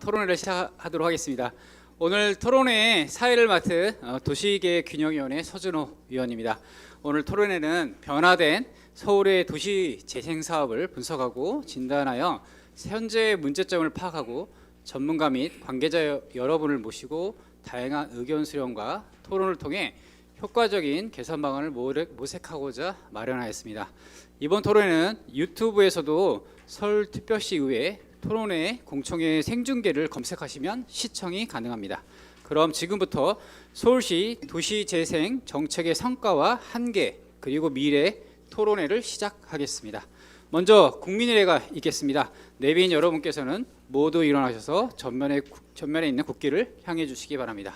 토론회를 시작하도록 하겠습니다. 오늘 토론회의 사회를 맡은 도시계획균형위원회 서준호 위원입니다. 오늘 토론회는 변화된 서울의 도시 재생 사업을 분석하고 진단하여 현재 문제점을 파악하고 전문가 및 관계자 여러분을 모시고 다양한 의견 수렴과 토론을 통해 효과적인 개선 방안을 모색하고자 마련하였습니다. 이번 토론회는 유튜브에서도 서울특별시의회 토론회 공청회 생중계를 검색하시면 시청이 가능합니다. 그럼 지금부터 서울시 도시재생 정책의 성과와 한계 그리고 미래 토론회를 시작하겠습니다. 먼저 국민의례가 있겠습니다. 내빈 여러분께서는 모두 일어나셔서 전면에 있는 국기를 향해 주시기 바랍니다.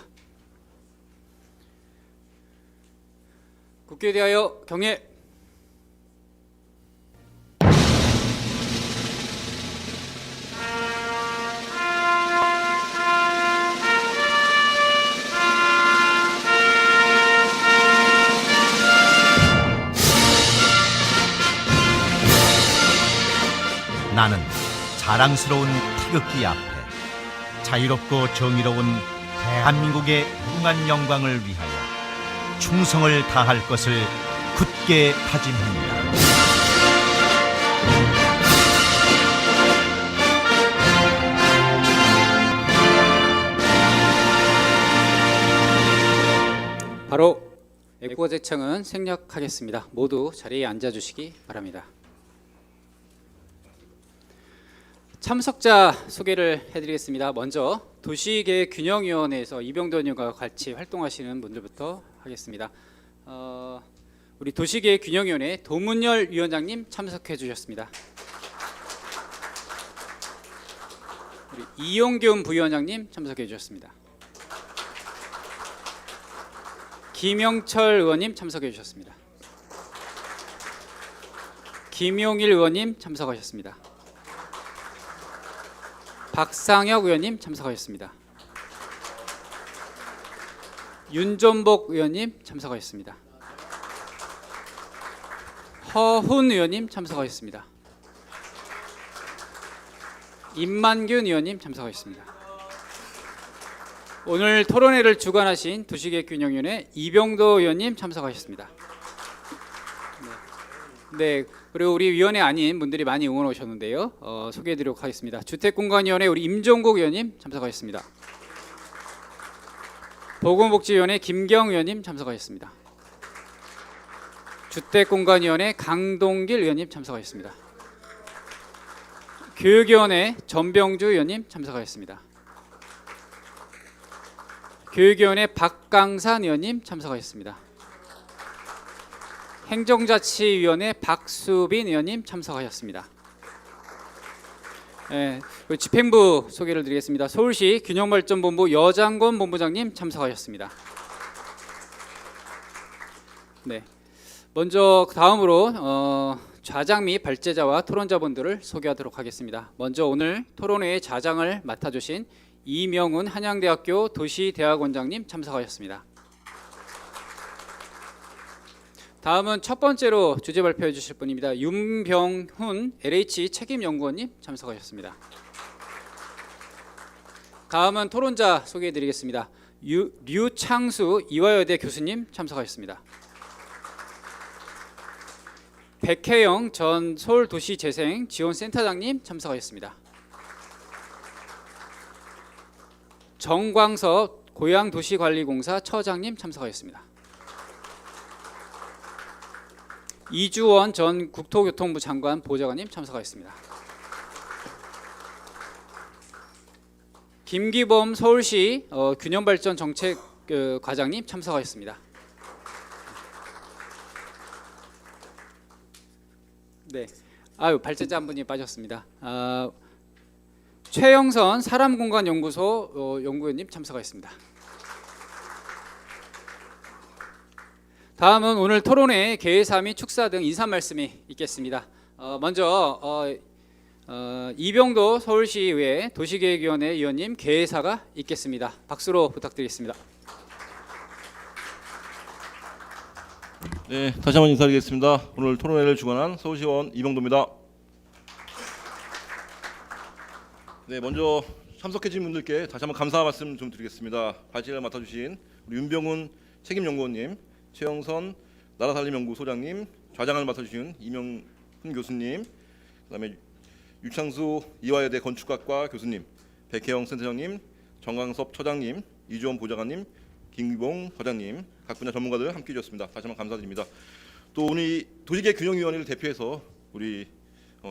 국기에 대하여 경례. 나는 자랑스러운 태극기 앞에 자유롭고 정의로운 대한민국의 무궁한 영광을 위하여 충성을 다할 것을 굳게 다짐합니다. 바로 애국가 제창은 생략하겠습니다. 모두 자리에 앉아주시기 바랍니다. 참석자 소개를 해드리겠습니다. 먼저 도시계획균형위원회에서 이병도 의원과 같이 활동하시는 분들부터 하겠습니다. 우리 도시계획균형위원회 도문열 위원장님 참석해 주셨습니다. 우리 이용균 부위원장님 참석해 주셨습니다. 김영철 의원님 참석해 주셨습니다. 김용일 의원님 참석하셨습니다. 박상혁 의원님 참석하셨습니다. 윤전복 의원님 참석하셨습니다. 허훈 의원님 참석하셨습니다. 임만균 의원님 참석하셨습니다. 오늘 토론회를 주관하신 도시계획균형위원회 이병도 의원님 참석하셨습니다. 네, 그리고 우리 위원회 아닌 분들이 많이 응원 오셨는데요. 소개해드리도록 하겠습니다. 주택공간위원회 우리 임종국 의원님 참석하셨습니다. 보건복지위원회 김경 의원님 참석하셨습니다. 주택공간위원회 강동길 의원님 참석하셨습니다. 교육위원회 전병주 의원님 참석하셨습니다. 교육위원회 박강산 의원님 참석하셨습니다. 행정자치위원회 박수빈 의원님 참석하셨습니다. 네, 집행부 소개를 드리겠습니다. 서울시 균형발전본부 여장권 본부장님 참석하셨습니다. 네, 먼저 다음으로 좌장 및 발제자와 토론자분들을 소개하도록 하겠습니다. 먼저 오늘 토론회의 좌장을 맡아주신 이명훈 한양대학교 도시대학원장님 참석하셨습니다. 다음은 첫 번째로 주제 발표해 주실 분입니다. 윤병훈 LH 책임연구원님 참석하셨습니다. 다음은 토론자 소개해 드리겠습니다. 류창수 이화여대 교수님 참석하셨습니다. 백혜영 전 서울도시재생지원센터장님 참석하셨습니다. 정광석 고양도시관리공사 처장님 참석하셨습니다. 이주원 전 국토교통부 장관 보좌관님 참석하셨습니다. 김기범 서울시 균형발전 정책 과장님 참석하셨습니다. 네, 발제자 한 분이 빠졌습니다. 최영선 사람공간연구소 연구원님 참석하셨습니다. 다음은 오늘 토론회 개회사 및 축사 등 인사 말씀이 있겠습니다. 먼저 이병도 서울시의회 도시계획위원회 위원님 개회사가 있겠습니다. 박수로 부탁드리겠습니다. 네, 다시 한번 인사드리겠습니다. 오늘 토론회를 주관한 서울시의원 이병도입니다. 네, 먼저 참석해주신 분들께 다시 한번 감사 말씀 좀 드리겠습니다. 발제를 맡아주신 우리 윤병훈 책임연구원님, 최영선 나라살림연구소장님, 좌장을 맡아주신 이명훈 교수님, 그다음에 유창수 이화여대 건축학과 교수님, 백혜영 센터장님, 정광섭 처장님, 이주원 보좌관님, 김기봉 과장님, 각 분야 전문가들 함께해 주셨습니다. 다시 한번 감사드립니다. 또 우리 도시계획균형위원회를 대표해서 우리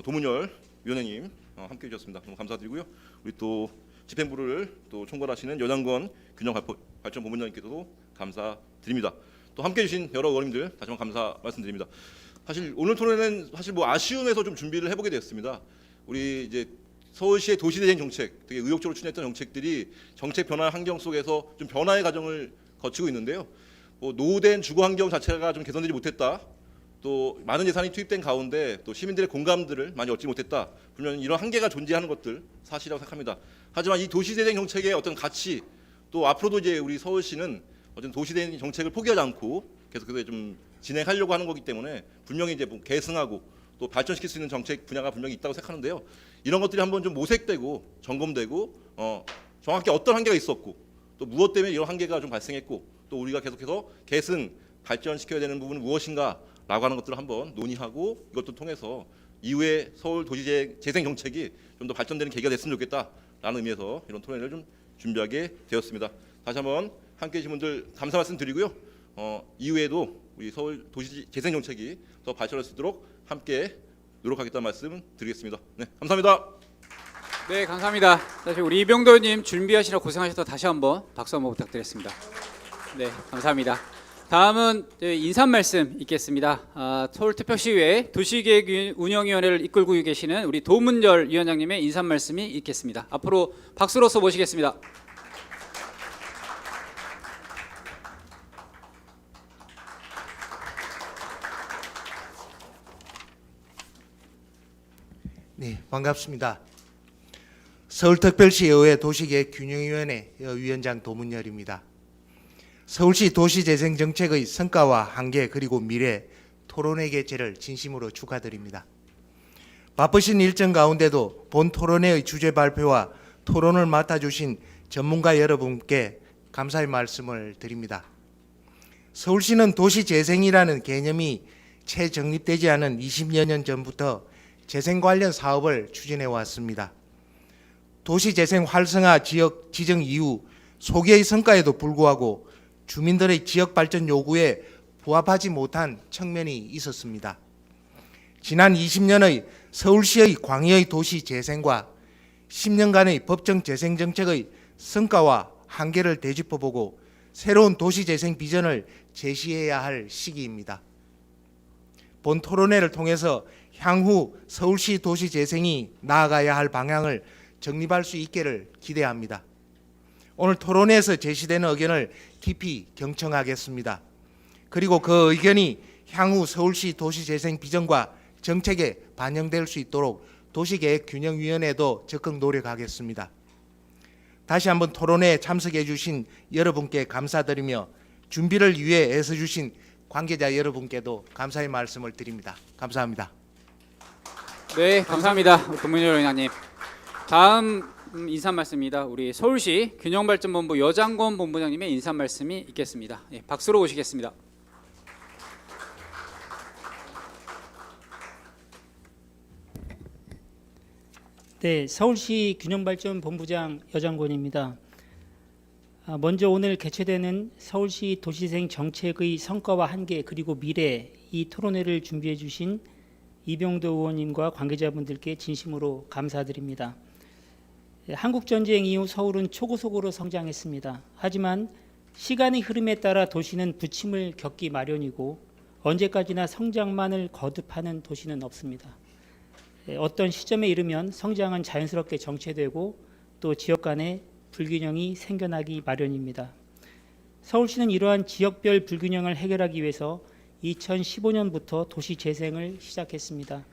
도문열 위원장님 함께해 주셨습니다. 너무 감사드리고요. 우리 또 집행부를 또 총괄하시는 여장건 균형발전본부장님께서도 감사드립니다. 또 함께해 주신 여러 의원님들 다시 한번 감사 말씀드립니다. 사실 오늘 토론회는 사실 뭐 아쉬움에서 좀 준비를 해보게 됐습니다. 우리 이제 서울시의 도시재생 정책, 되게 의욕적으로 추진했던 정책들이 정책 변화 환경 속에서 좀 변화의 과정을 거치고 있는데요. 뭐 노후된 주거 환경 자체가 좀 개선되지 못했다. 또 많은 예산이 투입된 가운데 또 시민들의 공감들을 많이 얻지 못했다. 분명히 이런 한계가 존재하는 것들 사실이라고 생각합니다. 하지만 이 도시재생 정책의 어떤 가치, 또 앞으로도 이제 우리 서울시는 어떤 도시재생 정책을 포기하지 않고 계속해서 좀 진행하려고 하는 거기 때문에 분명히 이제 뭐 계승하고 또 발전시킬 수 있는 정책 분야가 분명히 있다고 생각하는데요. 이런 것들이 한번 좀 모색되고 점검되고 정확히 어떤 한계가 있었고 또 무엇 때문에 이런 한계가 좀 발생했고 또 우리가 계속해서 계승 발전시켜야 되는 부분은 무엇인가라고 하는 것들을 한번 논의하고 이것도 통해서 이후에 서울 도시재생 정책이 좀 더 발전되는 계기가 됐으면 좋겠다라는 의미에서 이런 토론회를 좀 준비하게 되었습니다. 다시 한번 함께해 주신 분들 감사 말씀드리고요. 이후에도 우리 서울 도시재생 정책이 더 발전할 수 있도록 함께 노력하겠다는 말씀 드리겠습니다. 네, 감사합니다. 네, 감사합니다. 사실 우리 이병도 의원님 준비하시느라 고생하셔서 다시 한번 박수 한번 부탁드리겠습니다. 네, 감사합니다. 다음은 인사 말씀 있겠습니다. 서울특별시의회 도시계획운영위원회를 이끌고 계시는 우리 도문열 위원장님의 인사 말씀이 있겠습니다. 앞으로 박수로서 모시겠습니다. 네, 반갑습니다. 서울특별시의회 도시계획균형위원회 위원장 도문열입니다. 서울시 도시재생정책의 성과와 한계 그리고 미래 토론회 개최를 진심으로 축하드립니다. 바쁘신 일정 가운데도 본 토론회의 주제 발표와 토론을 맡아주신 전문가 여러분께 감사의 말씀을 드립니다. 서울시는 도시재생이라는 개념이 채 정립되지 않은 20여 년 전부터 재생 관련 사업을 추진해 왔습니다. 도시재생 활성화 지역 지정 이후 소개의 성과에도 불구하고 주민들의 지역 발전 요구에 부합하지 못한 측면이 있었습니다. 지난 20년의 서울시의 광의의 도시 재생과 10년간의 법정 재생 정책의 성과와 한계를 되짚어보고 새로운 도시 재생 비전을 제시해야 할 시기입니다. 본 토론회를 통해서 향후 서울시 도시 재생이 나아가야 할 방향을 정립할 수 있기를 기대합니다. 오늘 토론회에서 제시되는 의견을 깊이 경청하겠습니다. 그리고 그 의견이 향후 서울시 도시재생 비전과 정책에 반영될 수 있도록 도시계획균형위원회도 적극 노력하겠습니다. 다시 한번 토론회에 참석해 주신 여러분께 감사드리며 준비를 위해 애써주신 관계자 여러분께도 감사의 말씀을 드립니다. 감사합니다. 네, 감사합니다. 도문열 의원님. 다음 인사 말씀입니다. 우리 서울시 균형발전본부 여장건 본부장님의 인사 말씀이 있겠습니다. 예, 박수로 오시겠습니다. 네, 서울시 균형발전본부장 여장건입니다. 먼저 오늘 개최되는 서울시 도시재생 정책의 성과와 한계 그리고 미래 이 토론회를 준비해 주신 이병도 의원님과 관계자분들께 진심으로 감사드립니다. 한국전쟁 이후 서울은 초고속으로 성장했습니다. 하지만 시간의 흐름에 따라 도시는 부침을 겪기 마련이고 언제까지나 성장만을 거듭하는 도시는 없습니다. 어떤 시점에 이르면 성장은 자연스럽게 정체되고 또 지역 간의 불균형이 생겨나기 마련입니다. 서울시는 이러한 지역별 불균형을 해결하기 위해서 2015년부터 도시 재생을 시작했습니다.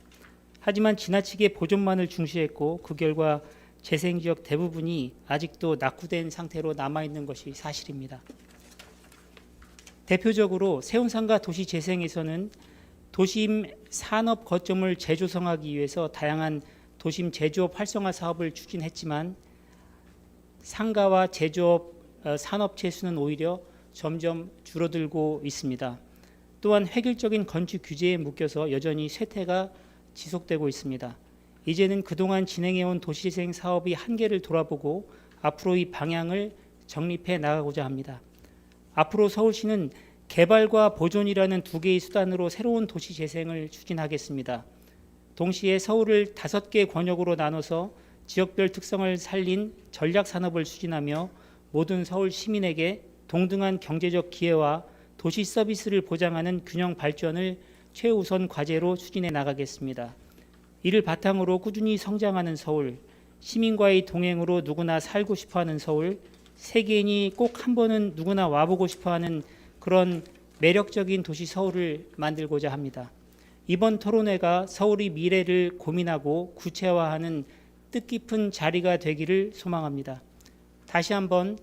하지만 지나치게 보존만을 중시했고 그 결과 재생지역 대부분이 아직도 낙후된 상태로 남아있는 것이 사실입니다. 대표적으로 세운상가 도시재생에서는 도심 산업 거점을 재조성하기 위해서 다양한 도심 제조업 활성화 사업을 추진했지만 상가와 제조업, 산업체 수는 오히려 점점 줄어들고 있습니다. 또한 획일적인 건축 규제에 묶여서 여전히 쇠퇴가 지속되고 있습니다. 이제는 그동안 진행해온 도시재생 사업의 한계를 돌아보고 앞으로 이 방향을 정립해 나가고자 합니다. 앞으로 서울시는 개발과 보존이라는 두 개의 수단으로 새로운 도시재생을 추진하겠습니다. 동시에 서울을 5개 권역으로 나눠서 지역별 특성을 살린 전략산업을 추진하며 모든 서울 시민에게 동등한 경제적 기회와 도시 서비스를 보장하는 균형 발전을 최우선 과제로 추진해 나가겠습니다. 이를 바탕으로 꾸준히 성장하는 서울, 시민과의 동행으로 누구나 살고 싶어하는 서울, 세계인이 꼭 한 번은 누구나 와보고 싶어하는 그런 매력적인 도시 서울을 만들고자 합니다. 이번 토론회가 서울의 미래를 고민하고 구체화하는 뜻깊은 자리가 되기를 소망합니다. 다시 한번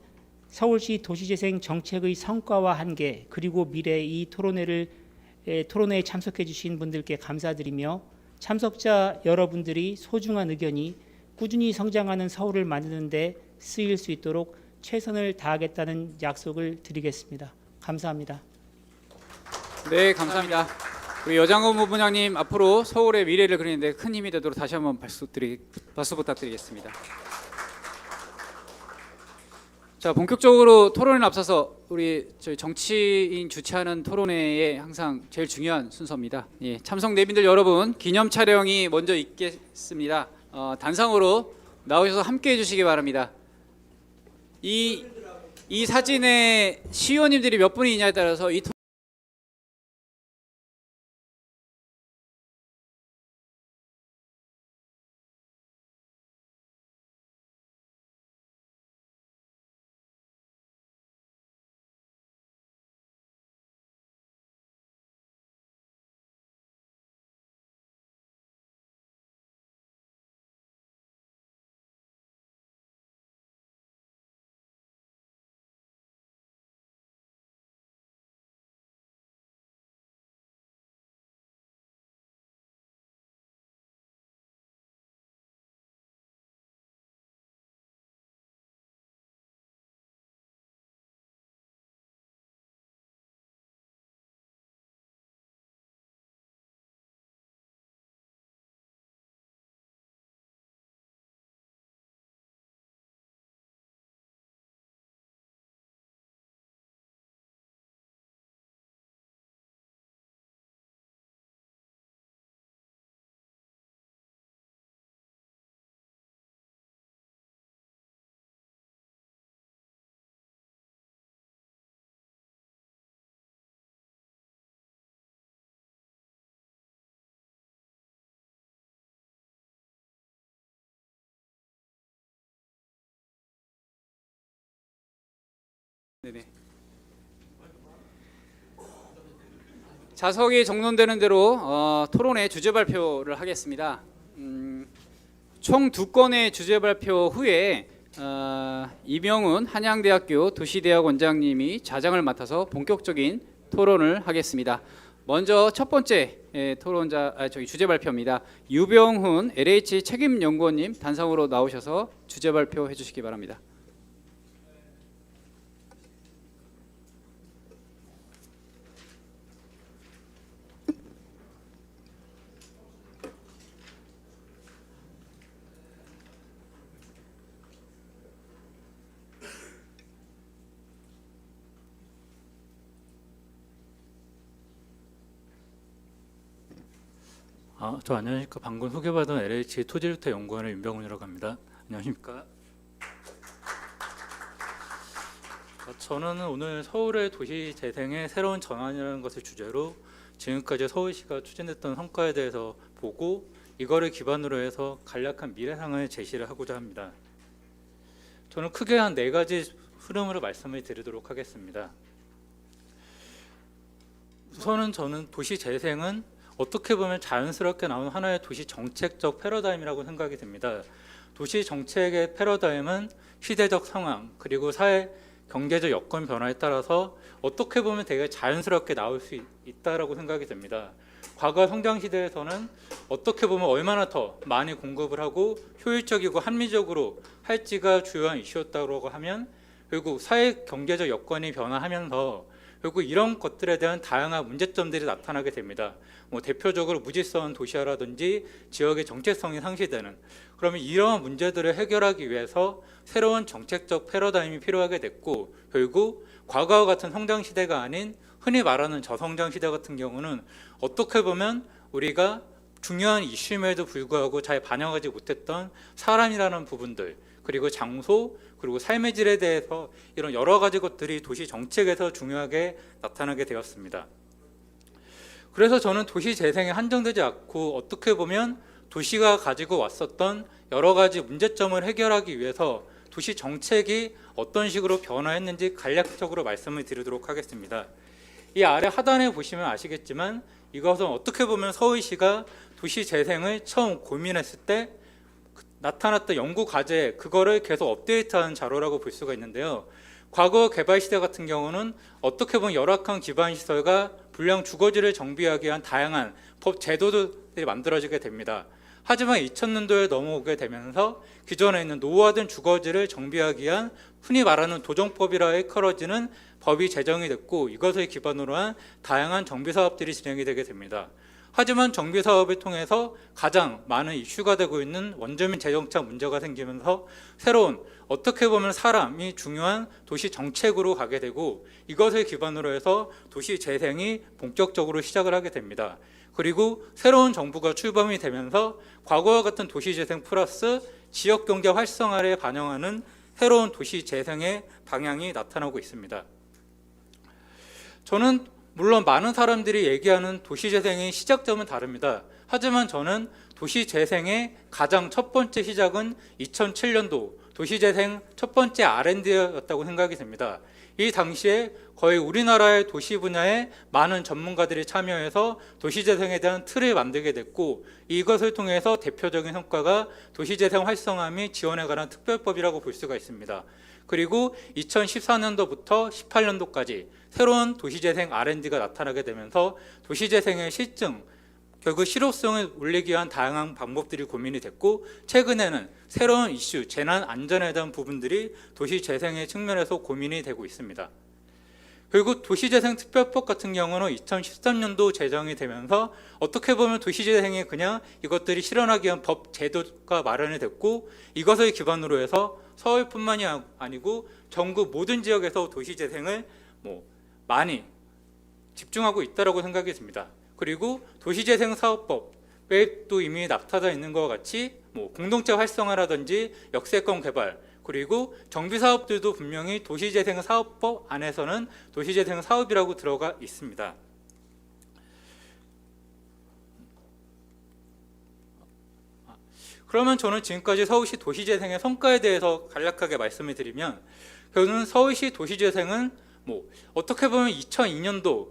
서울시 도시재생 정책의 성과와 한계 그리고 미래 이 토론회에 참석해 주신 분들께 감사드리며 참석자 여러분들이 소중한 의견이 꾸준히 성장하는 서울을 만드는 데 쓰일 수 있도록 최선을 다하겠다는 약속을 드리겠습니다. 감사합니다. 네, 감사합니다. 우리 여장건 부부장님 앞으로 서울의 미래를 그리는데 큰 힘이 되도록 다시 한번 박수 부탁드리겠습니다. 자, 본격적으로 토론에 앞서서 우리 저희 정치인 주최하는 토론회에 항상 제일 중요한 순서입니다. 예, 참석 내빈들 여러분, 기념 촬영이 먼저 있겠습니다. 단상으로 나오셔서 함께 해주시기 바랍니다. 이 사진에 시의원님들이 몇 분이 있냐에 따라서 이 네네. 자석이 정돈되는 대로 토론회 주제 발표를 하겠습니다. 총 2건의 주제 발표 후에 이명훈 한양대학교 도시대학 원장님이 좌장을 맡아서 본격적인 토론을 하겠습니다. 먼저 첫 번째 주제 발표입니다. 유병훈 LH 책임연구원님 단상으로 나오셔서 주제 발표해 주시기 바랍니다. 저 안녕하십니까. 방금 소개받은 LH 토지주택 연구원의 윤병훈이라고 합니다. 안녕하십니까. 저는 오늘 서울의 도시 재생의 새로운 전환이라는 것을 주제로 지금까지 서울시가 추진했던 성과에 대해서 보고 이거를 기반으로 해서 간략한 미래상을 제시를 하고자 합니다. 저는 크게 한 4가지 흐름으로 말씀을 드리도록 하겠습니다. 우선은 저는 도시 재생은 어떻게 보면 자연스럽게 나오는 하나의 도시 정책적 패러다임이라고 생각이 듭니다. 도시 정책의 패러다임은 시대적 상황 그리고 사회 경제적 여건 변화에 따라서 어떻게 보면 되게 자연스럽게 나올 수 있다라고 생각이 듭니다. 과거 성장 시대에서는 어떻게 보면 얼마나 더 많이 공급을 하고 효율적이고 합리적으로 할지가 주요한 이슈였다고 하면 결국 사회 경제적 여건이 변화하면서 결국 이런 것들에 대한 다양한 문제점들이 나타나게 됩니다. 뭐 대표적으로 무질서한 도시화라든지 지역의 정체성이 상실되는, 그러면 이러한 문제들을 해결하기 위해서 새로운 정책적 패러다임이 필요하게 됐고, 결국 과거와 같은 성장 시대가 아닌 흔히 말하는 저성장 시대 같은 경우는 어떻게 보면 우리가 중요한 이슈임에도 불구하고 잘 반영하지 못했던 사람이라는 부분들, 그리고 장소, 그리고 삶의 질에 대해서 이런 여러 가지 것들이 도시 정책에서 중요하게 나타나게 되었습니다. 그래서 저는 도시 재생에 한정되지 않고 어떻게 보면 도시가 가지고 왔었던 여러 가지 문제점을 해결하기 위해서 도시 정책이 어떤 식으로 변화했는지 간략적으로 말씀을 드리도록 하겠습니다. 이 아래 하단에 보시면 아시겠지만 이것은 어떻게 보면 서울시가 도시 재생을 처음 고민했을 때 나타났던 연구 과제, 그거를 계속 업데이트한 자료라고 볼 수가 있는데요. 과거 개발 시대 같은 경우는 어떻게 보면 열악한 기반 시설과 불량 주거지를 정비하기 위한 다양한 법 제도들이 만들어지게 됩니다. 하지만 2000년도에 넘어오게 되면서 기존에 있는 노후화된 주거지를 정비하기 위한 흔히 말하는 도정법이라 일컬어지는 법이 제정이 됐고, 이것을 기반으로 한 다양한 정비 사업들이 진행이 되게 됩니다. 하지만 정비 사업을 통해서 가장 많은 이슈가 되고 있는 원주민 재정착 문제가 생기면서 새로운 어떻게 보면 사람이 중요한 도시 정책으로 가게 되고, 이것을 기반으로 해서 도시 재생이 본격적으로 시작을 하게 됩니다. 그리고 새로운 정부가 출범이 되면서 과거와 같은 도시 재생 플러스 지역 경제 활성화를 반영하는 새로운 도시 재생의 방향이 나타나고 있습니다. 저는 물론 많은 사람들이 얘기하는 도시재생의 시작점은 다릅니다. 하지만 저는 도시재생의 가장 첫 번째 시작은 2007년도 도시재생 첫 번째 R&D였다고 생각이 됩니다. 이 당시에 거의 우리나라의 도시 분야에 많은 전문가들이 참여해서 도시재생에 대한 틀을 만들게 됐고, 이것을 통해서 대표적인 성과가 도시재생 활성화 및 지원에 관한 특별법이라고 볼 수가 있습니다. 그리고 2014년도부터 18년도까지 새로운 도시재생 R&D가 나타나게 되면서 도시재생의 실증, 결국 실효성을 올리기 위한 다양한 방법들이 고민이 됐고, 최근에는 새로운 이슈, 재난 안전에 대한 부분들이 도시재생의 측면에서 고민이 되고 있습니다. 그리고 도시재생특별법 같은 경우는 2013년도 제정이 되면서 어떻게 보면 도시재생이 그냥 이것들이 실현하기 위한 법 제도가 마련이 됐고, 이것을 기반으로 해서 서울뿐만이 아니고 전국 모든 지역에서 도시재생을 많이 집중하고 있다고 생각이 듭니다. 그리고 도시재생사업법에 또 이미 나타나 있는 것과 같이 공동체 활성화라든지 역세권 개발, 그리고 정비사업들도 분명히 도시재생사업법 안에서는 도시재생사업이라고 들어가 있습니다. 그러면 저는 지금까지 서울시 도시재생의 성과에 대해서 간략하게 말씀을 드리면, 저는 서울시 도시재생은 어떻게 보면 2002년도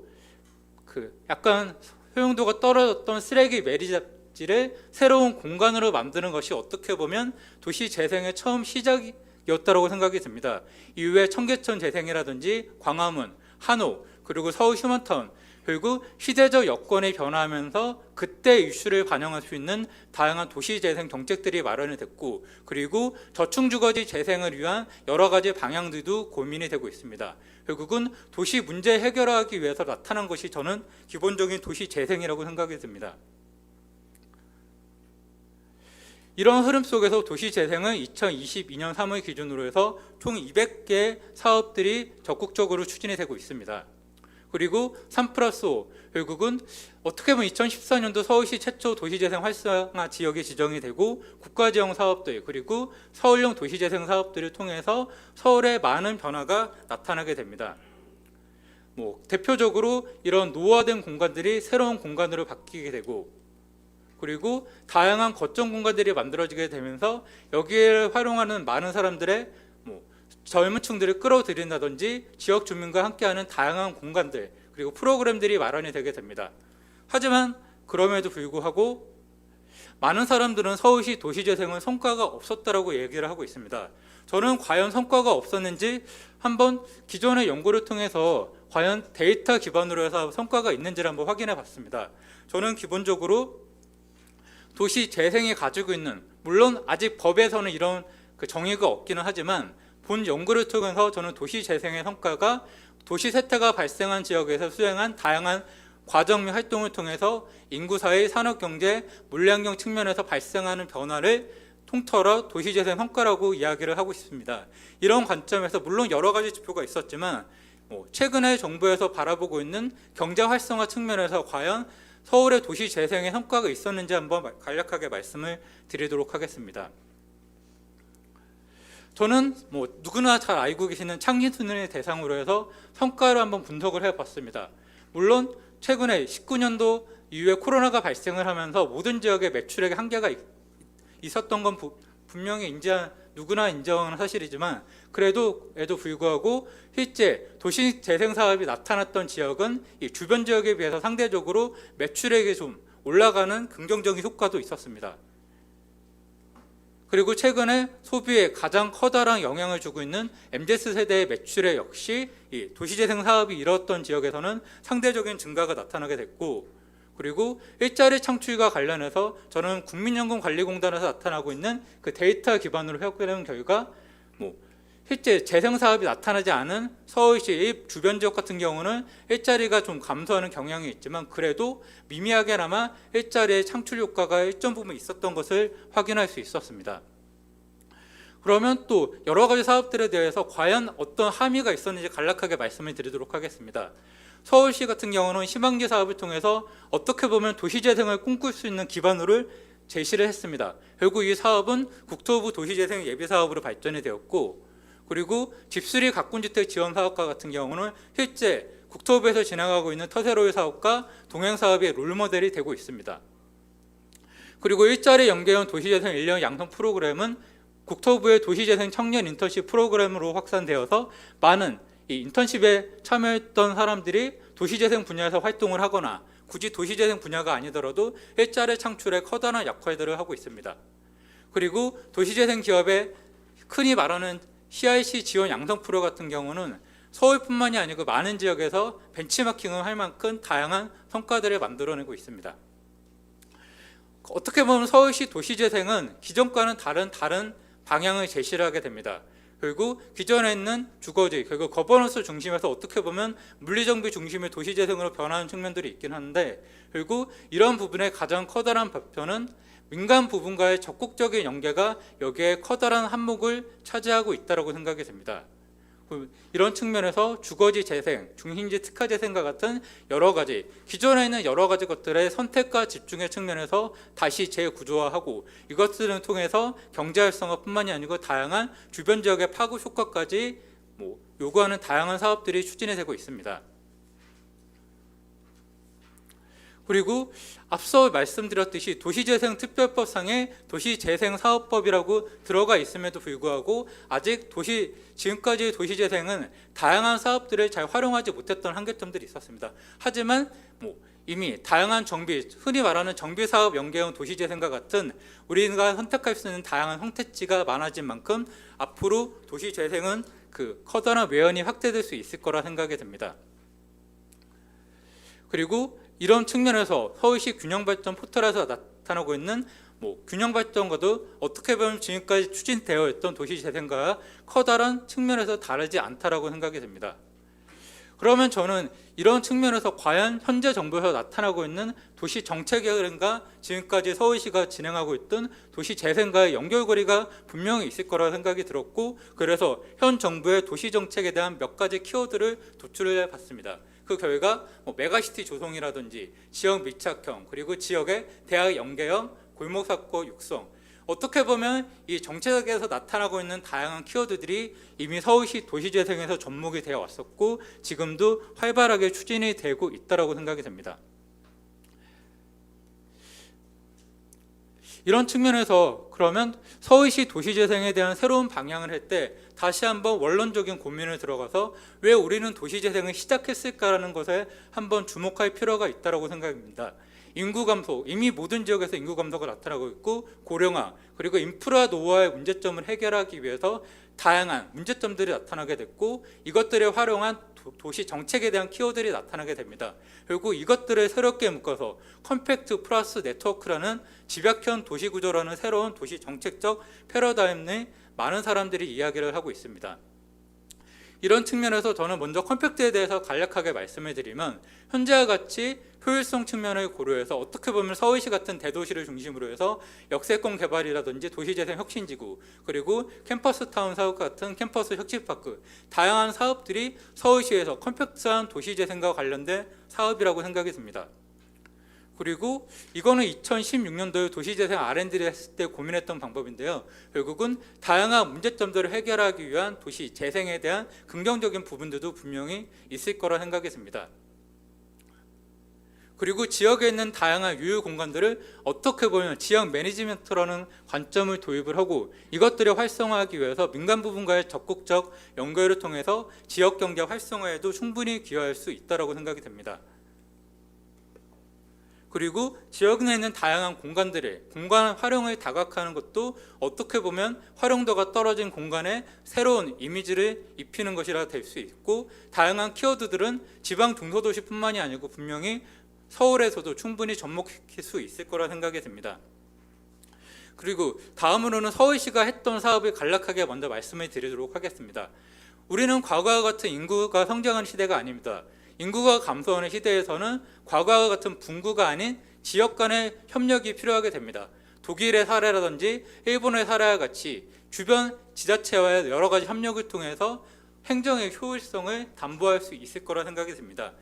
약간 효용도가 떨어졌던 쓰레기 매립지를 새로운 공간으로 만드는 것이 어떻게 보면 도시재생의 처음 시작이었다고 생각이 듭니다. 이후에 청계천 재생이라든지 광화문, 한옥, 그리고 서울 휴먼타운, 그리고 시대적 여건이 변화하면서 그때 이슈를 반영할 수 있는 다양한 도시재생 정책들이 마련이 됐고, 그리고 저층주거지 재생을 위한 여러 가지 방향들도 고민이 되고 있습니다. 결국은 도시 문제 해결하기 위해서 나타난 것이 저는 기본적인 도시재생이라고 생각이 듭니다. 이런 흐름 속에서 도시재생은 2022년 3월 기준으로 해서 총 200개의 사업들이 적극적으로 추진이 되고 있습니다. 그리고 3+5, 결국은 어떻게 보면 2014년도 서울시 최초 도시재생 활성화 지역이 지정이 되고 국가지원 사업들, 그리고 서울형 도시재생 사업들을 통해서 서울에 많은 변화가 나타나게 됩니다. 대표적으로 이런 노후화된 공간들이 새로운 공간으로 바뀌게 되고, 그리고 다양한 거점 공간들이 만들어지게 되면서 여기를 활용하는 많은 사람들의 젊은 층들을 끌어들인다든지 지역 주민과 함께하는 다양한 공간들, 그리고 프로그램들이 마련이 되게 됩니다. 하지만 그럼에도 불구하고 많은 사람들은 서울시 도시재생은 성과가 없었다라고 얘기를 하고 있습니다. 저는 과연 성과가 없었는지 한번 기존의 연구를 통해서 과연 데이터 기반으로 해서 성과가 있는지를 한번 확인해 봤습니다. 저는 기본적으로 도시 재생이 가지고 있는, 물론 아직 법에서는 이런 그 정의가 없기는 하지만 본 연구를 통해서 저는 도시 재생의 성과가 도시 세태가 발생한 지역에서 수행한 다양한 과정 및 활동을 통해서 인구 사회, 산업 경제, 물리환경 측면에서 발생하는 변화를 통틀어 도시재생 성과라고 이야기를 하고 있습니다. 이런 관점에서 물론 여러 가지 지표가 있었지만 최근에 정부에서 바라보고 있는 경제 활성화 측면에서 과연 서울의 도시재생의 성과가 있었는지 한번 간략하게 말씀을 드리도록 하겠습니다. 저는 누구나 잘 알고 계시는 창립순위를 대상으로 해서 성과를 한번 분석을 해봤습니다. 물론 최근에 19년도 이후에 코로나가 발생을 하면서 모든 지역의 매출액에 한계가 있었던 건 분명히 누구나 인정하는 사실이지만 그래도 불구하고 실제 도시 재생 사업이 나타났던 지역은 이 주변 지역에 비해서 상대적으로 매출액이 좀 올라가는 긍정적인 효과도 있었습니다. 그리고 최근에 소비에 가장 커다란 영향을 주고 있는 MZ세대의 매출액 역시 이 도시재생 사업이 이뤘던 지역에서는 상대적인 증가가 나타나게 됐고, 그리고 일자리 창출과 관련해서 저는 국민연금관리공단에서 나타나고 있는 그 데이터 기반으로 해석되는 결과 실제 재생 사업이 나타나지 않은 서울시 주변 지역 같은 경우는 일자리가 좀 감소하는 경향이 있지만 그래도 미미하게나마 일자리의 창출 효과가 일정 부분 있었던 것을 확인할 수 있었습니다. 그러면 또 여러 가지 사업들에 대해서 과연 어떤 함의가 있었는지 간략하게 말씀을 드리도록 하겠습니다. 서울시 같은 경우는 희망지 사업을 통해서 어떻게 보면 도시재생을 꿈꿀 수 있는 기반으로 제시를 했습니다. 결국 이 사업은 국토부 도시재생 예비사업으로 발전이 되었고, 그리고 집수리 가꾼주택 지원 사업과 같은 경우는 실제 국토부에서 진행하고 있는 터세로이 사업과 동행 사업의 롤모델이 되고 있습니다. 그리고 일자리 연계형 도시재생 인력 양성 프로그램은 국토부의 도시재생 청년 인턴십 프로그램으로 확산되어서 많은 이 인턴십에 참여했던 사람들이 도시재생 분야에서 활동을 하거나 굳이 도시재생 분야가 아니더라도 일자리 창출에 커다란 역할들을 하고 있습니다. 그리고 도시재생 기업의 흔히 말하는 CRC 지원 양성 프로 같은 경우는 서울뿐만이 아니고 많은 지역에서 벤치마킹을 할 만큼 다양한 성과들을 만들어내고 있습니다. 어떻게 보면 서울시 도시재생은 기존과는 다른 방향을 제시를 하게 됩니다. 그리고 기존에 있는 주거지, 그리고 거버넌스 중심에서 어떻게 보면 물리정비 중심의 도시재생으로 변하는 측면들이 있긴 한데, 그리고 이런 부분의 가장 커다란 발표는 민간 부분과의 적극적인 연계가 여기에 커다란 한몫을 차지하고 있다고 생각이 됩니다. 이런 측면에서 주거지 재생, 중심지 특화 재생과 같은 여러 가지 기존에 있는 여러 가지 것들의 선택과 집중의 측면에서 다시 재구조화하고 이것들을 통해서 경제 활성화뿐만이 아니고 다양한 주변 지역의 파급 효과까지 요구하는 다양한 사업들이 추진이 되고 있습니다. 그리고 앞서 말씀드렸듯이 도시재생특별법상에 도시재생사업법이라고 들어가 있음에도 불구하고 아직 지금까지 도시재생은 다양한 사업들을 잘 활용하지 못했던 한계점들이 있었습니다. 하지만 이미 다양한 정비, 흔히 말하는 정비사업 연계형 도시재생과 같은 우리가 선택할 수 있는 다양한 선택지가 많아진 만큼 앞으로 도시재생은 그 커다란 외연이 확대될 수 있을 거라 생각이 됩니다. 그리고 이런 측면에서 서울시 균형발전 포털에서 나타나고 있는 균형발전과도 어떻게 보면 지금까지 추진되어 있던 도시재생과 커다란 측면에서 다르지 않다라고 생각이 됩니다. 그러면 저는 이런 측면에서 과연 현재 정부에서 나타나고 있는 도시정책과 지금까지 서울시가 진행하고 있던 도시재생과의 연결고리가 분명히 있을 거라고 생각이 들었고, 그래서 현 정부의 도시정책에 대한 몇 가지 키워드를 도출을 해봤습니다. 그 결과 메가시티 조성이라든지 지역 밀착형, 그리고 지역의 대학 연계형, 골목사고 육성, 어떻게 보면 이 정책에서 나타나고 있는 다양한 키워드들이 이미 서울시 도시재생에서 접목이 되어 왔었고 지금도 활발하게 추진이 되고 있다고 생각이 됩니다. 이런 측면에서 그러면 서울시 도시재생에 대한 새로운 방향을 할 때 다시 한번 원론적인 고민을 들어가서 왜 우리는 도시재생을 시작했을까라는 것에 한번 주목할 필요가 있다고 생각합니다. 인구 감소, 이미 모든 지역에서 인구 감소가 나타나고 있고 고령화, 그리고 인프라 노후화의 문제점을 해결하기 위해서 다양한 문제점들이 나타나게 됐고 이것들을 활용한 도시 정책에 대한 키워드들이 나타나게 됩니다. 그리고 이것들을 새롭게 묶어서 컴팩트 플러스 네트워크라는 집약형 도시 구조라는 새로운 도시 정책적 패러다임을 많은 사람들이 이야기를 하고 있습니다. 이런 측면에서 저는 먼저 컴팩트에 대해서 간략하게 말씀을 드리면 현재와 같이 효율성 측면을 고려해서 어떻게 보면 서울시 같은 대도시를 중심으로 해서 역세권 개발이라든지 도시재생 혁신지구 그리고 캠퍼스 타운 사업 같은 캠퍼스 혁신파크 다양한 사업들이 서울시에서 컴팩트한 도시재생과 관련된 사업이라고 생각이 듭니다. 그리고 이거는 2016년도에 도시재생 R&D를 했을 때 고민했던 방법인데요. 결국은 다양한 문제점들을 해결하기 위한 도시 재생에 대한 긍정적인 부분들도 분명히 있을 거라 생각이 듭니다. 그리고 지역에 있는 다양한 유휴 공간들을 어떻게 보면 지역 매니지먼트라는 관점을 도입을 하고 이것들을 활성화하기 위해서 민간 부분과의 적극적 연결을 통해서 지역 경제 활성화에도 충분히 기여할 수 있다고 생각이 됩니다. 그리고 지역 내에 있는 다양한 공간들의 공간 활용을 다각화하는 것도 어떻게 보면 활용도가 떨어진 공간에 새로운 이미지를 입히는 것이라 될 수 있고 다양한 키워드들은 지방 중소도시뿐만이 아니고 분명히 서울에서도 충분히 접목시킬 수 있을 거라 생각이 듭니다. 그리고 다음으로는 서울시가 했던 사업을 간략하게 먼저 말씀을 드리도록 하겠습니다. 우리는 과거와 같은 인구가 성장하는 시대가 아닙니다. 인구가 감소하는 시대에서는 과거와 같은 분구가 아닌 지역 간의 협력이 필요하게 됩니다. 독일의 사례라든지 일본의 사례와 같이 주변 지자체와의 여러 가지 협력을 통해서 행정의 효율성을 담보할 수 있을 거라 생각이 듭니다.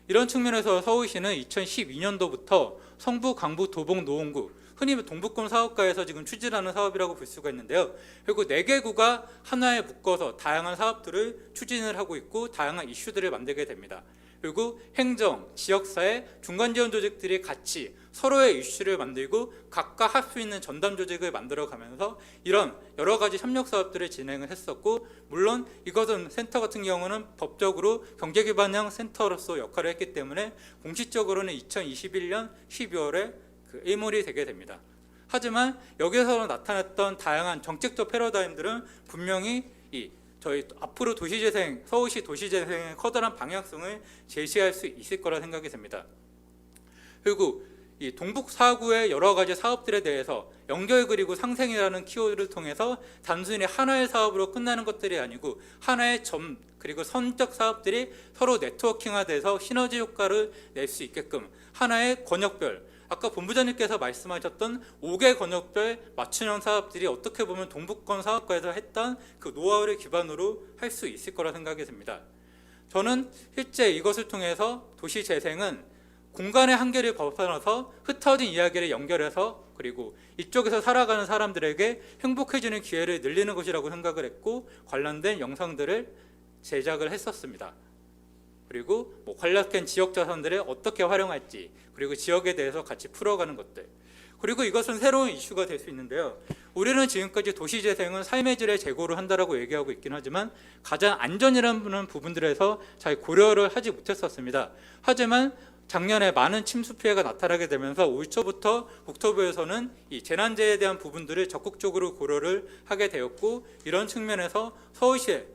이런 측면에서 서울시는 2012년도부터 성북, 강북, 도봉, 노원구 흔히 동북권 사업가에서 지금 추진하는 사업이라고 볼 수가 있는데요. 그리고 4개 구가 하나에 묶어서 다양한 사업들을 추진을 하고 있고 다양한 이슈들을 만들게 됩니다. 그리고 행정, 지역사회, 중간지원 조직들이 같이 서로의 이슈를 만들고 각각 할 수 있는 전담 조직을 만들어가면서 이런 여러 가지 협력 사업들을 진행을 했었고 물론 이것은 센터 같은 경우는 법적으로 경제기반형 센터로서 역할을 했기 때문에 공식적으로는 2021년 12월에 일몰이 되게 됩니다. 하지만 여기서 나타났던 다양한 정책적 패러다임들은 분명히 저희 앞으로 도시재생, 서울시 도시재생의 커다란 방향성을 제시할 수 있을 거라 생각이 듭니다. 그리고 이 동북 4구의 여러 가지 사업들에 대해서 연결 그리고 상생이라는 키워드를 통해서 단순히 하나의 사업으로 끝나는 것들이 아니고 하나의 점 그리고 선적 사업들이 서로 네트워킹화돼서 시너지 효과를 낼 수 있게끔 하나의 권역별 아까 본부장님께서 말씀하셨던 5개 권역별 맞춤형 사업들이 어떻게 보면 동북권 사업과에서 했던 그 노하우를 기반으로 할 수 있을 거라 생각이 듭니다. 저는 실제 이것을 통해서 도시 재생은 공간의 한계를 벗어나서 흩어진 이야기를 연결해서 그리고 이쪽에서 살아가는 사람들에게 행복해지는 기회를 늘리는 것이라고 생각을 했고 관련된 영상들을 제작을 했었습니다. 그리고 관련된 지역 자산들을 어떻게 활용할지 그리고 지역에 대해서 같이 풀어가는 것들 그리고 이것은 새로운 이슈가 될 수 있는데요. 우리는 지금까지 도시재생은 삶의 질의 제고를 한다라고 얘기하고 있긴 하지만 가장 안전이라는 부분들에서 잘 고려를 하지 못했었습니다. 하지만 작년에 많은 침수 피해가 나타나게 되면서 올 초부터 국토부에서는 이 재난재해에 대한 부분들을 적극적으로 고려를 하게 되었고 이런 측면에서 서울시에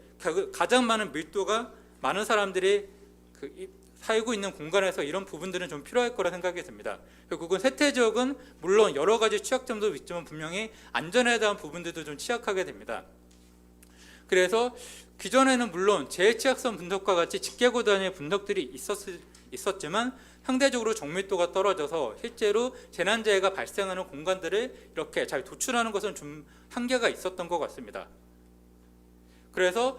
가장 많은 밀도가 많은 사람들이 살고 있는 공간에서 이런 부분들은 좀 필요할 거라 생각이 듭니다. 결국은 세태 지역은 물론 여러 가지 취약점도 있지만 분명히 안전에 대한 부분들도 좀 취약하게 됩니다. 그래서 기존에는 물론 재해취약성 분석과 같이 직계고 단위의 분석들이 있었지만 상대적으로 정밀도가 떨어져서 실제로 재난재해가 발생하는 공간들을 이렇게 잘 도출하는 것은 좀 한계가 있었던 것 같습니다. 그래서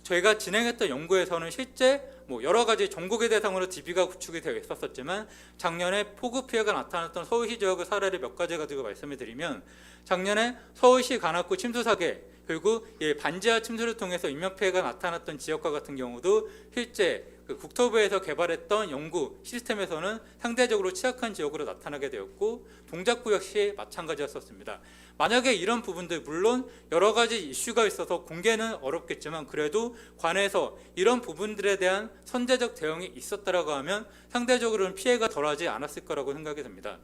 저희가 진행했던 연구에서는 실제 여러 가지 전국의 대상으로 DB가 구축이 되어 있었지만 작년에 폭우 피해가 나타났던 서울시 지역의 사례를 몇 가지 가지고 말씀을 드리면 작년에 서울시 관악구 침수 사계 그리고 반지하 침수를 통해서 인명 피해가 나타났던 지역과 같은 경우도 실제 그 국토부에서 개발했던 연구 시스템에서는 상대적으로 취약한 지역으로 나타나게 되었고, 동작구 역시 마찬가지였었습니다. 만약에 이런 부분들, 물론 여러 가지 이슈가 있어서 공개는 어렵겠지만 그래도 관에서 이런 부분들에 대한 선제적 대응이 있었다라고 하면 상대적으로는 피해가 덜하지 않았을 거라고 생각이 듭니다.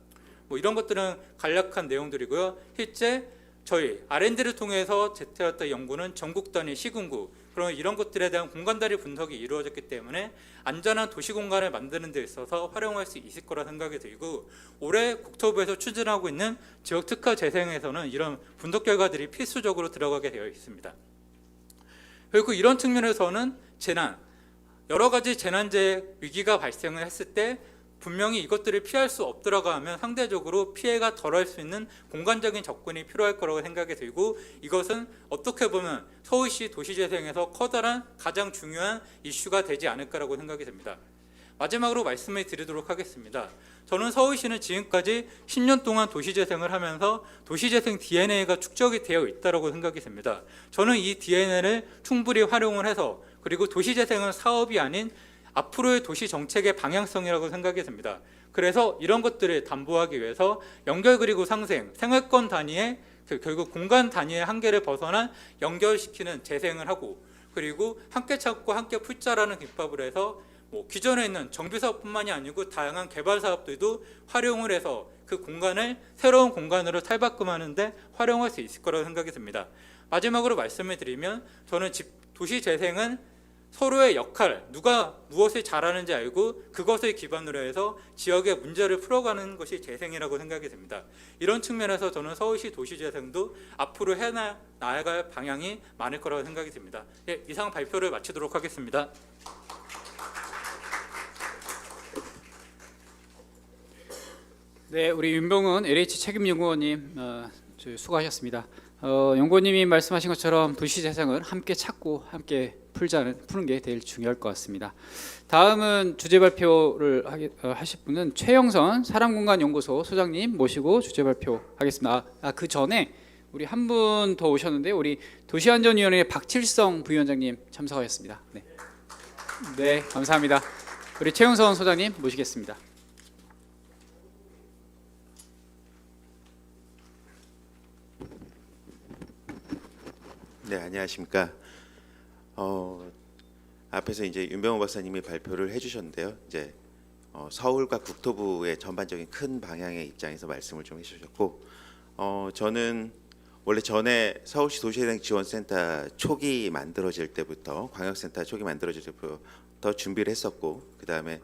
뭐 이런 것들은 간략한 내용들이고요. 실제 저희 R&D를 통해서 제출했던 연구는 전국 단위 시군구, 그런 이런 것들에 대한 공간 단위 분석이 이루어졌기 때문에 안전한 도시 공간을 만드는 데 있어서 활용할 수 있을 거라 생각이 들고, 올해 국토부에서 추진하고 있는 지역 특화 재생에서는 이런 분석 결과들이 필수적으로 들어가게 되어 있습니다. 그리고 이런 측면에서는 재난, 여러 가지 재난재해 위기가 발생을 했을 때 분명히 이것들을 피할 수 없더라고 하면 상대적으로 피해가 덜할 수 있는 공간적인 접근이 필요할 거라고 생각이 들고, 이것은 어떻게 보면 서울시 도시재생에서 커다란 가장 중요한 이슈가 되지 않을까라고 생각이 듭니다. 마지막으로 말씀을 드리도록 하겠습니다. 저는 서울시는 지금까지 10년 동안 도시재생을 하면서 도시재생 DNA가 축적이 되어 있다고 생각이 듭니다. 저는 이 DNA를 충분히 활용을 해서, 그리고 도시재생은 사업이 아닌 앞으로의 도시 정책의 방향성이라고 생각이 듭니다. 그래서 이런 것들을 담보하기 위해서 연결 그리고 상생, 생활권 단위의 결국 공간 단위의 한계를 벗어난 연결시키는 재생을 하고, 그리고 함께 찾고 함께 풀자라는 기법을 해서 기존에 있는 정비사업뿐만이 아니고 다양한 개발 사업들도 활용을 해서 그 공간을 새로운 공간으로 탈바꿈하는 데 활용할 수 있을 거라고 생각이 듭니다. 마지막으로 말씀을 드리면, 저는 도시재생은 서로의 역할, 누가 무엇을 잘하는지 알고 그것을 기반으로 해서 지역의 문제를 풀어가는 것이 재생이라고 생각이 듭니다. 이런 측면에서 저는 서울시 도시재생도 앞으로 해나갈 방향이 많을 거라고 생각이 듭니다. 예, 이상 발표를 마치도록 하겠습니다. 네, 우리 윤병훈 LH 책임연구원님 수고하셨습니다. 연구원님이 말씀하신 것처럼 도시재생을 함께 찾고 함께 푸는 게 제일 중요할 것 같습니다. 다음은 주제 발표를 하실 분은 최영선 사람공간연구소 소장님 모시고 주제 발표하겠습니다. 그 전에 우리 한 분 더 오셨는데, 우리 도시안전위원회 박칠성 부위원장님 참석하셨습니다. 네. 네, 감사합니다. 우리 최영선 소장님 모시겠습니다. 네, 안녕하십니까. 앞에서 이제 윤병호 박사님이 발표를 해주셨는데요. 이제 서울과 국토부의 전반적인 큰 방향의 입장에서 말씀을 좀 해주셨고, 저는 원래 전에 서울시 도시재생 지원센터 초기 만들어질 때부터, 광역센터 초기 만들어질 때부터 준비를 했었고, 그 다음에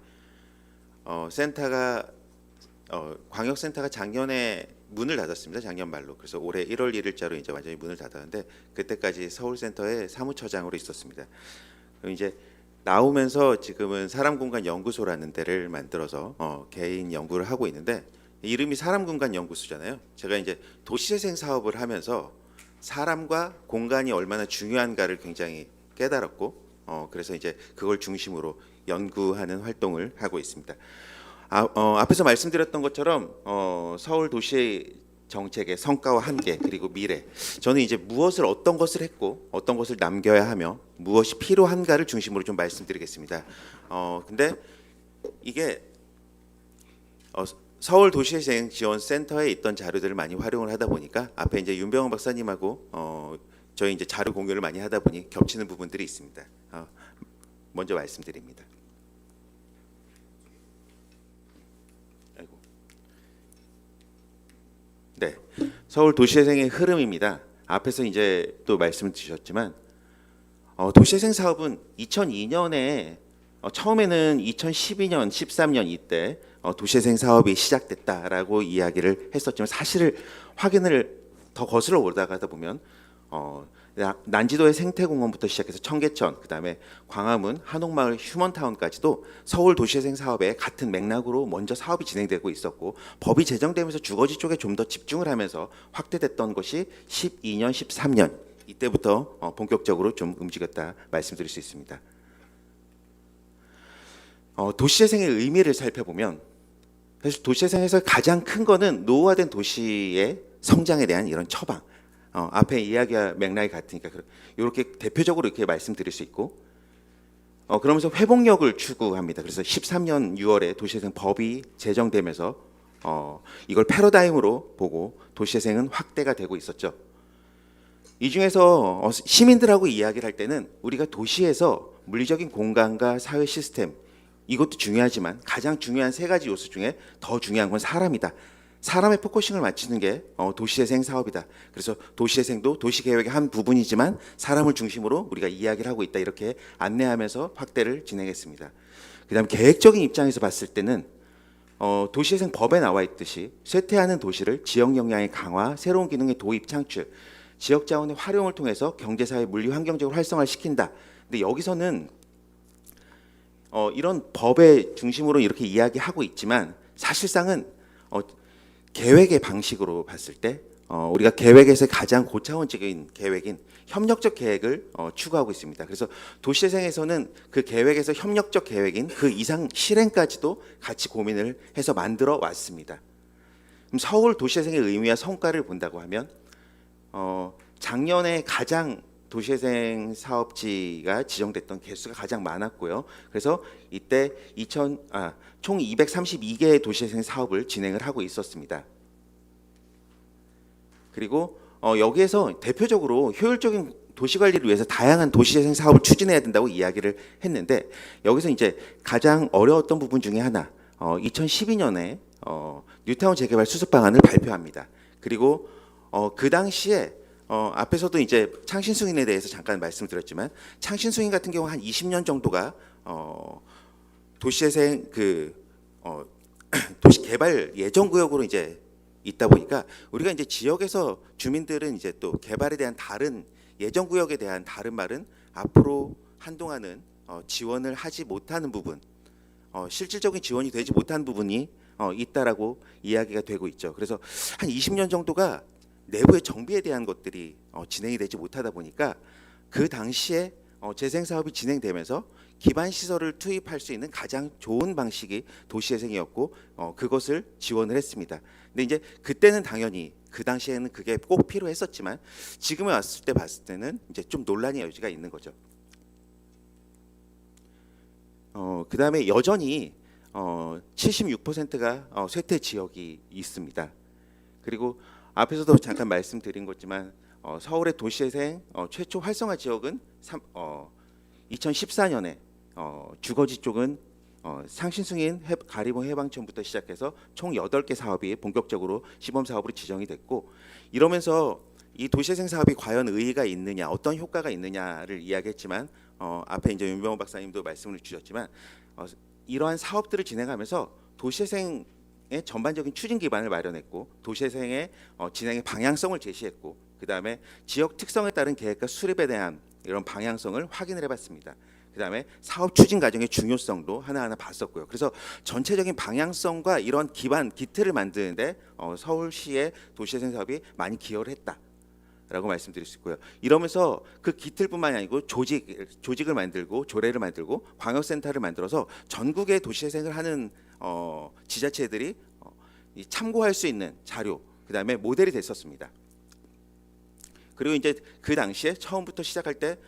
광역센터가 작년에 문을 닫았습니다. 작년 말로. 그래서 올해 1월 1일자로 이제 완전히 문을 닫았는데, 그때까지 서울센터의 사무처장으로 있었습니다. 그럼 이제 나오면서 지금은 사람공간연구소라는 데를 만들어서 개인 연구를 하고 있는데, 이름이 사람공간연구소잖아요. 제가 이제 도시재생 사업을 하면서 사람과 공간이 얼마나 중요한가를 굉장히 깨달았고, 그래서 이제 그걸 중심으로 연구하는 활동을 하고 있습니다. 앞에서 말씀드렸던 것처럼 서울 도시 정책의 성과와 한계, 그리고 미래, 저는 이제 무엇을 어떤 것을 했고 어떤 것을 남겨야 하며 무엇이 필요한가를 중심으로 좀 말씀드리겠습니다. 근데 이게 서울 도시재생 지원센터에 있던 자료들을 많이 활용을 하다 보니까, 앞에 이제 윤병헌 박사님하고 저희 이제 자료 공유를 많이 하다 보니 겹치는 부분들이 있습니다. 먼저 말씀드립니다. 네, 서울 도시재생의 흐름입니다. 앞에서 이제 또 말씀 주셨지만, 도시재생 사업은 2002년에 처음에는 2012년, 13년 이때 도시재생 사업이 시작됐다라고 이야기를 했었지만, 사실을 확인을 더 거슬러 올라가다 보면 난지도의 생태공원부터 시작해서 청계천, 그다음에 광화문, 한옥마을, 휴먼타운까지도 서울 도시재생 사업의 같은 맥락으로 먼저 사업이 진행되고 있었고, 법이 제정되면서 주거지 쪽에 좀 더 집중을 하면서 확대됐던 것이 12년, 13년 이때부터 본격적으로 좀 움직였다 말씀드릴 수 있습니다. 도시재생의 의미를 살펴보면, 사실 도시재생에서 가장 큰 거는 노후화된 도시의 성장에 대한 이런 처방, 앞에 이야기와 맥락이 같으니까 이렇게 대표적으로 이렇게 말씀드릴 수 있고, 그러면서 회복력을 추구합니다. 그래서 13년 6월에 도시재생 법이 제정되면서 이걸 패러다임으로 보고 도시재생은 확대가 되고 있었죠. 이 중에서 시민들하고 이야기를 할 때는 우리가 도시에서 물리적인 공간과 사회 시스템, 이것도 중요하지만 가장 중요한 세 가지 요소 중에 더 중요한 건 사람이다. 사람의 포커싱을 맞추는 게 도시재생 사업이다. 그래서 도시재생도 도시계획의 한 부분이지만 사람을 중심으로 우리가 이야기를 하고 있다. 이렇게 안내하면서 확대를 진행했습니다. 그다음 계획적인 입장에서 봤을 때는 도시재생 법에 나와 있듯이 쇠퇴하는 도시를 지역 역량의 강화, 새로운 기능의 도입, 창출, 지역 자원의 활용을 통해서 경제사회 물리 환경적으로 활성화를 시킨다. 근데 여기서는 이런 법의 중심으로 이렇게 이야기하고 있지만 사실상은 계획의 방식으로 봤을 때 우리가 계획에서 가장 고차원적인 계획인 협력적 계획을 추구하고 있습니다. 그래서 도시재생에서는 그 계획에서 협력적 계획인 그 이상 실행까지도 같이 고민을 해서 만들어 왔습니다. 그럼 서울 도시재생의 의미와 성과를 본다고 하면 작년에 가장 도시재생 사업지가 지정됐던 개수가 가장 많았고요. 그래서 이때 총 232개의 도시재생 사업을 진행을 하고 있었습니다. 그리고 여기에서 대표적으로 효율적인 도시관리를 위해서 다양한 도시재생 사업을 추진해야 된다고 이야기를 했는데, 여기서 이제 가장 어려웠던 부분 중에 하나, 2012년에 뉴타운 재개발 수습 방안을 발표합니다. 그리고 그 당시에 앞에서도 이제 창신승인에 대해서 잠깐 말씀드렸지만, 창신승인 같은 경우 한 20년 정도가 도시재생 도시 개발 예정 구역으로 이제 있다 보니까 우리가 이제 지역에서 주민들은 이제 또 개발에 대한 다른 예정 구역에 대한 다른 말은 앞으로 한동안은 지원을 하지 못하는 부분, 실질적인 지원이 되지 못한 부분이 있다라고 이야기가 되고 있죠. 그래서 한 20년 정도가 내부의 정비에 대한 것들이 진행이 되지 못하다 보니까 그 당시에 재생 사업이 진행되면서 기반 시설을 투입할 수 있는 가장 좋은 방식이 도시재생이었고 그것을 지원을 했습니다. 근데 이제 그때는 당연히 그 당시에는 그게 꼭 필요했었지만 지금에 왔을 때 봤을 때는 이제 좀 논란의 여지가 있는 거죠. 그다음에 여전히 76%가 쇠퇴 지역이 있습니다. 그리고 앞에서도 잠깐 말씀드린 거지만 서울의 도시재생 최초 활성화 지역은 2014년에 주거지 쪽은 상신승인 가리봉 해방촌부터 시작해서 총 8개 사업이 본격적으로 시범 사업으로 지정이 됐고, 이러면서 이 도시재생 사업이 과연 의의가 있느냐, 어떤 효과가 있느냐를 이야기했지만 앞에 이제 윤병호 박사님도 말씀을 주셨지만 이러한 사업들을 진행하면서 도시재생의 전반적인 추진 기반을 마련했고 도시재생의 진행의 방향성을 제시했고, 그다음에 지역 특성에 따른 계획과 수립에 대한 이런 방향성을 확인을 해봤습니다. 그다음에 사업 추진 과정의 중요성도 하나하나 봤었고요. 그래서 전체적인 방향성과 이런 기반 기틀을 만드는데 서울시의 도시재생 사업이 많이 기여를 했다라고 말씀드릴 수 있고요. 이러면서 그 기틀뿐만이 아니고 조직을 만들고 조례를 만들고 광역센터를 만들어서 전국의 도시재생을 하는 지자체들이 참고할 수 있는 자료, 그다음에 모델이 됐었습니다. 그리고 이제 그 당시에 처음부터 시작할 때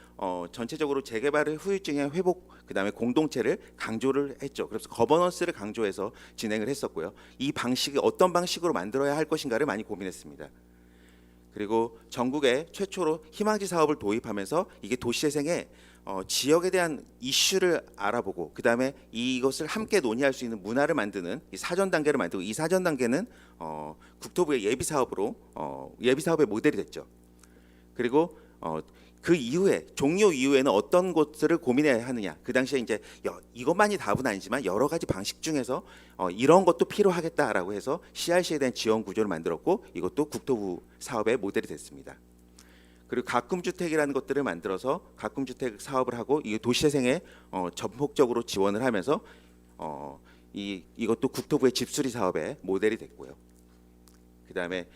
전체적으로 재개발의 후유증의 회복, 그다음에 공동체를 강조를 했죠. 그래서 거버넌스를 강조해서 진행을 했었고요. 이 방식이 어떤 방식으로 만들어야 할 것인가를 많이 고민했습니다. 그리고 전국에 최초로 희망지 사업을 도입하면서 이게 도시재생의 지역에 대한 이슈를 알아보고 그다음에 이것을 함께 논의할 수 있는 문화를 만드는 이 사전 단계를 만들고, 이 사전 단계는 국토부의 예비 사업으로 예비 사업의 모델이 됐죠. 그리고 그 이후에 종료 이후에는 어떤 것들을 고민해야 하느냐. 그 당시에 이제 이것만이 답은 아니지만 여러 가지 방식 중에서 이런 것도 필요하겠다라고 해서 CRC에 대한 지원 구조를 만들었고, 이것도 국토부 사업의 모델이 됐습니다. 그리고 가꿈주택이라는 것들을 만들어서 가꿈주택 사업을 하고 이 도시재생에 전폭적으로 지원을 하면서 이것도 국토부의 집수리 사업의 모델이 됐고요. 그다음에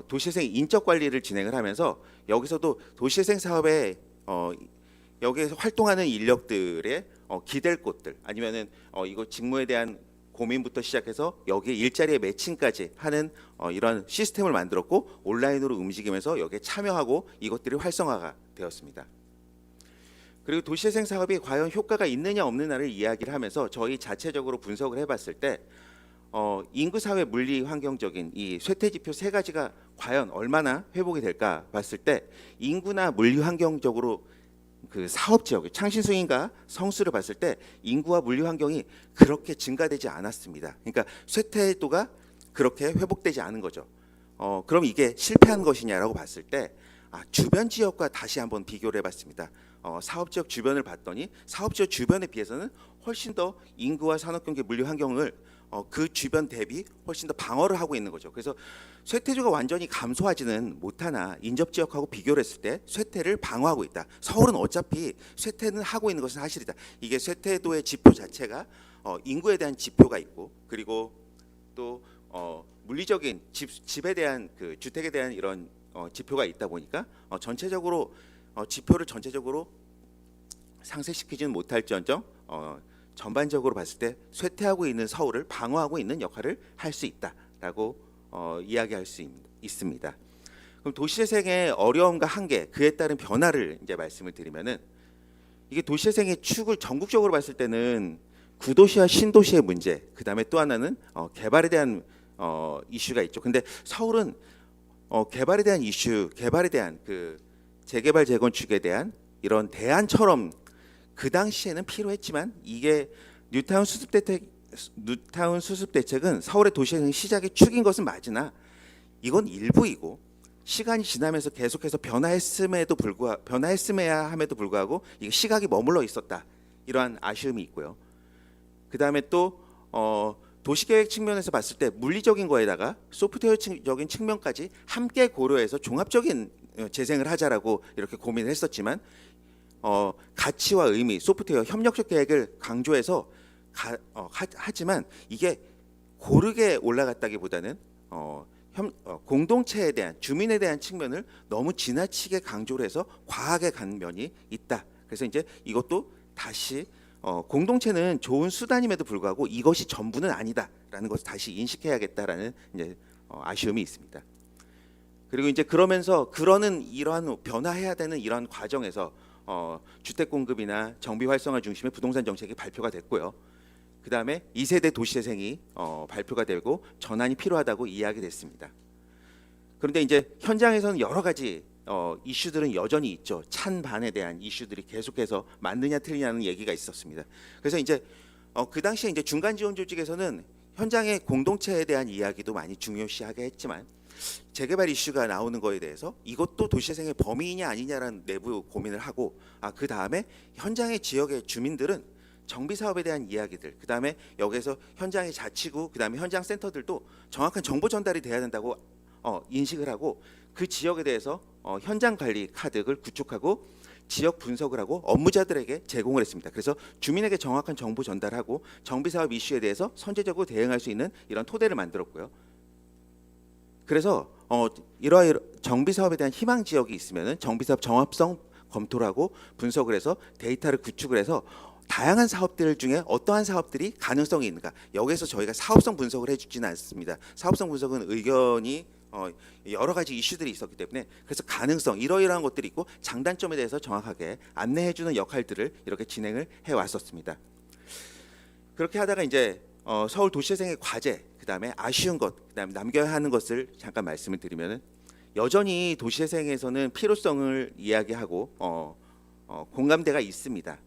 도시재생 인적 관리를 진행을 하면서 여기서도 도시재생 사업에 여기에서 활동하는 인력들의 기댈 곳들, 아니면은 이거 직무에 대한 고민부터 시작해서 여기에 일자리의 매칭까지 하는 이런 시스템을 만들었고 온라인으로 움직이면서 여기에 참여하고 이것들이 활성화가 되었습니다. 그리고 도시재생 사업이 과연 효과가 있느냐 없느냐를 이야기를 하면서 저희 자체적으로 분석을 해봤을 때 인구, 사회, 물리, 환경적인 이 쇠퇴 지표 세 가지가 과연 얼마나 회복이 될까 봤을 때 인구나 물리, 환경적으로 그 사업 지역의 창신 수익과 성수를 봤을 때 인구와 물리 환경이 그렇게 증가되지 않았습니다. 그러니까 쇠퇴도가 그렇게 회복되지 않은 거죠. 그럼 이게 실패한 것이냐라고 봤을 때 주변 지역과 다시 한번 비교를 해봤습니다. 사업 지역 주변을 봤더니 사업 지역 주변에 비해서는 훨씬 더 인구와 산업 경제 물리 환경을 그 주변 대비 훨씬 더 방어를 하고 있는 거죠. 그래서 쇠퇴도가 완전히 감소하지는 못하나 인접 지역하고 비교를 했을 때 쇠퇴를 방어하고 있다. 서울은 어차피 쇠퇴는 하고 있는 것은 사실이다. 이게 쇠퇴도의 지표 자체가 인구에 대한 지표가 있고 그리고 또 물리적인 집에 대한 그 주택에 대한 이런 지표가 있다 보니까 전체적으로 지표를 전체적으로 상쇄시키지는 못할지언정 전반적으로 봤을 때 쇠퇴하고 있는 서울을 방어하고 있는 역할을 할 수 있다라고 이야기할 수 있습니다. 그럼 도시재생의 어려움과 한계, 그에 따른 변화를 이제 말씀을 드리면은 이게 도시재생의 축을 전국적으로 봤을 때는 구도시와 신도시의 문제, 그 다음에 또 하나는 개발에 대한 이슈가 있죠. 근데 서울은 개발에 대한 이슈, 개발에 대한 그 재개발 재건축에 대한 이런 대안처럼 그 당시에는 필요했지만 이게 뉴타운 수습 대책은 서울의 도시재생 시작의 축인 것은 맞으나 이건 일부이고 시간이 지나면서 계속해서 변화했음에야 함에도 불구하고 이게 시각이 머물러 있었다. 이러한 아쉬움이 있고요. 그 다음에 또 도시계획 측면에서 봤을 때 물리적인 거에다가 소프트웨어적인 측면까지 함께 고려해서 종합적인 재생을 하자라고 이렇게 고민을 했었지만 가치와 의미, 소프트웨어, 협력적 계획을 강조해서 하지만 이게 고르게 올라갔다기보다는 공동체에 대한 주민에 대한 측면을 너무 지나치게 강조를 해서 과하게 간 면이 있다. 그래서 이제 이것도 다시 공동체는 좋은 수단임에도 불구하고 이것이 전부는 아니다라는 것을 다시 인식해야겠다라는 이제 아쉬움이 있습니다. 그리고 이제 그러면서 이러한 변화해야 되는 이러한 과정에서 주택 공급이나 정비 활성화 중심의 부동산 정책이 발표가 됐고요. 그 다음에 2세대 도시재생이 발표가 되고 전환이 필요하다고 이야기됐습니다. 그런데 이제 현장에서는 여러 가지 이슈들은 여전히 있죠. 찬반에 대한 이슈들이 계속해서 맞느냐 틀리냐는 얘기가 있었습니다. 그래서 이제 그 당시에 이제 중간 지원 조직에서는 현장의 공동체에 대한 이야기도 많이 중요시하게 했지만 재개발 이슈가 나오는 거에 대해서 이것도 도시재생의 범위이냐 아니냐라는 내부 고민을 하고 그 다음에 현장의 지역의 주민들은 정비 사업에 대한 이야기들, 그 다음에 여기에서 현장의 자치구, 그 다음에 현장 센터들도 정확한 정보 전달이 돼야 된다고 인식을 하고 그 지역에 대해서 현장 관리 카드를 구축하고 지역 분석을 하고 업무자들에게 제공을 했습니다. 그래서 주민에게 정확한 정보 전달하고 정비 사업 이슈에 대해서 선제적으로 대응할 수 있는 이런 토대를 만들었고요. 그래서 이러한 정비 사업에 대한 희망 지역이 있으면은 정비 사업 정합성 검토를 하고 분석을 해서 데이터를 구축을 해서 다양한 사업들 중에 어떠한 사업들이 가능성이 있는가, 여기에서 저희가 사업성 분석을 해주지는 않습니다. 사업성 분석은 의견이 여러 가지 이슈들이 있었기 때문에 그래서 가능성 이러이러한 것들이 있고 장단점에 대해서 정확하게 안내해주는 역할들을 이렇게 진행을 해왔었습니다. 그렇게 하다가 이제 서울 도시재생의 과제, 그 다음에 아쉬운 것, 그 다음에 남겨야 하는 것을 잠깐 말씀을 드리면은 여전히 도시재생에서는 필요성을 이야기하고 공감대가 있습니다.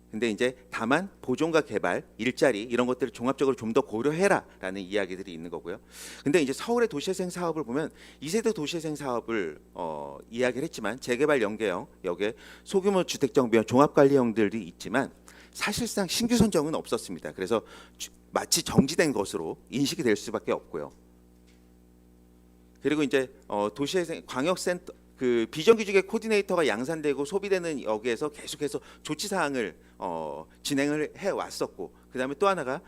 근데 이제 다만 보존과 개발, 일자리 이런 것들을 종합적으로 좀 더 고려해라라는 이야기들이 있는 거고요. 근데 이제 서울의 도시재생 사업을 보면 2세대 도시재생 사업을 이야기를 했지만 재개발 연계형, 여기에 소규모 주택정비형 종합관리형들이 있지만 사실상 신규 선정은 없었습니다. 그래서 마치 정지된 것으로 인식이 될 수밖에 없고요. 그리고 이제 도시재생 광역센터 그 비정규직의 코디네이터가 양산되고 소비되는 여기에서 계속해서 조치 사항을 진행을 해 왔었고, 그다음에 또 하나가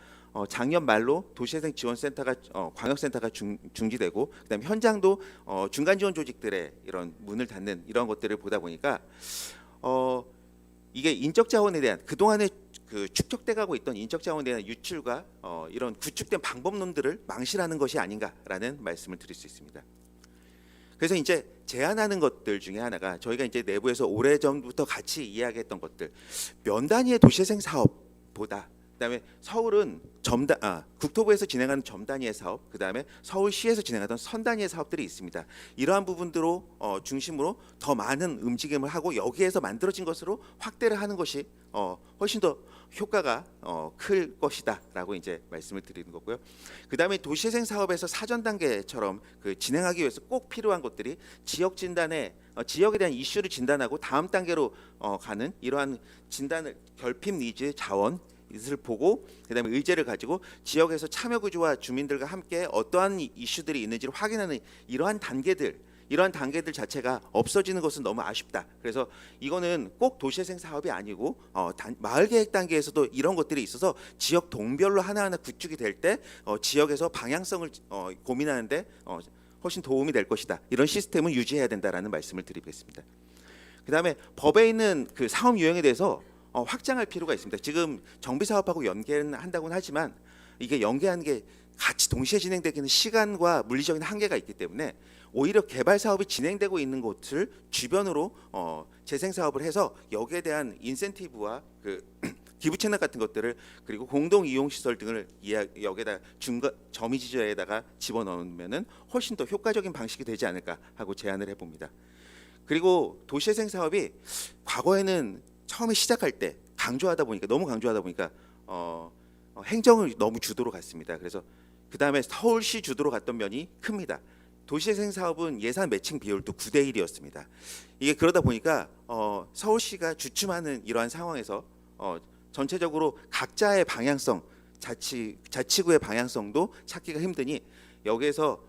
작년 말로 도시재생 지원센터가 광역센터가 중지되고, 그다음에 현장도 중간 지원 조직들의 이런 문을 닫는 이런 것들을 보다 보니까 이게 인적 자원에 대한 그동안의 그 축적돼 가고 있던 인적 자원에 대한 유출과 이런 구축된 방법론들을 망실하는 것이 아닌가라는 말씀을 드릴 수 있습니다. 그래서 이제 제안하는 것들 중에 하나가 저희가 이제 내부에서 오래전부터 같이 이야기했던 것들, 면 단위의 도시재생 사업보다 그다음에 서울은 국토부에서 진행하는 점 단위의 사업, 그다음에 서울시에서 진행하던 선 단위의 사업들이 있습니다. 이러한 부분들로 중심으로 더 많은 움직임을 하고 여기에서 만들어진 것으로 확대를 하는 것이 훨씬 더 효과가 클 것이다라고 이제 말씀을 드리는 거고요. 그다음에 도시재생 사업에서 사전 단계처럼 그 진행하기 위해서 꼭 필요한 것들이 지역 진단에 지역에 대한 이슈를 진단하고 다음 단계로 가는 이러한 진단을 결핍 니즈 자원 이것을 보고 그다음에 의제를 가지고 지역에서 참여 구조와 주민들과 함께 어떠한 이슈들이 있는지를 확인하는 이러한 단계들 자체가 없어지는 것은 너무 아쉽다. 그래서 이거는 꼭 도시재생 사업이 아니고 마을 계획 단계에서도 이런 것들이 있어서 지역 동별로 하나하나 구축이 될 때 지역에서 방향성을 고민하는데 훨씬 도움이 될 것이다. 이런 시스템은 유지해야 된다라는 말씀을 드리겠습니다. 그다음에 법에 있는 그 사업 유형에 대해서 확장할 필요가 있습니다. 지금 정비 사업하고 연계는 한다고는 하지만 이게 연계하는 게 같이 동시에 진행되기는 시간과 물리적인 한계가 있기 때문에 오히려 개발 사업이 진행되고 있는 곳을 주변으로 재생 사업을 해서 여기에 대한 인센티브와 그 기부 채널 같은 것들을 그리고 공동 이용 시설 등을 여기에다 점이 지저에다가 집어넣으면은 훨씬 더 효과적인 방식이 되지 않을까 하고 제안을 해봅니다. 그리고 도시재생 사업이 과거에는 처음에 시작할 때 너무 강조하다 보니까 행정을 너무 주도로 갔습니다. 그래서 그 다음에 서울시 주도로 갔던 면이 큽니다. 도시재생 사업은 예산 매칭 비율도 9대 1이었습니다. 이게 그러다 보니까 서울시가 주춤하는 이러한 상황에서 전체적으로 각자의 방향성, 자치구의 방향성도 찾기가 힘드니 여기에서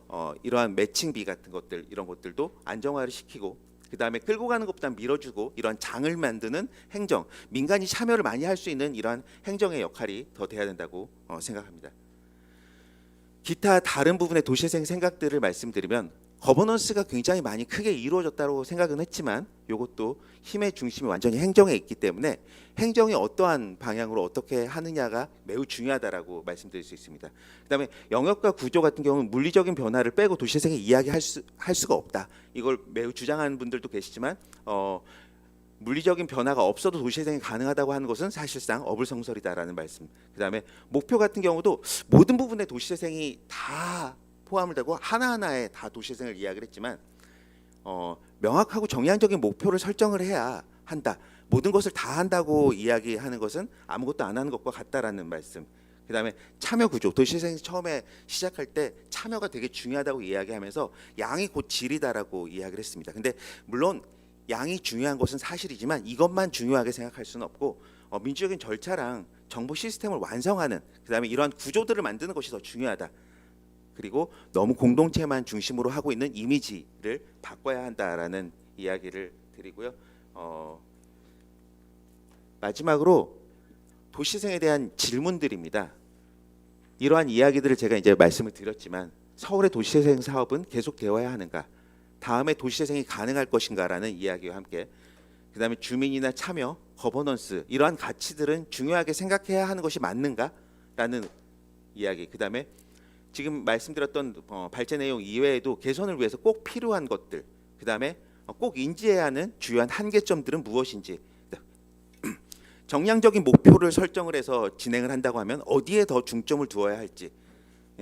이러한 매칭비 같은 것들 이런 것들도 안정화를 시키고 그 다음에 끌고 가는 것보다 밀어주고 이러한 장을 만드는 행정, 민간이 참여를 많이 할 수 있는 이러한 행정의 역할이 더 돼야 된다고 생각합니다. 기타 다른 부분의 도시재생 생각들을 말씀드리면 거버넌스가 굉장히 많이 크게 이루어졌다고 생각은 했지만 이것도 힘의 중심이 완전히 행정에 있기 때문에 행정이 어떠한 방향으로 어떻게 하느냐가 매우 중요하다라고 말씀드릴 수 있습니다. 그다음에 영역과 구조 같은 경우는 물리적인 변화를 빼고 도시재생에 이야기할 수가 없다. 이걸 매우 주장하는 분들도 계시지만 물리적인 변화가 없어도 도시재생이 가능하다고 하는 것은 사실상 어불성설이다라는 말씀. 그다음에 목표 같은 경우도 모든 부분의 도시재생이 다 포함을 되고 하나하나에 다 도시재생을 이야기를 했지만 명확하고 정량적인 목표를 설정을 해야 한다. 모든 것을 다 한다고 이야기하는 것은 아무것도 안 하는 것과 같다라는 말씀. 그다음에 참여 구조. 도시재생 처음에 시작할 때 참여가 되게 중요하다고 이야기하면서 양이 곧 질이다라고 이야기를 했습니다. 근데 물론 양이 중요한 것은 사실이지만 이것만 중요하게 생각할 수는 없고 민주적인 절차랑 정보 시스템을 완성하는 그다음에 이러한 구조들을 만드는 것이 더 중요하다. 그리고 너무 공동체만 중심으로 하고 있는 이미지를 바꿔야 한다라는 이야기를 드리고요. 마지막으로 도시재생에 대한 질문들입니다. 이러한 이야기들을 제가 이제 말씀을 드렸지만 서울의 도시재생 사업은 계속 되어야 하는가? 다음에 도시재생이 가능할 것인가라는 이야기와 함께 그다음에 주민이나 참여, 거버넌스 이러한 가치들은 중요하게 생각해야 하는 것이 맞는가라는 이야기. 그다음에 지금 말씀드렸던 발제 내용 이외에도 개선을 위해서 꼭 필요한 것들, 그다음에 꼭 인지해야 하는 주요한 한계점들은 무엇인지, 정량적인 목표를 설정을 해서 진행을 한다고 하면 어디에 더 중점을 두어야 할지,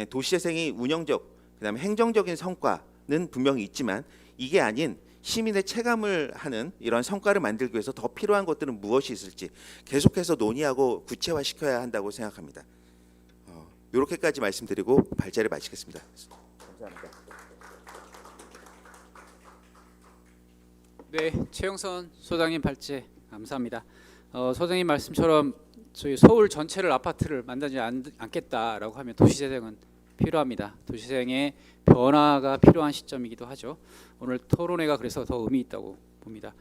도시재생이 운영적, 그다음에 행정적인 성과는 분명히 있지만 이게 아닌 시민의 체감을 하는 이런 성과를 만들기 위해서 더 필요한 것들은 무엇이 있을지 계속해서 논의하고 구체화시켜야 한다고 생각합니다. 이렇게까지 말씀드리고 발제를 마치겠습니다. 감사합니다. 네, 최영선 소장님 발제 감사합니다. 소장님 말씀처럼 저희 서울 전체를 아파트를 만들지 않겠다라고 하면 도시재생은 필요합니다. 도시재생의 변화가 필요한 시점이기도 하죠. 오늘 토론회가 그래서 더 의미 있다고 봅니다.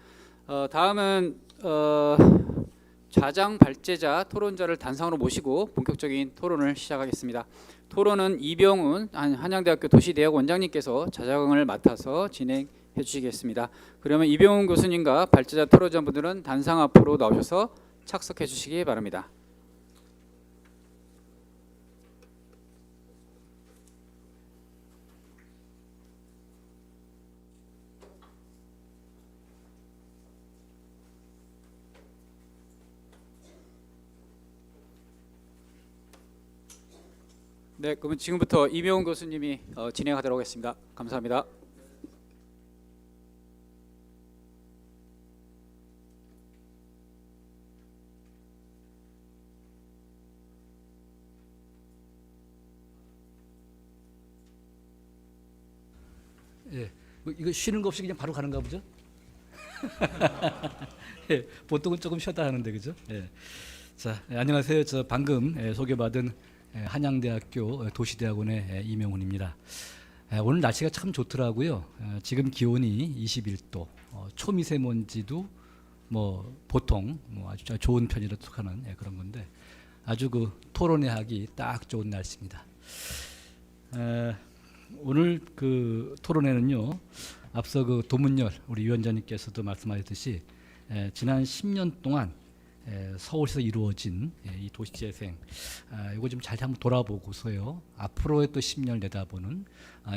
다음은 좌장 발제자 토론자를 단상으로 모시고 본격적인 토론을 시작하겠습니다. 토론은 이병훈 한양대학교 도시대학 원장님께서 좌장을 맡아서 진행해 주시겠습니다. 그러면 이병훈 교수님과 발제자 토론자분들은 단상 앞으로 나오셔서 착석해 주시기 바랍니다. 네, 그러면 지금부터 이명훈 교수님이 진행하도록 하겠습니다. 감사합니다. 예, 뭐 이거 쉬는 거 없이 그냥 바로 가는가 보죠? 예, 보통은 조금 쉬었다 하는데 그죠? 예. 자, 안녕하세요. 저 방금 소개받은 한양대학교 도시대학원의 이명훈입니다. 오늘 날씨가 참 좋더라고요. 지금 기온이 21도, 초미세먼지도 뭐 보통 뭐 아주 좋은 편이라 속하는 그런 건데 아주 그 토론회 하기 딱 좋은 날씨입니다. 오늘 그 토론회는요, 앞서 그 도문열 우리 위원장님께서도 말씀하셨듯이 지난 10년 동안 서울시에서 이루어진 이 도시재생 이거 좀 잘 한번 돌아보고서요 앞으로의 또 10년을 내다보는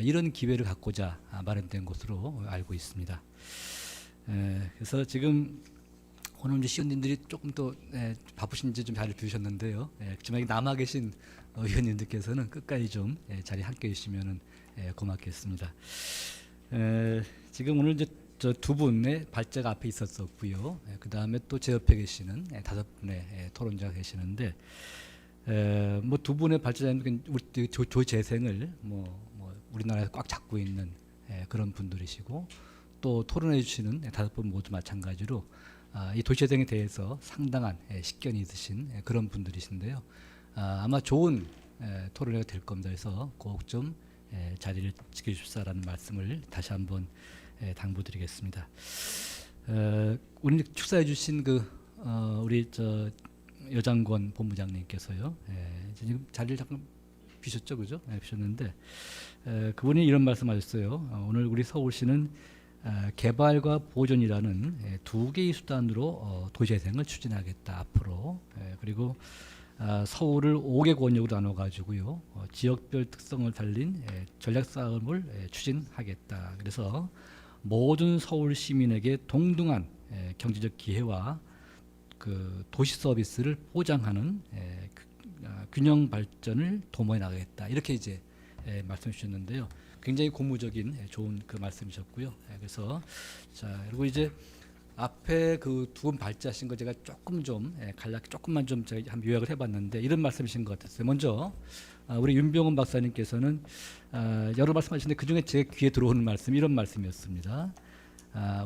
이런 기회를 갖고자 마련된 것으로 알고 있습니다. 그래서 지금 오늘 이제 시의원님들이 조금 더 바쁘신지 좀 잘 들으셨는데요. 그렇지만 남아 계신 의원님들께서는 끝까지 좀 자리에 함께해 주시면은 고맙겠습니다. 지금 오늘 이제 저 두 분의 발제가 앞에 있었었고요. 그 다음에 또 제 옆에 계시는 5분의 토론자가 계시는데, 뭐 두 분의 발제자는 우리 조재생을 뭐 우리나라에서 꽉 잡고 있는 그런 분들이시고, 또 토론해 주시는 5분 모두 마찬가지로 이 도시재생에 대해서 상당한 식견이 있으신 그런 분들이신데요. 아마 좋은 토론회가 될 겁니다. 그래서 꼭 좀 자리를 지켜주십사라는 말씀을 다시 한번 당부드리겠습니다. 오늘 축사해 주신 그 우리 저 여장권 본부장님께서요. 지금 자리를 잠깐 비셨죠, 그죠? 비셨는데 그분이 이런 말씀하셨어요. 오늘 우리 서울시는 개발과 보존이라는 두 개의 수단으로 도시재생을 추진하겠다 앞으로. 그리고 서울을 5개 권역으로 나눠가지고요 지역별 특성을 달린 전략 사업을 추진하겠다. 그래서 모든 서울 시민에게 동등한 경제적 기회와 그 도시 서비스를 보장하는 균형 발전을 도모해 나가겠다. 이렇게 이제 말씀해 주셨는데요. 굉장히 고무적인 좋은 그 말씀이셨고요. 그래서 자 그리고 이제 앞에 그 두 분 발제하신 거 제가 조금 좀 간략히 조금만 좀 제가 한번 요약을 해봤는데 이런 말씀이신 것 같았어요. 먼저 우리 윤병훈 박사님께서는 여러 말씀하시는데 그 중에 제 귀에 들어오는 말씀 이런 말씀이었습니다.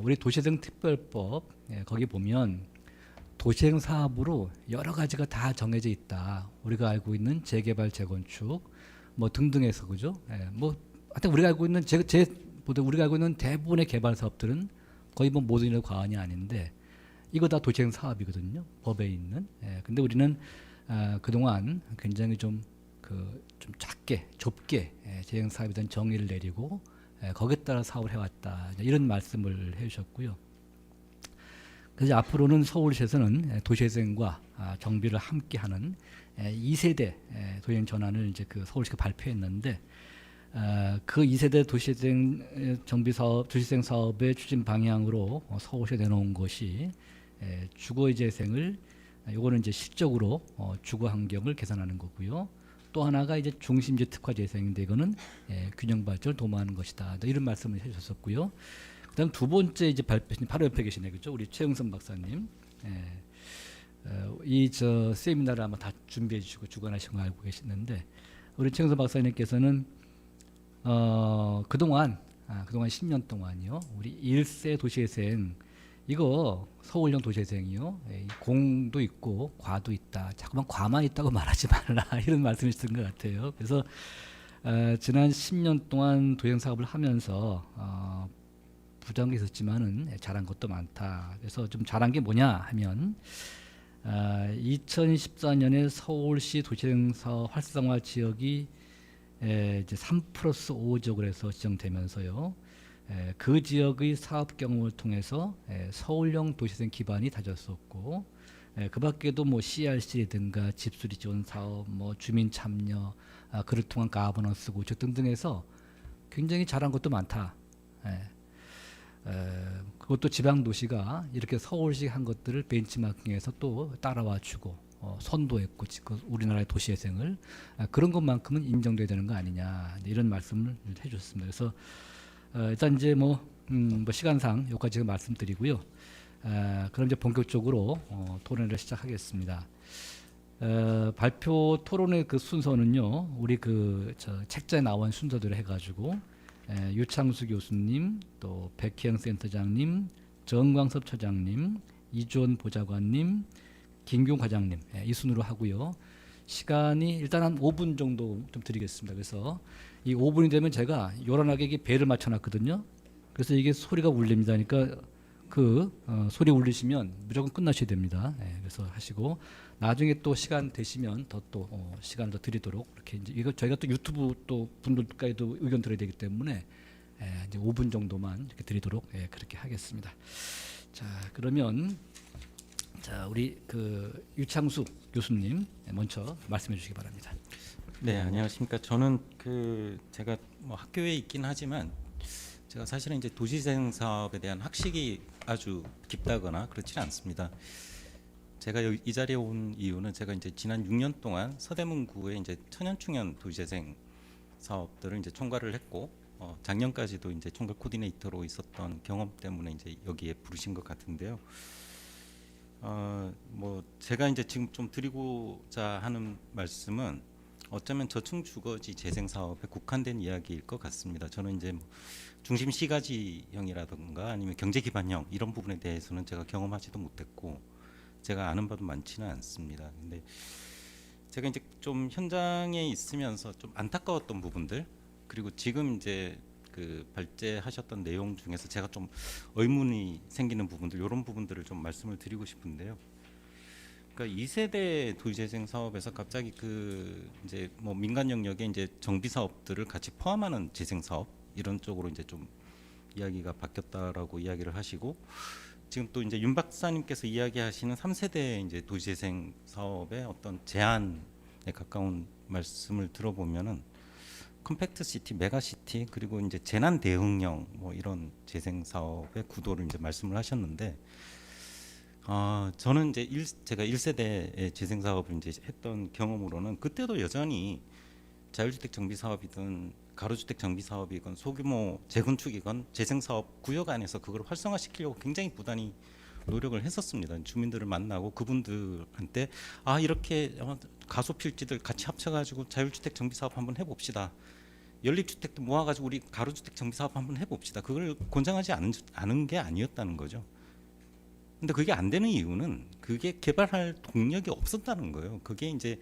우리 도시재생 특별법 거기 보면 도시재생 사업으로 여러 가지가 다 정해져 있다. 우리가 알고 있는 재개발, 재건축 뭐 등등해서 그죠? 뭐 하여튼 우리가 알고 있는 우리가 알고 있는 대부분의 개발 사업들은 거의 뭐 모든이라도 과언이 아닌데 이거 다 도시재생 사업이거든요. 법에 있는. 근데 우리는 그동안 굉장히 좀 작게 좁게 재생 사업에 대한 정의를 내리고 거기에 따라 사업을 해왔다. 이런 말씀을 해주셨고요. 그래서 앞으로는 서울시에서는 도시재생과 정비를 함께하는 2세대 도시재생 전환을 이제 그 서울시가 발표했는데. 그 2세대 도시재생 정비 사업, 도시재생 사업의 추진 방향으로 서울시에 내놓은 것이 주거 재생을 요거는 이제 실적으로 주거 환경을 개선하는 거고요. 또 하나가 이제 중심지 특화 재생인데 이거는 균형 발전을 도모하는 것이다. 이런 말씀을 해주셨었고요. 그다음 두 번째 이제 발표신 바로 옆에 계시네, 그죠? 우리 최영선 박사님. 이 저 세미나를 아마 다 준비해 주시고 주관하신 거 알고 계시는데 우리 최영선 박사님께서는 그동안 10년 동안요. 우리 1세 도시재생 이거 서울형 도시재생이요. 공도 있고 과도 있다. 자꾸만 과만 있다고 말하지 말라. 이런 말씀이신 것 같아요. 그래서 지난 10년 동안 도시재생 사업을 하면서 부정한 게 있었지만은 잘한 것도 많다. 그래서 좀 잘한 게 뭐냐 하면 2014년에 서울시 도시재생 사업 활성화 지역이 이제 3+5 지역으로 해서 지정되면서요. 그 지역의 사업 경험을 통해서 서울형 도시재생 기반이 다졌었고, 그 밖에도 뭐 CRC라든가 집수리 지원 사업, 뭐 주민 참여, 그를 통한 가버넌스 구축 등등해서 굉장히 잘한 것도 많다. 그것도 지방 도시가 이렇게 서울식 한 것들을 벤치마킹해서 또 따라와 주고 선도했고 우리나라의 도시재생을 그런 것만큼은 인정돼야 되는 거 아니냐 이런 말씀을 해주셨습니다. 그래서 일단 이제 뭐 시간상 여기까지 말씀드리고요. 그럼 이제 본격적으로 토론회를 시작하겠습니다. 발표 토론회 그 순서는요, 우리 책자에 나온 순서대로 해가지고 유창수 교수님, 또 백혜영 센터장님, 정광섭 처장님, 이주원 보좌관님, 김경 과장님 이 순으로 하고요. 시간이 일단 한 5분 정도 좀 드리겠습니다. 그래서 이 5분이 되면 제가 요란하게 이게 배를 맞춰놨거든요. 그래서 이게 소리가 울립니다. 그러니까 소리 울리시면 무조건 끝나셔야 됩니다. 그래서 하시고 나중에 또 시간 되시면 시간 더 드리도록 이렇게 이제 이거 저희가 또 유튜브 또 분들까지도 의견 들어야 되기 때문에 이제 5분 정도만 이렇게 드리도록 그렇게 하겠습니다. 자 그러면 우리 유창수 교수님 먼저 말씀해 주시기 바랍니다. 네, 안녕하십니까. 저는 제가 뭐 학교에 있긴 하지만 제가 사실은 이제 도시재생 사업에 대한 학식이 아주 깊다거나 그렇지는 않습니다. 제가 이 자리에 온 이유는 제가 이제 지난 6년 동안 서대문구의 이제 천연충연 도시재생 사업들을 이제 총괄을 했고 작년까지도 이제 총괄 코디네이터로 있었던 경험 때문에 이제 여기에 부르신 것 같은데요. 뭐 제가 이제 지금 좀 드리고자 하는 말씀은 어쩌면 저층 주거지 재생 사업에 국한된 이야기일 것 같습니다. 저는 이제 중심 시가지형이라든가 아니면 경제 기반형 이런 부분에 대해서는 제가 경험하지도 못했고 제가 아는 바도 많지는 않습니다. 근데 제가 이제 좀 현장에 있으면서 좀 안타까웠던 부분들 그리고 지금 이제 발제하셨던 내용 중에서 제가 좀 의문이 생기는 부분들 이런 부분들을 좀 말씀을 드리고 싶은데요. 그러니까 2세대 도시재생 사업에서 갑자기 이제 뭐 민간 영역에 이제 정비 사업들을 같이 포함하는 재생 사업 이런 쪽으로 이제 좀 이야기가 바뀌었다라고 이야기를 하시고 지금 또 이제 윤 박사님께서 이야기하시는 3세대 이제 도시재생 사업의 어떤 제한에 가까운 말씀을 들어보면은 컴팩트 시티, 메가시티 그리고 이제 재난 대응형 뭐 이런 재생 사업의 구도를 이제 말씀을 하셨는데 저는 이제 제가 1세대의 재생 사업을 이제 했던 경험으로는 그때도 여전히 자율주택 정비 사업이든 가로주택 정비 사업이건 소규모 재건축이건 재생 사업 구역 안에서 그걸 활성화시키려고 굉장히 부단히 노력을 했었습니다. 주민들을 만나고 그분들한테 이렇게 가소필지들 같이 합쳐가지고 자율주택 정비 사업 한번 해봅시다. 연립주택도 모아가지고 우리 가로주택 정비 사업 한번 해봅시다. 그걸 권장하지 않은 게 아니었다는 거죠. 근데 그게 안 되는 이유는 그게 개발할 동력이 없었다는 거예요. 그게 이제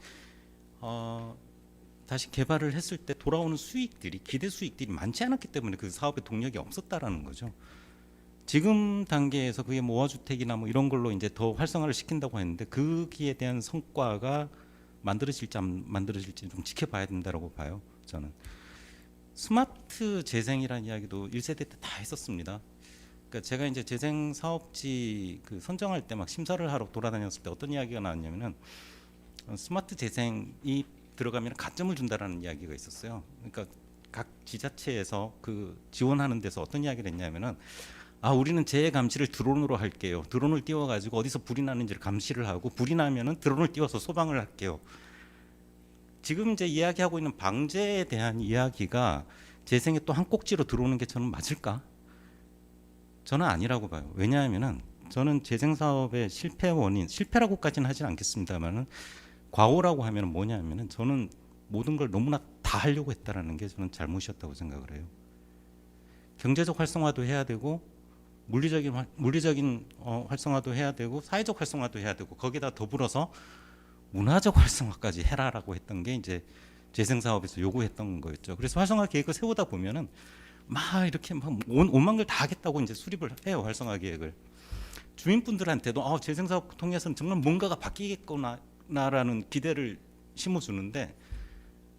다시 개발을 했을 때 돌아오는 수익들이 기대 수익들이 많지 않았기 때문에 그 사업의 동력이 없었다라는 거죠. 지금 단계에서 그게 모아주택이나 뭐 이런 걸로 이제 더 활성화를 시킨다고 했는데 거기에 대한 성과가 만들어질지 안 만들어질지 좀 지켜봐야 된다라고 봐요. 저는 스마트 재생이라는 이야기도 1세대 때 다 했었습니다. 그러니까 제가 이제 재생 사업지 선정할 때 막 심사를 하러 돌아다녔을 때 어떤 이야기가 나왔냐면은 스마트 재생이 들어가면 가점을 준다라는 이야기가 있었어요. 그러니까 각 지자체에서 지원하는 데서 어떤 이야기를 했냐면은 우리는 재해 감시를 드론으로 할게요. 드론을 띄워가지고 어디서 불이 나는지를 감시를 하고 불이 나면은 드론을 띄워서 소방을 할게요. 지금 이제 이야기하고 있는 방제에 대한 이야기가 재생에 또 한 꼭지로 들어오는 게 저는 맞을까? 저는 아니라고 봐요. 왜냐하면은 저는 재생 사업의 실패 원인, 실패라고까지는 하진 않겠습니다만은 과오라고 하면 뭐냐면은 저는 모든 걸 너무나 다 하려고 했다라는 게 저는 잘못이었다고 생각을 해요. 경제적 활성화도 해야 되고 물리적인 활성화도 해야 되고 사회적 활성화도 해야 되고 거기다 더불어서 문화적 활성화까지 해라라고 했던 게 이제 재생 사업에서 요구했던 거였죠. 그래서 활성화 계획을 세우다 보면은 막 이렇게 막 온만 걸 다 하겠다고 이제 수립을 해요. 활성화 계획을. 주민분들한테도 재생 사업 통해서는 정말 뭔가가 바뀌겠구나라는 기대를 심어주는데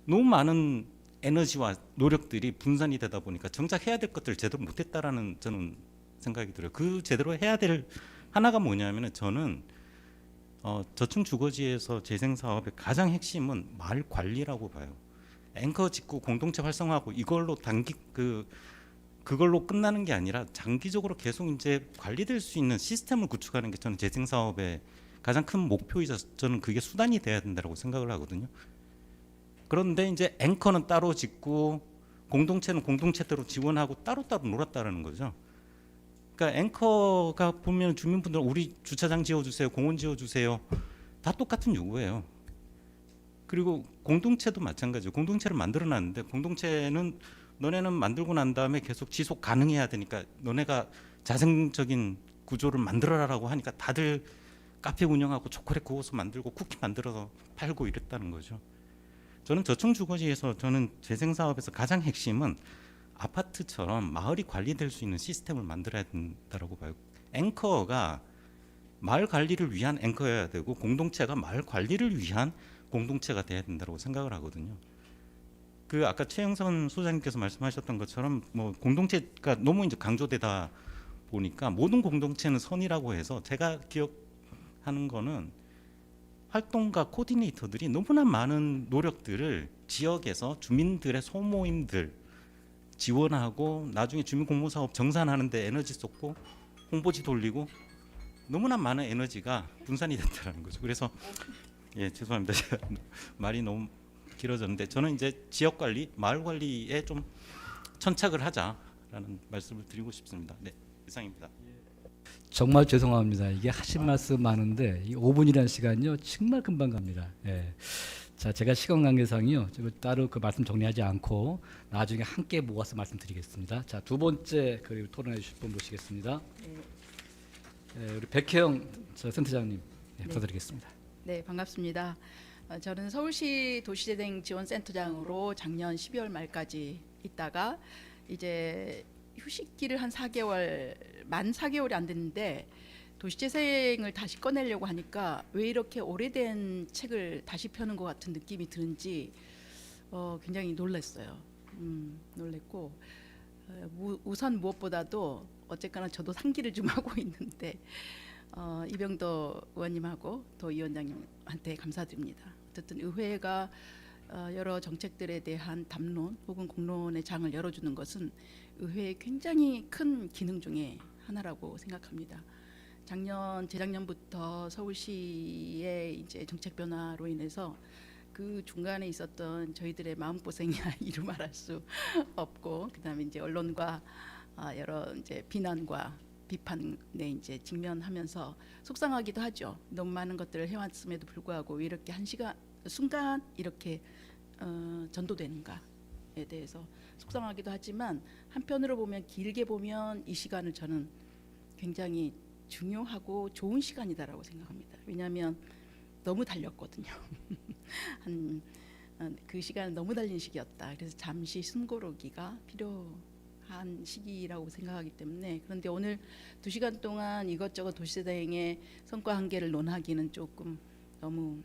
너무 많은 에너지와 노력들이 분산이 되다 보니까 정작 해야 될 것들을 제대로 못했다라는 저는 생각이 들어요. 제대로 해야 될 하나가 뭐냐면은 저는 저층 주거지에서 재생 사업의 가장 핵심은 마을 관리라고 봐요. 앵커 짓고 공동체 활성화하고 이걸로 그걸로 끝나는 게 아니라 장기적으로 계속 이제 관리될 수 있는 시스템을 구축하는 게 저는 재생 사업의 가장 큰 목표이자 저는 그게 수단이 돼야 된다고 생각을 하거든요. 그런데 이제 앵커는 따로 짓고 공동체는 공동체대로 지원하고 따로따로 놀았다라는 거죠. 그러니까 앵커가 보면 주민분들 우리 주차장 지어주세요, 공원 지어주세요, 다 똑같은 요구예요. 그리고 공동체도 마찬가지예요. 공동체를 만들어놨는데 공동체는 너네는 만들고 난 다음에 계속 지속 가능해야 되니까 너네가 자생적인 구조를 만들어라라고 하니까 다들 카페 운영하고 초콜릿 구워서 만들고 쿠키 만들어서 팔고 이랬다는 거죠. 저는 저층주거지에서 저는 재생 사업에서 가장 핵심은 아파트처럼 마을이 관리될 수 있는 시스템을 만들어야 된다고 봐요. 앵커가 마을 관리를 위한 앵커여야 되고 공동체가 마을 관리를 위한 공동체가 돼야 된다고 생각을 하거든요. 그 아까 최영선 소장님께서 말씀하셨던 것처럼 뭐 공동체가 너무 이제 강조되다 보니까 모든 공동체는 선이라고 해서 제가 기억하는 거는 활동가 코디네이터들이 너무나 많은 노력들을 지역에서 주민들의 소모임들 지원하고 나중에 주민공모사업 정산하는데 에너지 쏟고 홍보지 돌리고 너무나 많은 에너지가 분산이 됐다는 거죠. 그래서 예 죄송합니다. 제가 말이 너무 길어졌는데 저는 이제 지역 관리, 마을 관리에 좀 천착을 하자라는 말씀을 드리고 싶습니다. 네, 이상입니다. 정말 죄송합니다. 이게 하신 말씀 많은데 이 5분이라는 시간요 정말 금방 갑니다. 예. 자, 제가 시간 관계상이요 따로 그 말씀 정리하지 않고 나중에 함께 모아서 말씀드리겠습니다. 자, 두 번째 그리고 토론해 주실 분 모시겠습니다. 예, 우리 백혜영 센터장님 부탁드리겠습니다. 네, 반갑습니다. 저는 서울시 도시재생지원센터장으로 작년 12월 말까지 있다가 이제 휴식기를 한 4개월, 만 4개월이 안 됐는데 도시재생을 다시 꺼내려고 하니까 왜 이렇게 오래된 책을 다시 펴는 것 같은 느낌이 드는지 굉장히 놀랐어요. 놀랬고 우선 무엇보다도 어쨌거나 저도 상기를 좀 하고 있는데 이병도 의원님하고 도 위원장님한테 감사드립니다. 어쨌든 의회가 여러 정책들에 대한 담론 혹은 공론의 장을 열어주는 것은 의회의 굉장히 큰 기능 중에 하나라고 생각합니다. 재작년부터 서울시의 이제 정책 변화로 인해서 그 중간에 있었던 저희들의 마음고생이야 이루 말할 수 없고, 그다음에 이제 언론과 여러 이제 비난과 비판에 이제 직면하면서 속상하기도 하죠. 너무 많은 것들을 해왔음에도 불구하고 왜 이렇게 순간 이렇게 전도되는가에 대해서 속상하기도 하지만 한편으로 보면 길게 보면 이 시간을 저는 굉장히 중요하고 좋은 시간이다라고 생각합니다. 왜냐하면 너무 달렸거든요. 그 시간은 너무 달린 시기였다. 그래서 잠시 숨고르기가 필요한 시기라고 생각하기 때문에, 그런데 오늘 2시간 동안 이것저것 도시재생의 성과 한계를 논하기는 조금 너무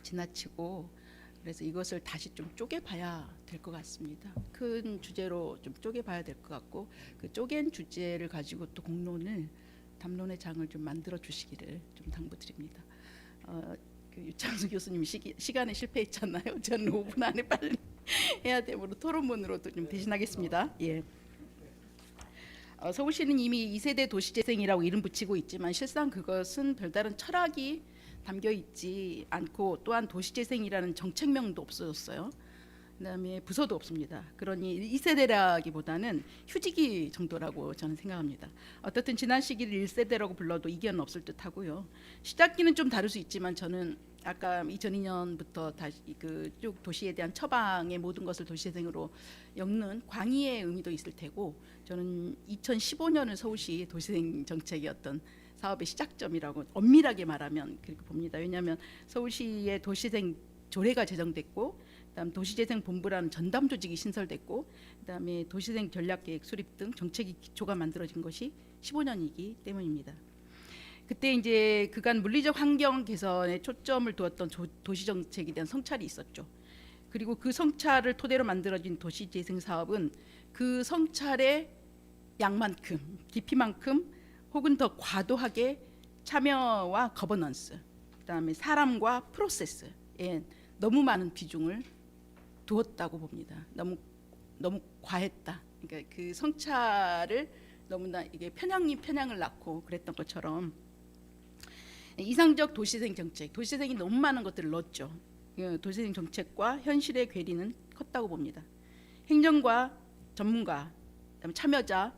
지나치고, 그래서 이것을 다시 좀 쪼개봐야 될 것 같습니다. 큰 주제로 좀 쪼개봐야 될 것 같고, 그 쪼갠 주제를 가지고 또 담론의 장을 좀 만들어 주시기를 좀 당부드립니다. 그 유창수 교수님 시간에 실패했잖아요. 저는 5분 안에 빨리 해야 되므로 토론문으로도 좀 대신하겠습니다. 예. 서울시는 이미 2세대 도시재생이라고 이름 붙이고 있지만 실상 그것은 별다른 철학이 담겨 있지 않고, 또한 도시재생이라는 정책명도 없어졌어요. 그다음에 부서도 없습니다. 그러니 2세대라기보다는 휴지기 정도라고 저는 생각합니다. 어떻든 지난 시기를 1세대라고 불러도 이견은 없을 듯하고요. 시작기는 좀 다를 수 있지만 저는 아까 2002년부터 다시 그 쭉 도시에 대한 처방의 모든 것을 도시재생으로 엮는 광의의 의미도 있을 테고, 저는 2015년을 서울시 도시재생 정책의 어떤 사업의 시작점이라고 엄밀하게 말하면 그렇게 봅니다. 왜냐하면 서울시의 도시재생 조례가 제정됐고, 그다음 도시재생본부라는 전담 조직이 신설됐고, 그다음에 도시재생 전략계획 수립 등 정책의 기초가 만들어진 것이 15년이기 때문입니다. 그때 이제 그간 물리적 환경 개선에 초점을 두었던 도시정책에 대한 성찰이 있었죠. 그리고 그 성찰을 토대로 만들어진 도시재생 사업은 그 성찰의 양만큼, 깊이만큼 혹은 더 과도하게 참여와 거버넌스, 그다음에 사람과 프로세스에 너무 많은 비중을 두었다고 봅니다. 너무 과했다. 그러니까 그 성찰을 너무나 이게 편향이 편향을 낳고 그랬던 것처럼, 이상적 도시재생 정책, 도시재생이 너무 많은 것들을 넣었죠. 도시재생 정책과 현실의 괴리는 컸다고 봅니다. 행정과 전문가, 그다음에 참여자,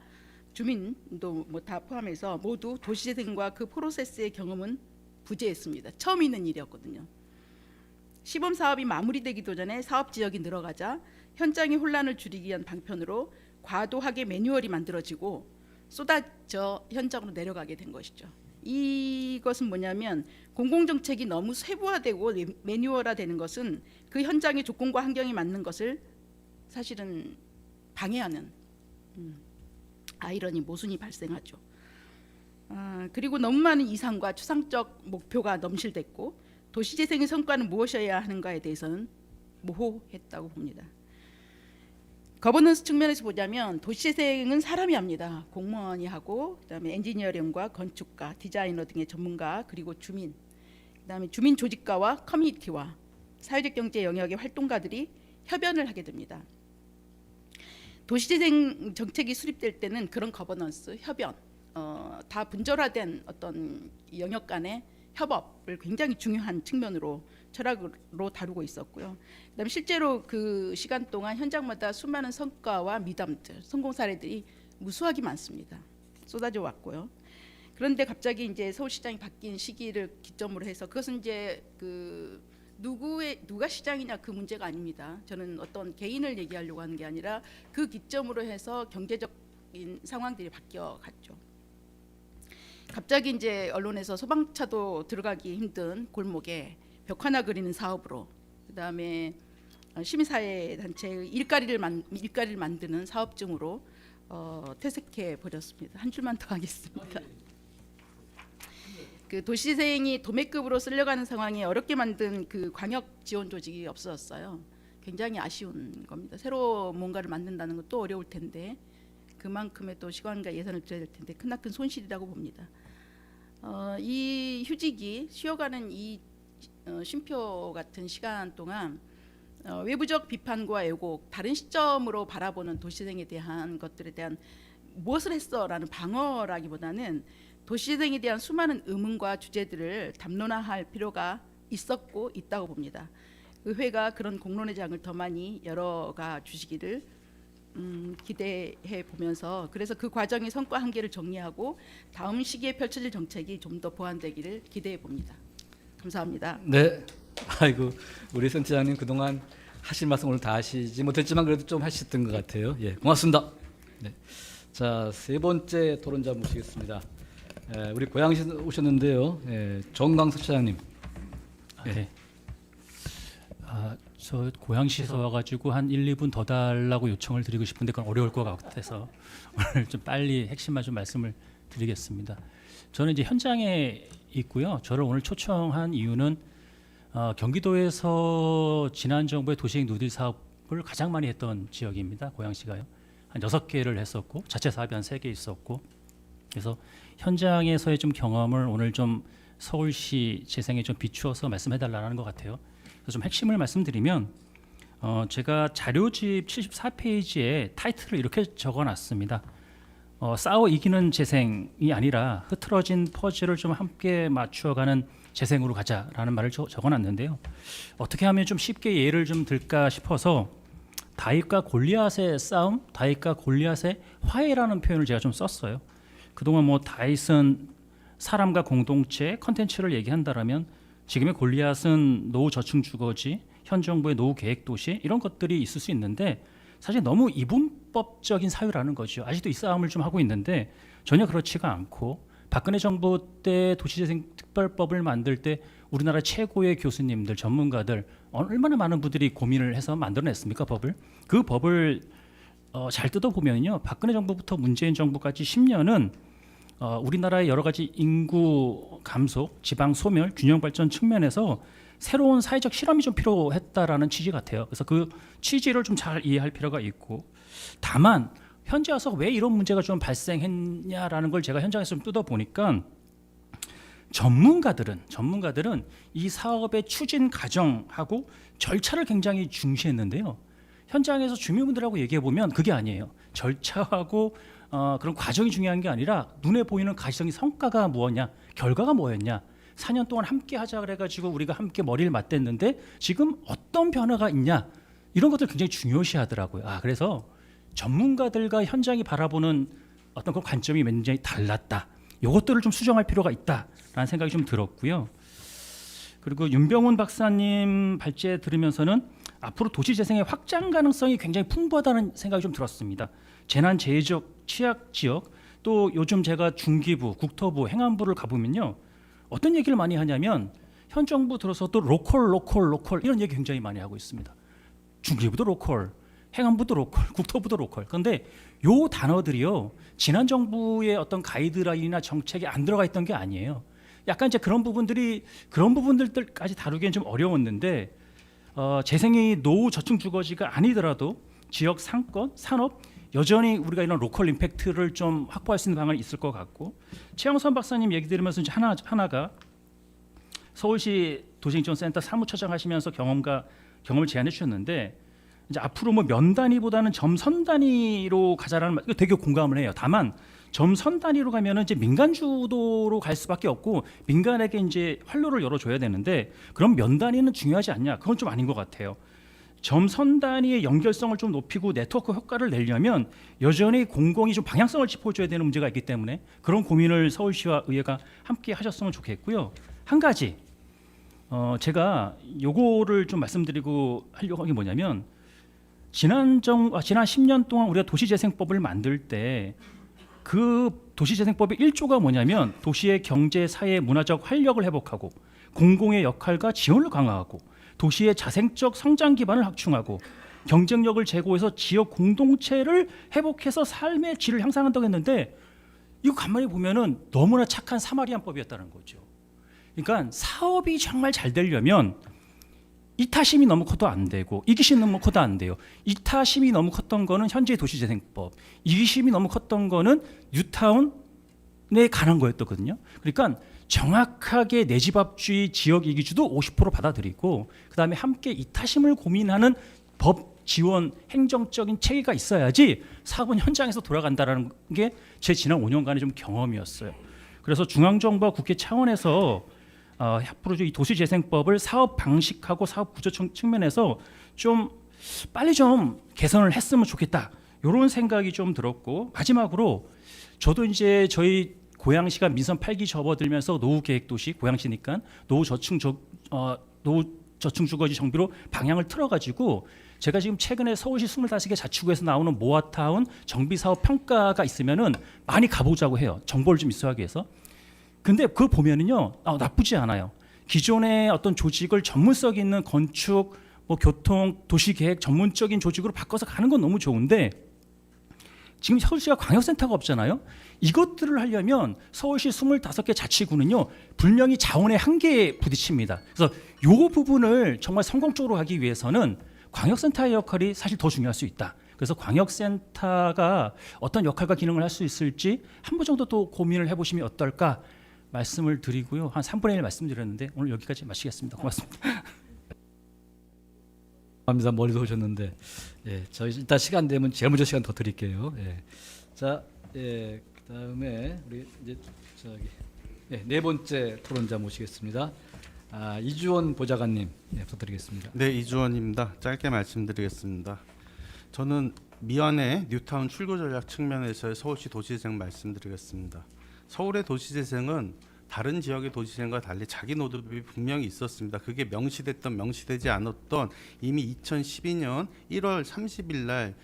주민도 뭐 다 포함해서 모두 도시재생과 그 프로세스의 경험은 부재했습니다. 처음 있는 일이었거든요. 시범 사업이 마무리되기도 전에 사업 지역이 늘어가자 현장의 혼란을 줄이기 위한 방편으로 과도하게 매뉴얼이 만들어지고 쏟아져 현장으로 내려가게 된 것이죠. 이것은 뭐냐면 공공정책이 너무 세부화되고 매뉴얼화되는 것은 그 현장의 조건과 환경이 맞는 것을 사실은 방해하는 아이러니 모순이 발생하죠. 그리고 너무 많은 이상과 추상적 목표가 넘실댔고 도시재생의 성과는 무엇이어야 하는가에 대해서는 모호했다고 봅니다. 거버넌스 측면에서 보자면 도시재생은 사람이 합니다. 공무원이 하고 그다음에 엔지니어링과 건축가, 디자이너 등의 전문가 그리고 주민, 그다음에 주민 조직가와 커뮤니티와 사회적 경제 영역의 활동가들이 협연을 하게 됩니다. 도시재생 정책이 수립될 때는 그런 거버넌스, 협연, 다 분절화된 어떤 영역 간의 협업을 굉장히 중요한 측면으로 철학으로 다루고 있었고요. 그다음에 실제로 그 시간 동안 현장마다 수많은 성과와 미담들, 성공 사례들이 무수하게 많습니다. 쏟아져 왔고요. 그런데 갑자기 이제 서울시장이 바뀐 시기를 기점으로 해서 그것은 이제 그 누가 시장이냐 그 문제가 아닙니다. 저는 어떤 개인을 얘기하려고 하는 게 아니라 그 기점으로 해서 경제적인 상황들이 바뀌어 갔죠. 갑자기 이제 언론에서 소방차도 들어가기 힘든 골목에 벽 하나 그리는 사업으로, 그다음에 시민사회 단체의 일자리를 만드는 사업증으로 퇴색해 버렸습니다. 한 줄만 더 하겠습니다. 그 도시재생이 도매급으로 쓸려가는 상황에 어렵게 만든 그 광역 지원 조직이 없어졌어요. 굉장히 아쉬운 겁니다. 새로 뭔가를 만든다는 것도 어려울 텐데 그만큼의 또 시간과 예산을 들여야 될 텐데 크나큰 손실이라고 봅니다. 이 휴직이 쉬어가는 이 쉼표 같은 시간 동안 외부적 비판과 왜곡, 다른 시점으로 바라보는 도시재생에 대한 것들에 대한 무엇을 했어라는 방어라기보다는 도시재생에 대한 수많은 의문과 주제들을 담론화할 필요가 있었고 있다고 봅니다. 의회가 그런 공론의 장을 더 많이 열어가 주시기를 기대해 보면서, 그래서 그 과정의 성과 한계를 정리하고 다음 시기에 펼쳐질 정책이 좀 더 보완되기를 기대해 봅니다. 감사합니다. 네. 아이고 우리 센터장님 그동안 하실 말씀 오늘 다 하시지 못했지만 그래도 좀 하셨던 것 같아요. 예, 고맙습니다. 네. 자, 세 번째 토론자 모시겠습니다. 우리 고양시 오셨는데요. 정강석 차장님. 네. 저 고양시에서 와가지고 한 1, 2분 더 달라고 요청을 드리고 싶은데 그건 어려울 것 같아서 오늘 좀 빨리 핵심만 좀 말씀을 드리겠습니다. 저는 이제 현장에 있고요. 저를 오늘 초청한 이유는 경기도에서 지난 정부의 도시행 누딜 사업을 가장 많이 했던 지역입니다. 고양시가요. 한 6개를 했었고 자체 사업이 한 3개 있었고, 그래서 현장에서의 좀 경험을 오늘 좀 서울시 재생에 좀 비추어서 말씀해달라는 것 같아요. 그래서 좀 핵심을 말씀드리면 제가 자료집 74페이지에 타이틀을 이렇게 적어놨습니다. 싸워 이기는 재생이 아니라 흐트러진 퍼즐을 좀 함께 맞추어가는 재생으로 가자라는 말을 적어놨는데요. 어떻게 하면 좀 쉽게 예를 좀 들까 싶어서 다윗과 골리앗의 싸움, 다윗과 골리앗의 화해라는 표현을 제가 좀 썼어요. 그동안 뭐 다윗은 사람과 공동체, 컨텐츠를 얘기한다라면 지금의 골리앗은 노후 저층 주거지, 현 정부의 노후 계획 도시 이런 것들이 있을 수 있는데 사실 너무 이분법적인 사유라는 거죠. 아직도 이 싸움을 좀 하고 있는데 전혀 그렇지가 않고, 박근혜 정부 때 도시재생 특별법을 만들 때 우리나라 최고의 교수님들, 전문가들 얼마나 많은 분들이 고민을 해서 만들어냈습니까, 법을? 그 법을 잘 뜯어보면요, 박근혜 정부부터 문재인 정부까지 10년은 우리나라의 여러 가지 인구 감속, 지방 소멸, 균형 발전 측면에서 새로운 사회적 실험이 좀 필요했다라는 취지 같아요. 그래서 그 취지를 좀 잘 이해할 필요가 있고, 다만 현재 와서 왜 이런 문제가 좀 발생했냐라는 걸 제가 현장에서 좀 뜯어보니까 전문가들은 이 사업의 추진 과정하고 절차를 굉장히 중시했는데요. 현장에서 주민분들하고 얘기해 보면 그게 아니에요. 절차하고 그런 과정이 중요한 게 아니라 눈에 보이는 가시적인 성과가 무엇냐, 결과가 뭐였냐, 4년 동안 함께 하자 그래가지고 우리가 함께 머리를 맞댔는데 지금 어떤 변화가 있냐 이런 것들 굉장히 중요시하더라고요. 그래서 전문가들과 현장이 바라보는 어떤 그 관점이 굉장히 달랐다. 이것들을 좀 수정할 필요가 있다라는 생각이 좀 들었고요. 그리고 윤병훈 박사님 발제 들으면서는 앞으로 도시재생의 확장 가능성이 굉장히 풍부하다는 생각이 좀 들었습니다. 재난재해적 취약 지역 또 요즘 제가 중기부, 국토부, 행안부를 가보면요. 어떤 얘기를 많이 하냐면 현 정부 들어서 또 로컬 이런 얘기 굉장히 많이 하고 있습니다. 중기부도 로컬, 행안부도 로컬, 국토부도 로컬. 그런데 요 단어들이요. 지난 정부의 어떤 가이드라인이나 정책에 안 들어가 있던 게 아니에요. 약간 이제 그런 부분들까지 다루기엔 좀 어려웠는데 재생이 노후 저층 주거지가 아니더라도 지역 상권, 산업 여전히 우리가 이런 로컬 임팩트를 좀 확보할 수 있는 방안이 있을 것 같고 최영선 박사님 얘기 들으면서 이제 하나가 서울시 도시행정센터 사무처장 하시면서 경험을 제안해 주셨는데 이제 앞으로 뭐 면 단위보다는 점선 단위로 가자라는 말, 이거 되게 공감을 해요. 다만 점선 단위로 가면은 이제 민간 주도로 갈 수밖에 없고 민간에게 이제 활로를 열어줘야 되는데 그럼 면 단위는 중요하지 않냐? 그건 좀 아닌 것 같아요. 점선 단위의 연결성을 좀 높이고 네트워크 효과를 내려면 여전히 공공이 좀 방향성을 짚어줘야 되는 문제가 있기 때문에 그런 고민을 서울시와 의회가 함께 하셨으면 좋겠고요. 한 가지 제가 요거를 좀 말씀드리고 하려고 한 게 뭐냐면 지난 10년 동안 우리가 도시재생법을 만들 때 그 도시재생법의 1조가 뭐냐면 도시의 경제, 사회, 문화적 활력을 회복하고 공공의 역할과 지원을 강화하고 도시의 자생적 성장 기반을 확충하고 경쟁력을 제고해서 지역 공동체를 회복해서 삶의 질을 향상한다고 했는데 이거 가만히 보면은 너무나 착한 사마리안법이었다는 거죠. 그러니까 사업이 정말 잘 되려면 이타심이 너무 커도 안 되고 이기심이 너무 커도 안 돼요. 이타심이 너무 컸던 거는 현재 도시재생법, 이기심이 너무 컸던 거는 뉴타운에 관한 거였거든요. 그러니까 정확하게 내 집 앞주의 지역 이기주도 50% 받아들이고 그다음에 함께 이타심을 고민하는 법 지원 행정적인 체계가 있어야지 사업은 현장에서 돌아간다라는 게 제 지난 5년간의 좀 경험이었어요. 그래서 중앙정부와 국회 차원에서 앞으로 이 도시재생법을 사업 방식하고 사업 구조 측면에서 좀 빨리 좀 개선을 했으면 좋겠다. 이런 생각이 좀 들었고 마지막으로 저도 이제 저희 고양시가 민선 8기 접어들면서 노후계획도시 고양시니까 노후 저층 주거지 정비로 방향을 틀어가지고 제가 지금 최근에 서울시 25개 자치구에서 나오는 모아타운 정비사업 평가가 있으면은 많이 가보자고 해요. 정보를 좀 입수하기 위해서. 근데 그거 보면은요 나쁘지 않아요. 기존의 어떤 조직을 전문성 있는 건축, 뭐 교통, 도시계획 전문적인 조직으로 바꿔서 가는 건 너무 좋은데 지금 서울시가 광역센터가 없잖아요. 이것들을 하려면 서울시 25개 자치구는요 분명히 자원의 한계에 부딪힙니다. 그래서 이 부분을 정말 성공적으로 하기 위해서는 광역센터의 역할이 사실 더 중요할 수 있다. 그래서 광역센터가 어떤 역할과 기능을 할 수 있을지 한 번 정도 또 고민을 해보시면 어떨까 말씀을 드리고요. 한 3분의 1 말씀드렸는데 오늘 여기까지 마치겠습니다. 고맙습니다. 감사합니다. 멀리서 오셨는데 저희 일단 시간 되면 제일 먼저 시간 더 드릴게요. 자, 그다음에 우리 이제 네 번째 토론자 모시겠습니다. 이주원 보좌관님 부탁드리겠습니다. 네, 이주원입니다. 짧게 말씀드리겠습니다. 저는 미완의 뉴타운 출구 전략 측면에서의 서울시 도시재생 말씀드리겠습니다. 서울의 도시재생은 다른 지역의 도시재생과 달리 자기 노드맵이 분명히 있었습니다. 그게 명시됐던 명시되지 않았던 이미 2012년 1월 30일 날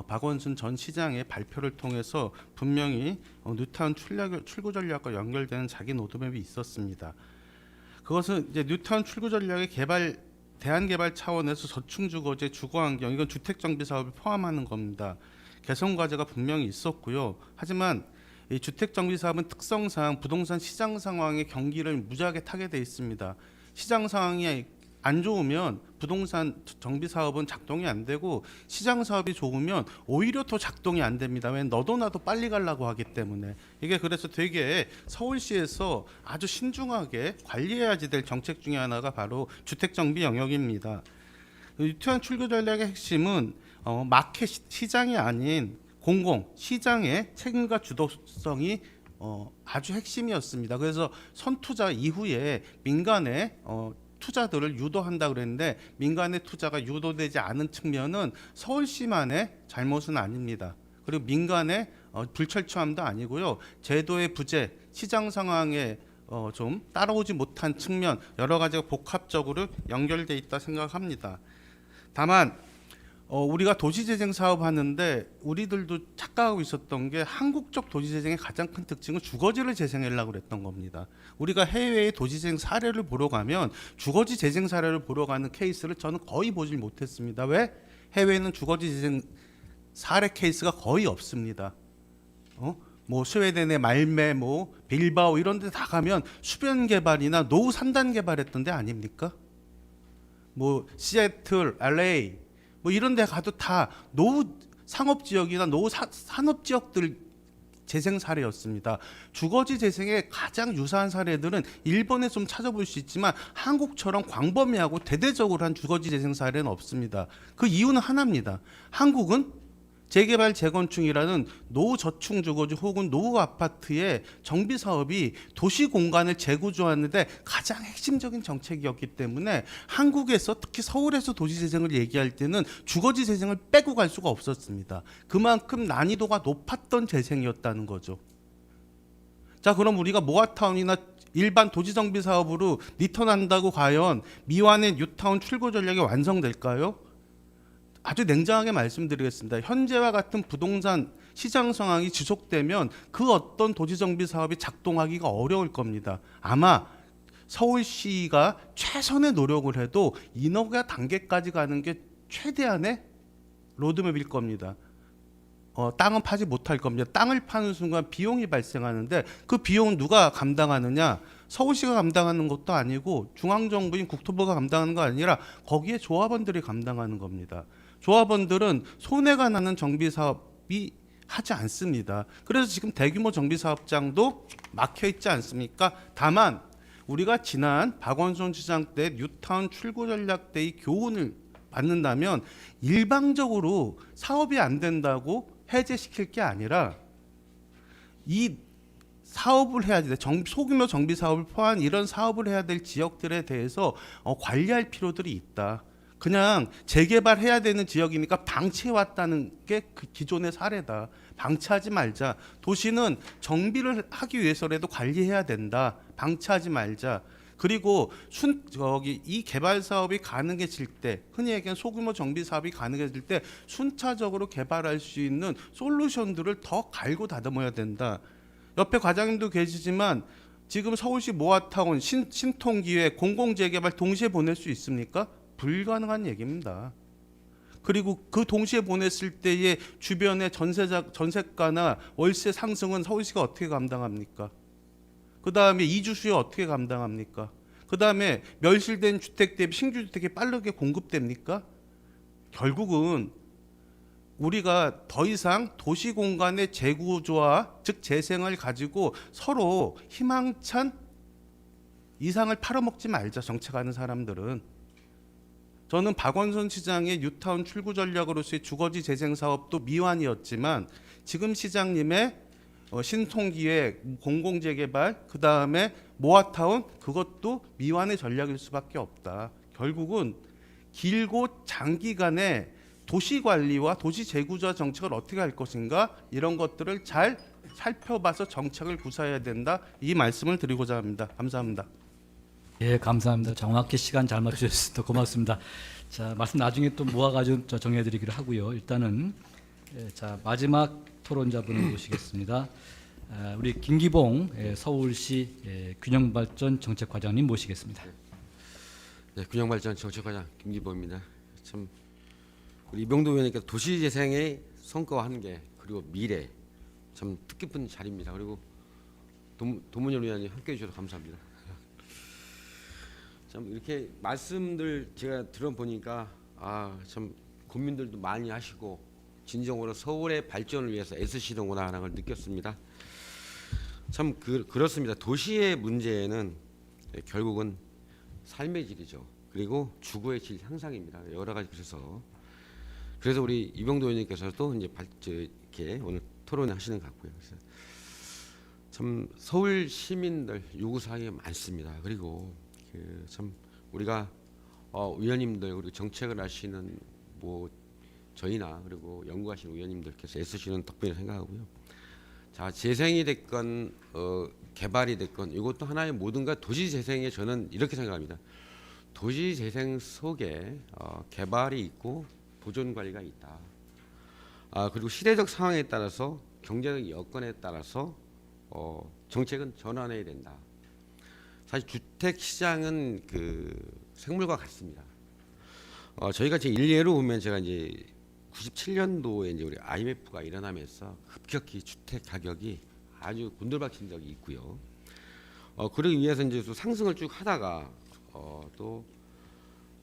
박원순 전 시장의 발표를 통해서 분명히 뉴타운 출구 전략과 연결되는 자기 노드맵이 있었습니다. 그것은 이제 뉴타운 출구 전략의 대안 개발 차원에서 저층 주거지, 주거 환경, 이건 주택 정비 사업을 포함하는 겁니다. 개선 과제가 분명히 있었고요. 하지만 이 주택 정비 사업은 특성상 부동산 시장 상황의 경기를 무지하게 타게 돼 있습니다. 시장 상황이 안 좋으면 부동산 정비 사업은 작동이 안 되고 시장 사업이 좋으면 오히려 더 작동이 안 됩니다. 왜 너도 나도 빨리 가려고 하기 때문에. 이게 그래서 되게 서울시에서 아주 신중하게 관리해야지 될 정책 중에 하나가 바로 주택 정비 영역입니다. 뉴타운 출구 전략의 핵심은 마켓 시장이 아닌 공공 시장의 책임과 주도성이 아주 핵심이었습니다. 그래서 선투자 이후에 민간의 투자들을 유도한다 그랬는데 민간의 투자가 유도되지 않은 측면은 서울시만의 잘못은 아닙니다. 그리고 민간의 불철저함도 아니고요. 제도의 부재, 시장 상황에 좀 따라오지 못한 측면 여러 가지가 복합적으로 연결돼 있다 생각합니다. 다만 우리가 도시재생 사업 하는데 우리들도 착각하고 있었던 게 한국적 도시재생의 가장 큰 특징은 주거지를 재생하려고 그랬던 겁니다. 우리가 해외의 도시재생 사례를 보러 가면 주거지 재생 사례를 보러 가는 케이스를 저는 거의 보질 못했습니다. 왜? 해외에는 주거지 재생 사례 케이스가 거의 없습니다. 뭐 스웨덴의 말메, 뭐 빌바오 이런 데 다 가면 수변 개발이나 노후 산단 개발했던 데 아닙니까? 뭐 시애틀, LA 뭐 이런 데 가도 다 노후 상업 지역이나 노후 산업 지역들 재생 사례였습니다. 주거지 재생의 가장 유사한 사례들은 일본에 좀 찾아볼 수 있지만 한국처럼 광범위하고 대대적으로 한 주거지 재생 사례는 없습니다. 그 이유는 하나입니다. 한국은 재개발 재건축이라는 노후 저층 주거지 혹은 노후 아파트의 정비 사업이 도시 공간을 재구조하는 데 가장 핵심적인 정책이었기 때문에 한국에서 특히 서울에서 도시 재생을 얘기할 때는 주거지 재생을 빼고 갈 수가 없었습니다. 그만큼 난이도가 높았던 재생이었다는 거죠. 자, 그럼 우리가 모아타운이나 일반 도시 정비 사업으로 리턴한다고 과연 미완의 뉴타운 출구 전략이 완성될까요? 아주 냉정하게 말씀드리겠습니다. 현재와 같은 부동산 시장 상황이 지속되면 그 어떤 도시정비 사업이 작동하기가 어려울 겁니다. 아마 서울시가 최선의 노력을 해도 인허가 단계까지 가는 게 최대한의 로드맵일 겁니다. 땅은 파지 못할 겁니다. 땅을 파는 순간 비용이 발생하는데 그 비용은 누가 감당하느냐? 서울시가 감당하는 것도 아니고 중앙정부인 국토부가 감당하는 거 아니라 거기에 조합원들이 감당하는 겁니다. 조합원들은 손해가 나는 정비사업이 하지 않습니다. 그래서 지금 대규모 정비사업장도 막혀 있지 않습니까? 다만 우리가 지난 박원순 시장 때 뉴타운 출구 전략 때의 교훈을 받는다면 일방적으로 사업이 안 된다고 해제시킬 게 아니라 이 사업을 해야 돼. 소규모 정비 사업을 포함한 이런 사업을 해야 될 지역들에 대해서 관리할 필요들이 있다. 그냥 재개발해야 되는 지역이니까 방치해왔다는 게 그 기존의 사례다. 방치하지 말자. 도시는 정비를 하기 위해서라도 관리해야 된다. 방치하지 말자. 그리고 이 개발 사업이 가능해질 때, 흔히 얘기하는 소규모 정비 사업이 가능해질 때 순차적으로 개발할 수 있는 솔루션들을 더 갈고 다듬어야 된다. 옆에 과장님도 계시지만 지금 서울시 모아타운, 신통기획, 공공재개발 동시에 보낼 수 있습니까? 불가능한 얘기입니다. 그리고 그 동시에 보냈을 때의 주변의 전세가나 월세 상승은 서울시가 어떻게 감당합니까? 그 다음에 이주 수요 어떻게 감당합니까? 그 다음에 멸실된 주택 대비 신규 주택이 빠르게 공급됩니까? 결국은 우리가 더 이상 도시 공간의 재구조화, 즉 재생을 가지고 서로 희망찬 이상을 팔아먹지 말자. 정책하는 사람들은. 저는 박원순 시장의 뉴타운 출구 전략으로서의 주거지 재생 사업도 미완이었지만 지금 시장님의 신통기획, 공공재개발, 그 다음에 모아타운 그것도 미완의 전략일 수밖에 없다. 결국은 길고 장기간의 도시관리와 도시재구조화 정책을 어떻게 할 것인가 이런 것들을 잘 살펴봐서 정책을 구사해야 된다. 이 말씀을 드리고자 합니다. 감사합니다. 예, 감사합니다. 정확히 시간 잘 맞추셔서 고맙습니다. 자, 말씀 나중에 또 모아가지고 정해드리기로 하고요. 일단은 자 마지막 토론자분을 모시겠습니다. 우리 김기봉 서울시 균형발전 정책과장님 모시겠습니다. 네, 균형발전 정책과장 김기봉입니다. 참 우리 이병도 의원님께서 도시재생의 성과와 한계 그리고 미래 참 뜻깊은 자리입니다. 그리고 도문열 의원님 함께해 주셔서 감사합니다. 참 이렇게 말씀들 제가 들어보니까 참 고민들도 많이 하시고 진정으로 서울의 발전을 위해서 애쓰시는구나 하는 걸 느꼈습니다. 참 그렇습니다. 도시의 문제는 결국은 삶의 질이죠. 그리고 주거의 질 향상입니다. 여러 가지 그래서 우리 이병도 의원님께서도 이제 이렇게 오늘 토론을 하시는 것 같고요. 그래서 참 서울 시민들 요구 사항이 많습니다. 그리고 참 우리가 위원님들 그리고 정책을 하시는 뭐 저희나 그리고 연구하시는 위원님들께서 애쓰시는 덕분에 생각하고요. 자, 재생이 됐건 개발이 됐건 이것도 하나의 모든가 도시 재생에 저는 이렇게 생각합니다. 도시 재생 속에 개발이 있고 보존 관리가 있다. 그리고 시대적 상황에 따라서 경제적 여건에 따라서 정책은 전환해야 된다. 사실 주택 시장은 그 생물과 같습니다. 저희가 제 일례로 보면 제가 이제 97년도에 이제 우리 IMF가 일어나면서 급격히 주택 가격이 아주 곤돌박힌 적이 있고요. 그러기 위해서 이제 또 상승을 쭉 하다가 또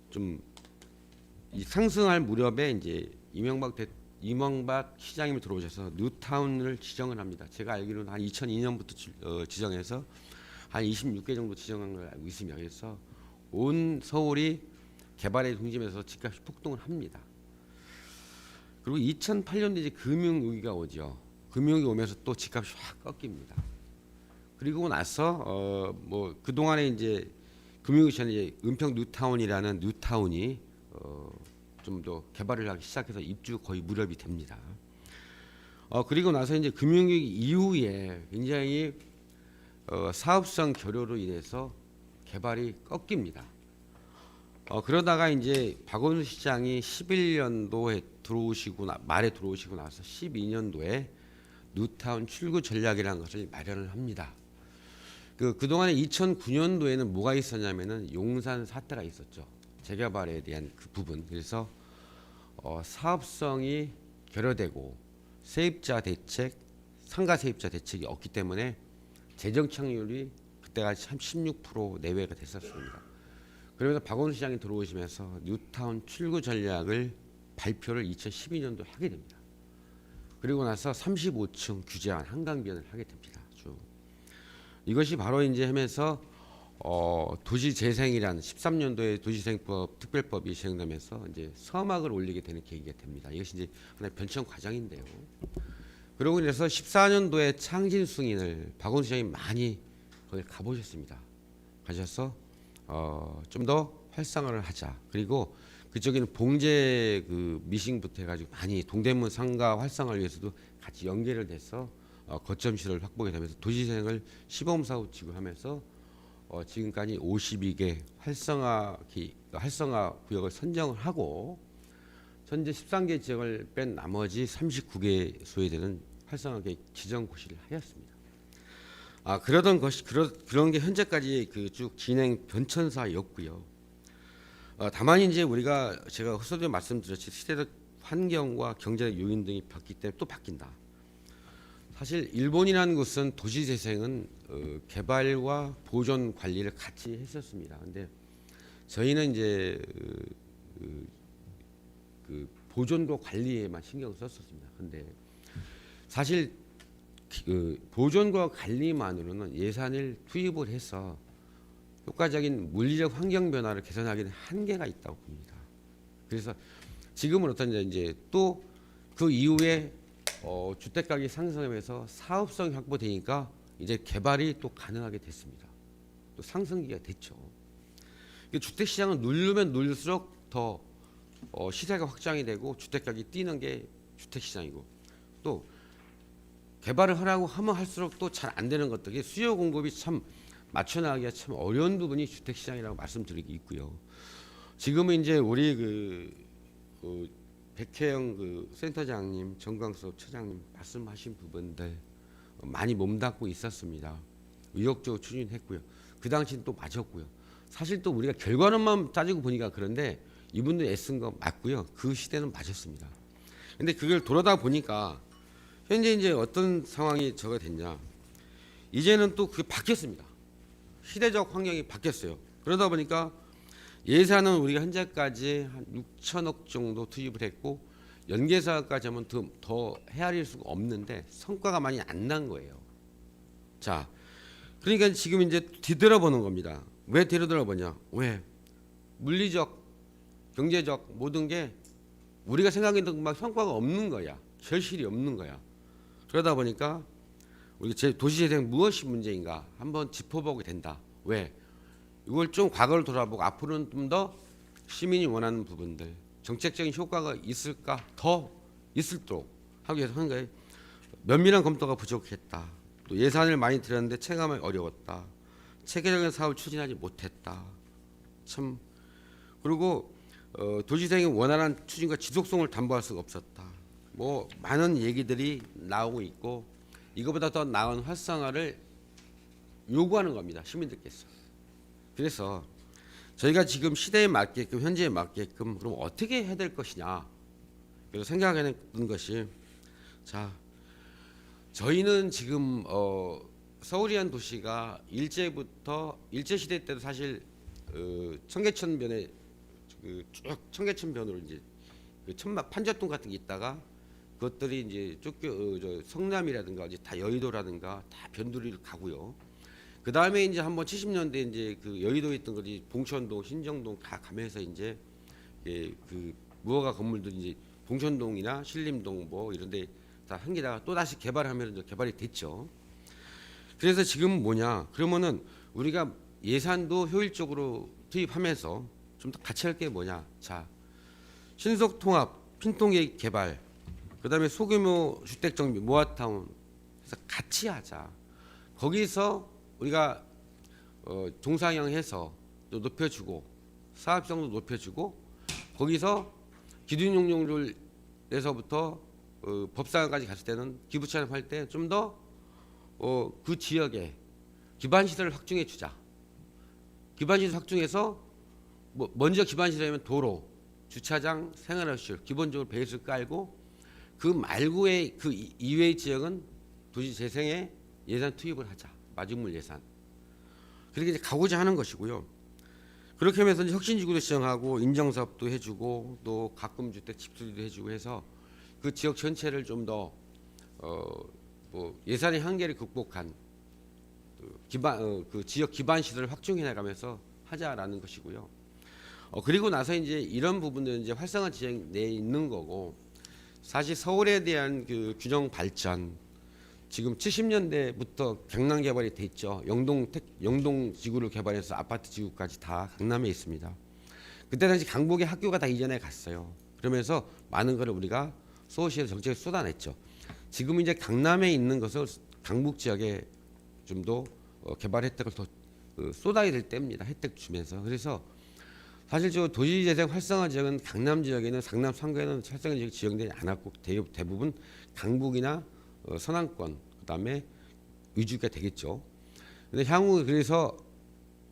좀 이 상승할 무렵에 이제 이명박 시장님이 들어오셔서 뉴타운을 지정을 합니다. 제가 알기로는 한 2002년부터 지정해서 한 26개 정도 지정한 걸 알고 있습니다. 그래서 온 서울이 개발의 중심에서 집값이 폭등을 합니다. 그리고 2008년도에 이제 금융위기가 오죠. 금융위기 오면서 또 집값이 확 꺾입니다. 그리고 나서 뭐 그 동안에 이제 금융위기 전에 이제 은평 뉴타운이라는 뉴타운이 좀 더 개발을 하기 시작해서 입주 거의 무렵이 됩니다. 그리고 나서 이제 금융위기 이후에 굉장히 사업성 결여로 인해서 개발이 꺾입니다. 그러다가 이제 박원순 시장이 11년도에 말에 들어오시고 나서 12년도에 뉴타운 출구 전략이라는 것을 마련을 합니다. 그동안에 2009년도에는 뭐가 있었냐면은 용산 사태가 있었죠. 재개발에 대한 그 부분. 그래서 사업성이 결여되고 세입자 대책, 상가 세입자 대책이 없기 때문에 재정 창률이 그때가 참 16% 내외가 됐었습니다. 그러면서 박원순 시장이 들어오시면서 뉴타운 출구 전략을 발표를 2012년도에 하게 됩니다. 그리고 나서 35층 규제한 한강변을 하게 됩니다. 이것이 바로 이제 하면서 도시재생이라는 13년도에 도시재생법 특별법이 시행되면서 이제 서막을 올리게 되는 계기가 됩니다. 이것이 이제 하나의 변천 과정인데요. 그러고 나서 14년도에 창진 승인을 박원순 시장이 많이 거기 가보셨습니다. 가셔서 좀 더 활성화를 하자. 그리고 그쪽에는 봉제 그 미싱부터 해가지고 많이 동대문 상가 활성화를 위해서도 같이 연계를 돼서 거점 시설을 확보하게 되면서 도시재생을 시범사업 지구하면서 지금까지 52개 활성화 구역을 선정을 하고 현재 13개 지역을 뺀 나머지 39개 소외되는 활성화 계획 지정 고시를 하였습니다. 그러던 것이 그런 게 현재까지 그 쭉 진행 변천사였고요. 다만 이제 우리가 제가 허서도 말씀드렸듯이 시대적 환경과 경제적 요인 등이 바뀌기 때문에 또 바뀐다. 사실 일본이라는 곳은 도시재생은 개발과 보존 관리를 같이 했었습니다. 근데 저희는 이제 그 보존과 관리에만 신경을 썼었습니다. 근데 사실 그 보존과 관리만으로는 예산을 투입을 해서 효과적인 물리적 환경 변화를 개선하기는 한계가 있다고 봅니다. 그래서 지금은 어떤지 이제 또 그 이후에 주택 가격이 상승하면서 사업성이 확보되니까 이제 개발이 또 가능하게 됐습니다. 또 상승기가 됐죠. 주택 시장은 누르면 누를수록 더 시세가 확장이 되고 주택 가격이 뛰는 게 주택 시장이고 또 개발을 하라고 하면 할수록 또 잘 안 되는 것들, 수요 공급이 참 맞춰나가기가 참 어려운 부분이 주택 시장이라고 말씀드리기 있고요. 지금은 이제 우리 백혜영 그 센터장님, 정광섭 처장님 말씀하신 부분들 많이 몸담고 있었습니다. 의욕적으로 추진했고요. 그 당시는 또 맞았고요. 사실 또 우리가 결과론만 따지고 보니까 그런데 이분들 애쓴 거 맞고요. 그 시대는 맞았습니다. 근데 그걸 돌아다 보니까 현재 이제 어떤 상황이 저가 됐냐? 이제는 또 그게 바뀌었습니다. 시대적 환경이 바뀌었어요. 그러다 보니까 예산은 우리가 현재까지 한 6천억 정도 투입을 했고 연계사까지 하면 더 헤아릴 수가 없는데 성과가 많이 안 난 거예요. 자, 그러니까 지금 이제 뒤돌아보는 겁니다. 왜 뒤돌아보냐? 왜? 물리적, 경제적 모든 게 우리가 생각했던 막 성과가 없는 거야. 결실이 없는 거야. 그러다 보니까 우리 도시재생 무엇이 문제인가 한번 짚어보게 된다. 왜? 이걸 좀 과거를 돌아보고 앞으로는 좀 더 시민이 원하는 부분들, 정책적인 효과가 있을까 더 있을도록 하기 위해서 하는 거예요. 면밀한 검토가 부족했다. 또 예산을 많이 들였는데 체감이 어려웠다. 체계적인 사업을 추진하지 못했다. 참 그리고 도시재생의 원활한 추진과 지속성을 담보할 수가 없었다. 뭐 많은 얘기들이 나오고 있고 이거보다 더 나은 활성화를 요구하는 겁니다. 시민들께서. 그래서 저희가 지금 시대에 맞게끔 현재에 맞게끔 그럼 어떻게 해야 될 것이냐. 그래서 생각하는 것이 자 저희는 지금 서울이란 도시가 일제 시대 때도 사실 청계천변에 쭉 청계천변으로 이제 천막 판잣동 같은 게 있다가 그것들이 이제 성남이라든가 이제 다 여의도라든가 다 변두리를 가고요. 그 다음에 이제 한번 70년대 이제 그 여의도에 있던 것이 봉천동, 신정동 다 가면서 이제 그 무허가 건물들이 이제 봉천동이나 신림동 뭐 이런데 다 한개다가 또 다시 개발하면 이제 개발이 됐죠. 그래서 지금 뭐냐? 그러면은 우리가 예산도 효율적으로 투입하면서 좀 더 같이 할 게 뭐냐? 자, 신속 통합, 핀통계 개발, 그다음에 소규모 주택 정비, 모아타운 해서 같이 하자. 거기서 우리가 동상향해서 또 높여주고 사업성도 높여주고 거기서 기준용적률에서부터 법상까지 갔을 때는 기부 찬합할 때 좀 더 그 지역에 기반 시설을 확충해 주자. 기반 시설 확충해서 뭐 먼저 기반 시설이면 도로, 주차장, 생활시설 기본적으로 베이스를 깔고 그 말고의 그 이외의 지역은 도시 재생에 예산 투입을 하자. 마중물 예산. 그렇게 이제 가고자 하는 것이고요. 그렇게 하면서 이제 혁신지구도 시정하고 인정사업도 해주고 또 가금주택 집수리도 해주고 해서 그 지역 전체를 좀 더 뭐 예산의 한계를 극복한 그 지역 기반 시설을 확충해 나가면서 하자라는 것이고요. 그리고 나서 이제 이런 부분들은 이제 활성화 진행돼 있는 거고 사실 서울에 대한 그 균형 발전 지금 70년대부터 강남 개발이 됐죠. 영동 지구를 개발해서 아파트 지구까지 다 강남에 있습니다. 그때 당시 강북에 학교가 다 이전해 갔어요. 그러면서 많은 것을 우리가 서울시에서 정책을 쏟아냈죠. 지금 이제 강남에 있는 것을 강북 지역에 좀 더 개발 혜택을 더 쏟아야 될 때입니다. 혜택 주면서. 그래서 사실 저 도시재생 활성화 지역은 강남 지역에는 강남 상가에는 활성화 지역이 지정되지 않았고 대부분 강북이나 서남권 그다음에 위주가 되겠죠. 근데 향후 그래서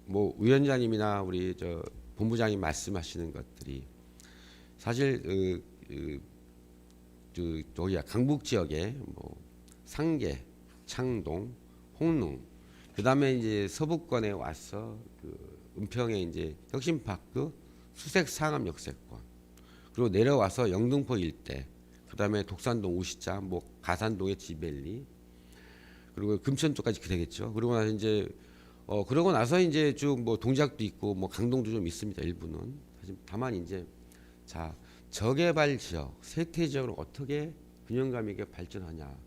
뭐 위원장님이나 우리 저 본부장님 말씀하시는 것들이 사실 저기 강북 지역에 뭐 상계, 창동, 홍릉 그다음에 이제 서부권에 와서 그 은평에 이제 혁신파크, 수색 상암 역세권 그리고 내려와서 영등포 일대 그다음에 독산동 우시자 뭐 가산동의 지벨리 그리고 금천 쪽까지 되겠죠. 그러고 나서 이제 쭉 뭐 동작도 있고 뭐 강동도 좀 있습니다. 일부는 다만 이제 자 저개발 지역 세태 지역을 어떻게 균형감 있게 발전하냐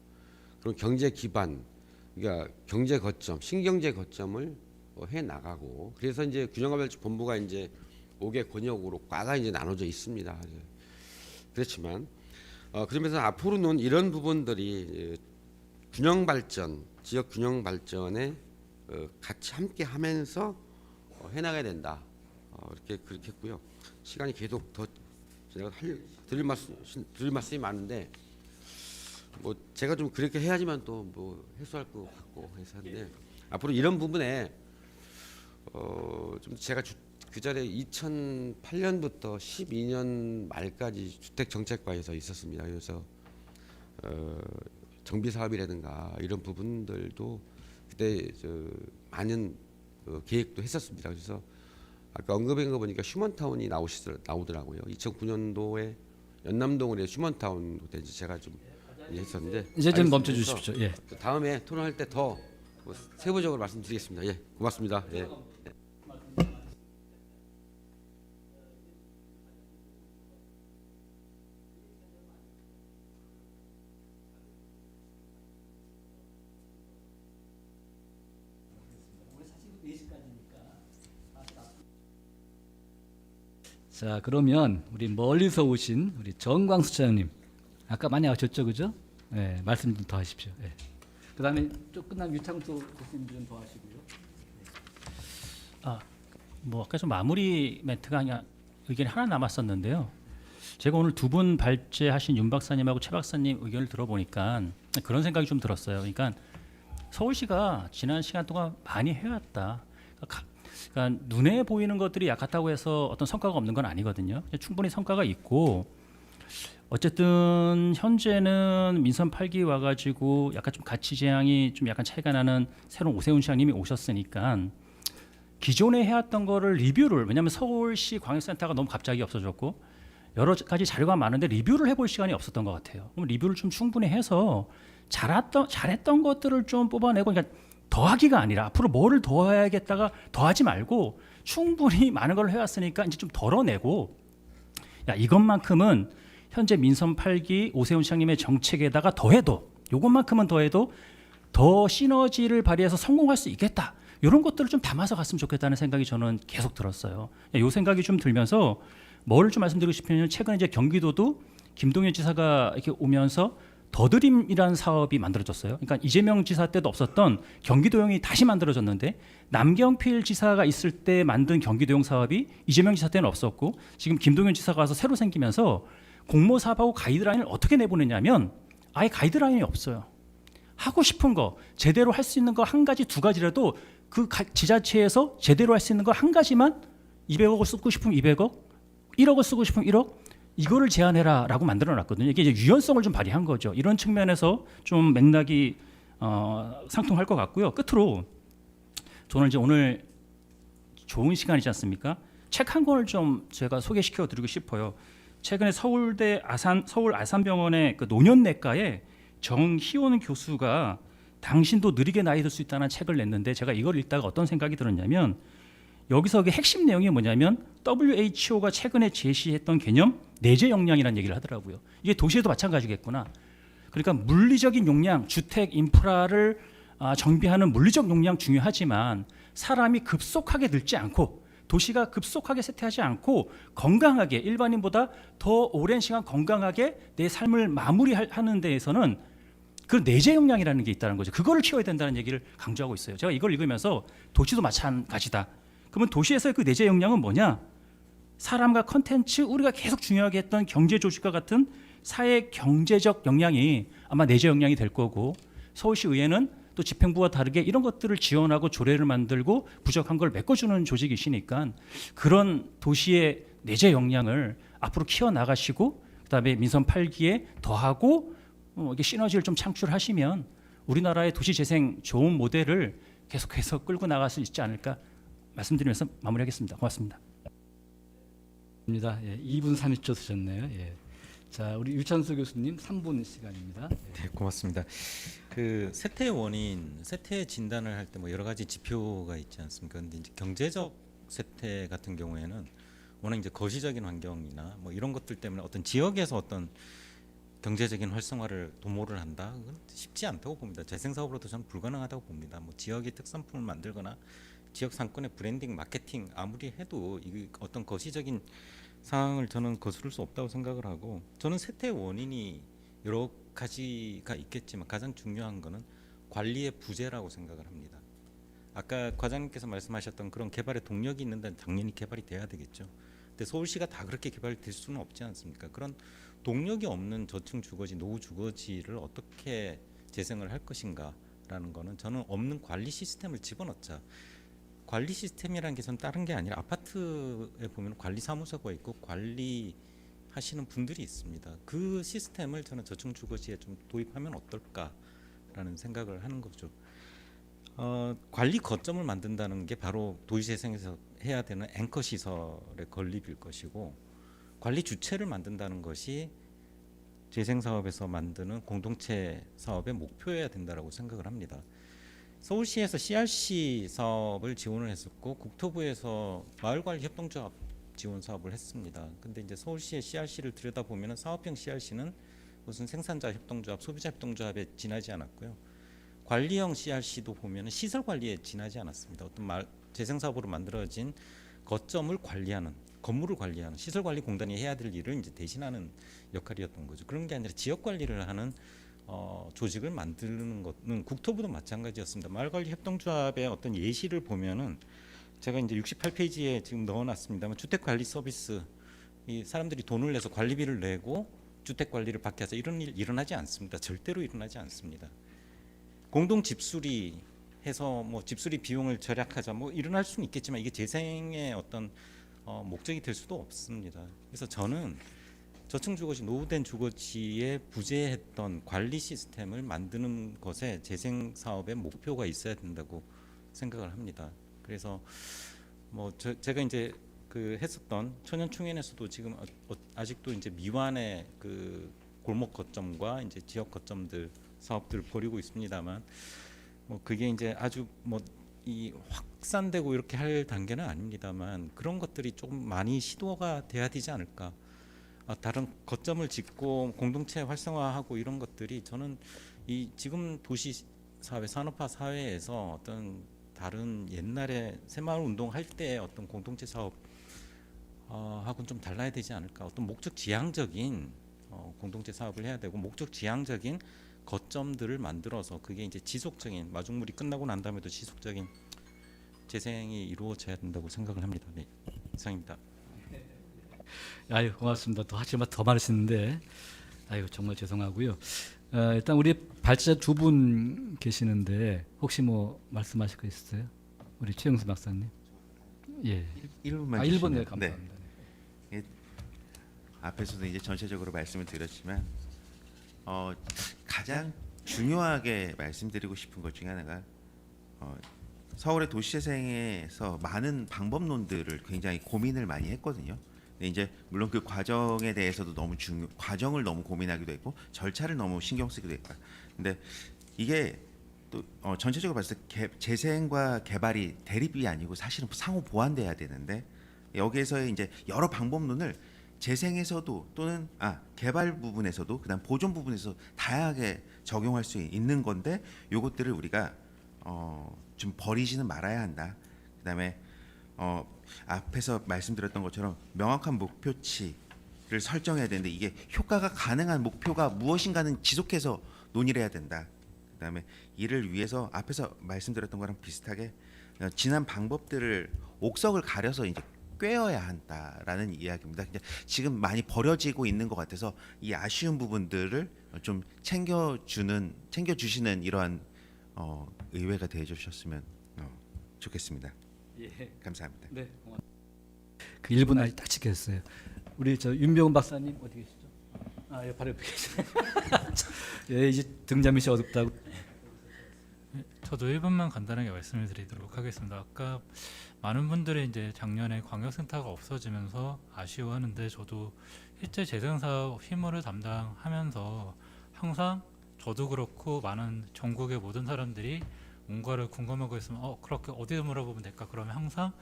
그리고 경제 기반 그러니까 경제 거점 신경제 거점을 해 나가고 그래서 이제 균형감발전 본부가 이제 5개 권역으로 과가 이제 나눠져 있습니다. 그렇지만 그러면서 앞으로는 이런 부분들이 균형 발전, 지역 균형 발전에 같이 함께 하면서 해나가야 된다. 그렇게 했고요. 시간이 계속 더 제가 드릴 말씀이 많은데 뭐 제가 좀 그렇게 해야지만 또 뭐 해소할 것 같고 해서 하는데 앞으로 이런 부분에 좀 제가 그 자리에 2008년부터 12년 말까지 주택정책과에서 있었습니다. 그래서 정비 사업이라든가 이런 부분들도 그때 많은 계획도 했었습니다. 그래서 아까 언급한 거 보니까 휴먼타운이 나오더라고요. 2009년도에 연남동으로 휴먼타운 그때 제가 좀 했었는데 이제 좀 멈춰 주십시오. 예. 다음에 토론할 때 더 세부적으로 말씀드리겠습니다. 예, 고맙습니다. 예. 자, 그러면 우리 멀리서 오신 우리 정광수 차장님, 아까 많이 하셨죠, 그죠? 네, 말씀 좀 더 하십시오. 네. 그다음에 좀 끝나면 유창수 교수님 좀 더 하시고요. 뭐 아까 좀 마무리 멘트가 아니라 의견이 하나 남았었는데요. 제가 오늘 두 분 발제하신 윤 박사님하고 최 박사님 의견을 들어보니까 그런 생각이 좀 들었어요. 그러니까 서울시가 지난 시간 동안 많이 해왔다. 그러니까 눈에 보이는 것들이 약하다고 해서 어떤 성과가 없는 건 아니거든요. 충분히 성과가 있고 어쨌든 현재는 민선 8기 와가지고 약간 좀 가치 제향이 좀 약간 차이가 나는 새로운 오세훈 시장님이 오셨으니까 기존에 해왔던 거를 리뷰를, 왜냐하면 서울시 광역센터가 너무 갑자기 없어졌고 여러 가지 자료가 많은데 리뷰를 해볼 시간이 없었던 것 같아요. 그럼 리뷰를 좀 충분히 해서 잘했던 것들을 좀 뽑아내고, 그러니까 더하기가 아니라 앞으로 뭐를 더 해야겠다가 더하지 말고 충분히 많은 걸 해왔으니까 이제 좀 덜어내고, 야 이것만큼은 현재 민선 8기 오세훈 시장님의 정책에다가 더해도, 이것만큼은 더해도 더 시너지를 발휘해서 성공할 수 있겠다. 이런 것들을 좀 담아서 갔으면 좋겠다는 생각이 저는 계속 들었어요. 이 생각이 좀 들면서 뭘 좀 말씀드리고 싶으면, 최근에 이제 경기도도 김동연 지사가 이렇게 오면서 더드림이라는 사업이 만들어졌어요. 그러니까 이재명 지사 때도 없었던 경기도용이 다시 만들어졌는데, 남경필 지사가 있을 때 만든 경기도용 사업이 이재명 지사 때는 없었고 지금 김동연 지사가 와서 새로 생기면서 공모 사업하고 가이드라인을 어떻게 내보내냐면 아예 가이드라인이 없어요. 하고 싶은 거 제대로 할 수 있는 거 한 가지 두 가지라도 그 지자체에서 제대로 할 수 있는 거 한 가지만 200억을 쓰고 싶으면 200억, 1억을 쓰고 싶으면 1억, 이거를 제안해라라고 만들어놨거든요. 이게 이제 유연성을 좀 발휘한 거죠. 이런 측면에서 좀 맥락이 상통할 것 같고요. 끝으로 저는 이제 오늘 좋은 시간이지 않습니까? 책 한 권을 좀 제가 소개시켜드리고 싶어요. 최근에 서울 아산병원의 그 노년내과에 정희원 교수가 당신도 느리게 나이 들 수 있다는 책을 냈는데, 제가 이걸 읽다가 어떤 생각이 들었냐면, 여기서 그 핵심 내용이 뭐냐면 WHO가 최근에 제시했던 개념 내재 역량이라는 얘기를 하더라고요. 이게 도시에도 마찬가지겠구나. 그러니까 물리적인 용량, 주택 인프라를 정비하는 물리적 용량 중요하지만 사람이 급속하게 늙지 않고 도시가 급속하게 쇠퇴하지 않고 건강하게, 일반인보다 더 오랜 시간 건강하게 내 삶을 마무리하는 데에서는 그 내재 역량이라는 게 있다는 거죠. 그거를 키워야 된다는 얘기를 강조하고 있어요. 제가 이걸 읽으면서 도시도 마찬가지다. 그러면 도시에서의 그 내재 역량은 뭐냐? 사람과 컨텐츠, 우리가 계속 중요하게 했던 경제 조직과 같은 사회 경제적 역량이 아마 내재 역량이 될 거고, 서울시 의회는 또 집행부와 다르게 이런 것들을 지원하고 조례를 만들고 부족한 걸 메꿔주는 조직이시니까 그런 도시의 내재 역량을 앞으로 키워나가시고, 그다음에 민선 8기에 더하고 이게 시너지를 좀 창출하시면 우리나라의 도시 재생 좋은 모델을 계속해서 끌고 나갈 수 있지 않을까 말씀드리면서 마무리하겠습니다. 고맙습니다. 예, 2분 30초 쓰셨네요. 예. 자, 우리 유창수 교수님 3분 시간입니다. 네, 고맙습니다. 그 쇠퇴 원인, 쇠퇴 진단을 할 때 뭐 여러 가지 지표가 있지 않습니까? 근데 이제 경제적 쇠퇴 같은 경우에는 워낙 이제 거시적인 환경이나 뭐 이런 것들 때문에 어떤 지역에서 어떤 경제적인 활성화를 도모를 한다, 그건 쉽지 않다고 봅니다. 재생 사업으로도 저는 불가능하다고 봅니다. 뭐 지역의 특산품을 만들거나 지역 상권의 브랜딩, 마케팅 아무리 해도 이게 어떤 거시적인 상황을 저는 거스를 수 없다고 생각을 하고, 저는 쇠퇴 원인이 여러 가지가 있겠지만 가장 중요한 거는 관리의 부재라고 생각을 합니다. 아까 과장님께서 말씀하셨던 그런 개발의 동력이 있는 데는 당연히 개발이 돼야 되겠죠. 근데 서울시가 다 그렇게 개발될 수는 없지 않습니까? 그런 동력이 없는 저층 주거지, 노후 주거지를 어떻게 재생을 할 것인가라는 거는 저는 없는 관리 시스템을 집어넣자. 관리 시스템이라는 게 전 다른 게 아니라 아파트에 보면 관리 사무소가 있고 관리하시는 분들이 있습니다. 그 시스템을 저는 저층 주거지에 좀 도입하면 어떨까라는 생각을 하는 거죠. 관리 거점을 만든다는 게 바로 도시재생에서 해야 되는 앵커 시설의 건립일 것이고, 관리 주체를 만든다는 것이 재생 사업에서 만드는 공동체 사업의 목표여야 된다라고 생각을 합니다. 서울시에서 CRC 사업을 지원을 했었고 국토부에서 마을관리 협동조합 지원 사업을 했습니다. 근데 이제 서울시의 CRC를 들여다보면 사업형 CRC는 무슨 생산자 협동조합, 소비자 협동조합에 지나지 않았고요. 관리형 CRC도 보면 시설 관리에 지나지 않았습니다. 어떤 재생 사업으로 만들어진 거점을 관리하는 건물을 관리하는 시설관리공단이 해야 될 일을 이제 대신하는 역할이었던 거죠. 그런 게 아니라 지역 관리를 하는 조직을 만드는 것은 국토부도 마찬가지였습니다. 마을관리 협동조합의 어떤 예시를 보면은 제가 이제 68페이지에 지금 넣어놨습니다만 주택관리 서비스 이 사람들이 돈을 내서 관리비를 내고 주택 관리를 받게 해서 이런 일 일어나지 않습니다. 절대로 일어나지 않습니다. 공동 집수리 해서 뭐 집수리 비용을 절약하자 뭐 일어날 수는 있겠지만 이게 재생의 어떤 목적이 될 수도 없습니다. 그래서 저는 저층 주거지 노후된 주거지에 부재했던 관리 시스템을 만드는 것에 재생 사업의 목표가 있어야 된다고 생각을 합니다. 그래서 뭐 제가 이제 그 했었던 천연충현에서도 지금 아직도 이제 미완의 그 골목 거점과 이제 지역 거점들 사업들을 벌이고 있습니다만 뭐 그게 이제 아주 뭐 이 확산되고 이렇게 할 단계는 아닙니다만 그런 것들이 조금 많이 시도가 돼야 되지 않을까. 다른 거점을 짓고 공동체 활성화하고 이런 것들이 저는 이 지금 도시 사회 산업화 사회에서 어떤 다른 옛날에 새마을 운동 할 때 어떤 공동체 사업 하고는 좀 달라야 되지 않을까. 어떤 목적 지향적인 공동체 사업을 해야 되고 목적 지향적인 거점들을 만들어서 그게 이제 지속적인 마중물이 끝나고 난 다음에도 지속적인 재생이 이루어져야 된다고 생각을 합니다. 네, 이상입니다. 아유 고맙습니다. 또 하실 말 더 많으시는데 아유 정말 죄송하고요. 일단 우리 발제자 두 분 계시는데 혹시 뭐 말씀하실 거 있으세요? 우리 최영수 박사님. 예. 1분만 1분 네, 감사합니다. 네. 앞에서도 이제 전체적으로 말씀을 드렸지만 가장 중요하게 말씀드리고 싶은 것 중에 하나가 서울의 도시재생에서 많은 방법론들을 굉장히 고민을 많이 했거든요. 근데 이제 물론 그 과정에 대해서도 과정을 너무 고민하기도 했고 절차를 너무 신경 쓰기도 했다. 근데 이게 또 전체적으로 봤을 때 재생과 개발이 대립이 아니고 사실은 상호 보완돼야 되는데 여기에서의 이제 여러 방법론을 재생에서도 또는 개발 부분에서도 그다음 보존 부분에서 다양하게 적용할 수 있는 건데 요것들을 우리가 좀 버리지는 말아야 한다. 그다음에 앞에서 말씀드렸던 것처럼 명확한 목표치를 설정해야 되는데 이게 효과가 가능한 목표가 무엇인가는 지속해서 논의를 해야 된다. 그다음에 이를 위해서 앞에서 말씀드렸던 거랑 비슷하게 지난 방법들을 옥석을 가려서 이제 꿰어야 한다라는 이야기입니다. 지금 많이 버려지고 있는 것 같아서 이 아쉬운 부분들을 좀 챙겨주시는 이러한 의회가 되어주셨으면 좋겠습니다. 예. 감사합니다. 네. 그 1분 안에 딱 지켰어요. 우리 저 윤병훈 박사님 어디 계시죠? 예, 바로 옆에 계시네. 예, 이제 등잔 밑이 어둡다고. 저도 1분만 간단하게 말씀을 드리도록 하겠습니다. 아까 많은 분들이 이제 작년에 광역센터가 없어지면서 아쉬워하는데 저도 실제 재생사업 힘을 담당하면서 항상 저도 그렇고 많은 전국의 모든 사람들이 뭔가를 궁금하고 있으면 그렇게 어디에 물어보면 될까? 그러면 항상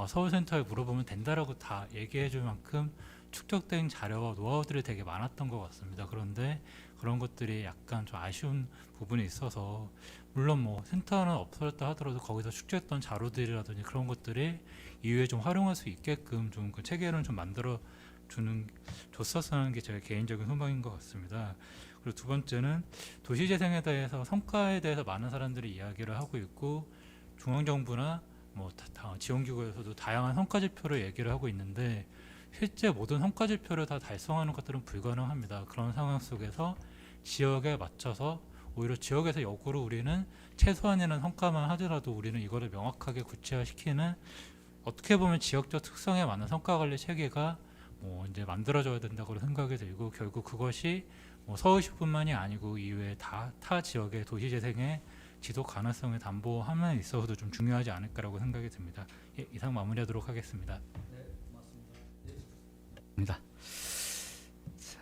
서울센터에 물어보면 된다라고 다 얘기해 줄 만큼 축적된 자료와 노하우들이 되게 많았던 것 같습니다. 그런데 그런 것들이 약간 좀 아쉬운 부분이 있어서 물론 뭐 센터는 없어졌다 하더라도 거기서 축적했던 자료들이라든지 그런 것들이 이후에 좀 활용할 수 있게끔 좀 그 체계를 좀 만들어 줬었다는 게 제 개인적인 소망인 것 같습니다. 그리고 두 번째는 도시재생에 대해서 성과에 대해서 많은 사람들이 이야기를 하고 있고 중앙정부나 뭐 지원기구에서도 다양한 성과지표를 얘기를 하고 있는데 실제 모든 성과지표를 다 달성하는 것들은 불가능합니다. 그런 상황 속에서 지역에 맞춰서 오히려 지역에서 역으로 우리는 최소한이라는 성과만 하더라도 우리는 이거를 명확하게 구체화시키는 어떻게 보면 지역적 특성에 맞는 성과관리 체계가 뭐 이제 만들어져야 된다고 생각이 들고 결국 그것이 뭐 서울시뿐만이 아니고 이외에 다 지역의 도시재생의 지속 가능성을 담보함에 있어서도 좀 중요하지 않을까라고 생각이 듭니다. 예, 이상 마무리하도록 하겠습니다. 네, 고맙습니다. 자,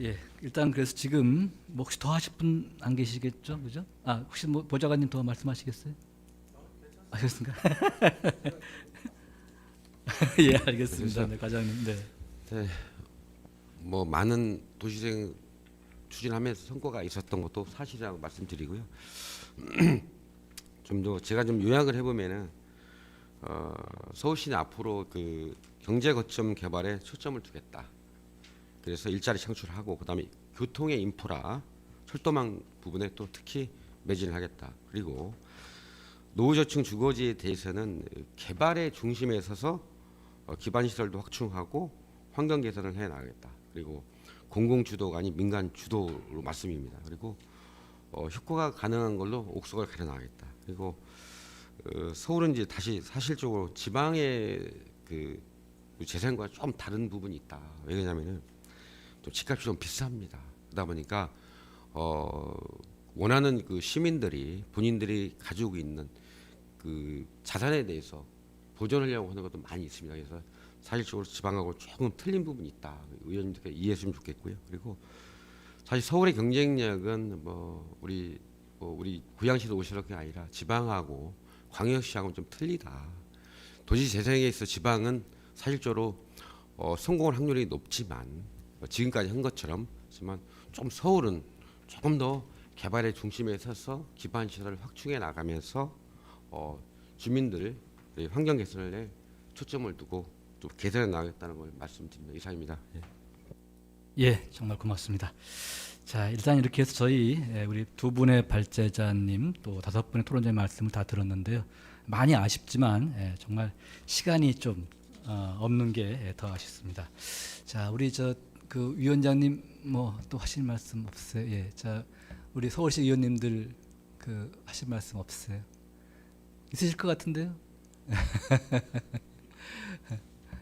예, 일단 그래서 지금 뭐 혹시 더 하실 분 안 계시겠죠, 그죠? 혹시 뭐 보좌관님 더 말씀하시겠어요? 하셨습니까? 예, 알겠습니다. 네, 과장님. 네. 네. 뭐 많은 도시재생 추진하면서 성과가 있었던 것도 사실이라고 말씀드리고요. 좀 더 제가 좀 요약을 해보면은 서울시는 앞으로 그 경제 거점 개발에 초점을 두겠다. 그래서 일자리 창출하고 그다음에 교통의 인프라, 철도망 부분에 또 특히 매진을 하겠다. 그리고 노후저층 주거지에 대해서는 개발의 중심에 서서 기반 시설도 확충하고 환경 개선을 해 나가겠다. 그리고 공공 주도가 아닌 민간 주도로 말씀입니다. 그리고 효과가 가능한 걸로 옥석을 가려 나가겠다. 그리고 서울은 이제 다시 사실적으로 지방의 그 재생과 좀 다른 부분이 있다. 왜냐하면은 또 집값이 좀 비쌉니다. 그러다 보니까 원하는 그 시민들이 본인들이 가지고 있는 그 자산에 대해서 보존하려고 하는 것도 많이 있습니다. 그래서 사실적으로 지방하고 조금 틀린 부분이 있다. 의원님들께 이해했으면 좋겠고요. 그리고 사실 서울의 경쟁력은 우리 고양시도 오시는 게 아니라 지방하고 광역시하고는 좀 틀리다. 도시 재생에 있어 지방은 사실적으로 성공할 확률이 높지만 지금까지 한 것처럼 하지만 좀 서울은 조금 더 개발의 중심에 서서 기반 시설을 확충해 나가면서 주민들 환경 개선에 초점을 두고 또 개선해 나가겠다는 걸 말씀드립니다. 이상입니다. 예, 정말 고맙습니다. 자, 일단 이렇게 해서 저희 우리 두 분의 발제자님 또 다섯 분의 토론자의 말씀을 다 들었는데요. 많이 아쉽지만 정말 시간이 좀 없는 게 더 아쉽습니다. 자, 우리 그 위원장님 뭐 또 하실 말씀 없으세요? 예, 자, 우리 서울시 의원님들 그 하실 말씀 없으세요? 있으실 것 같은데요?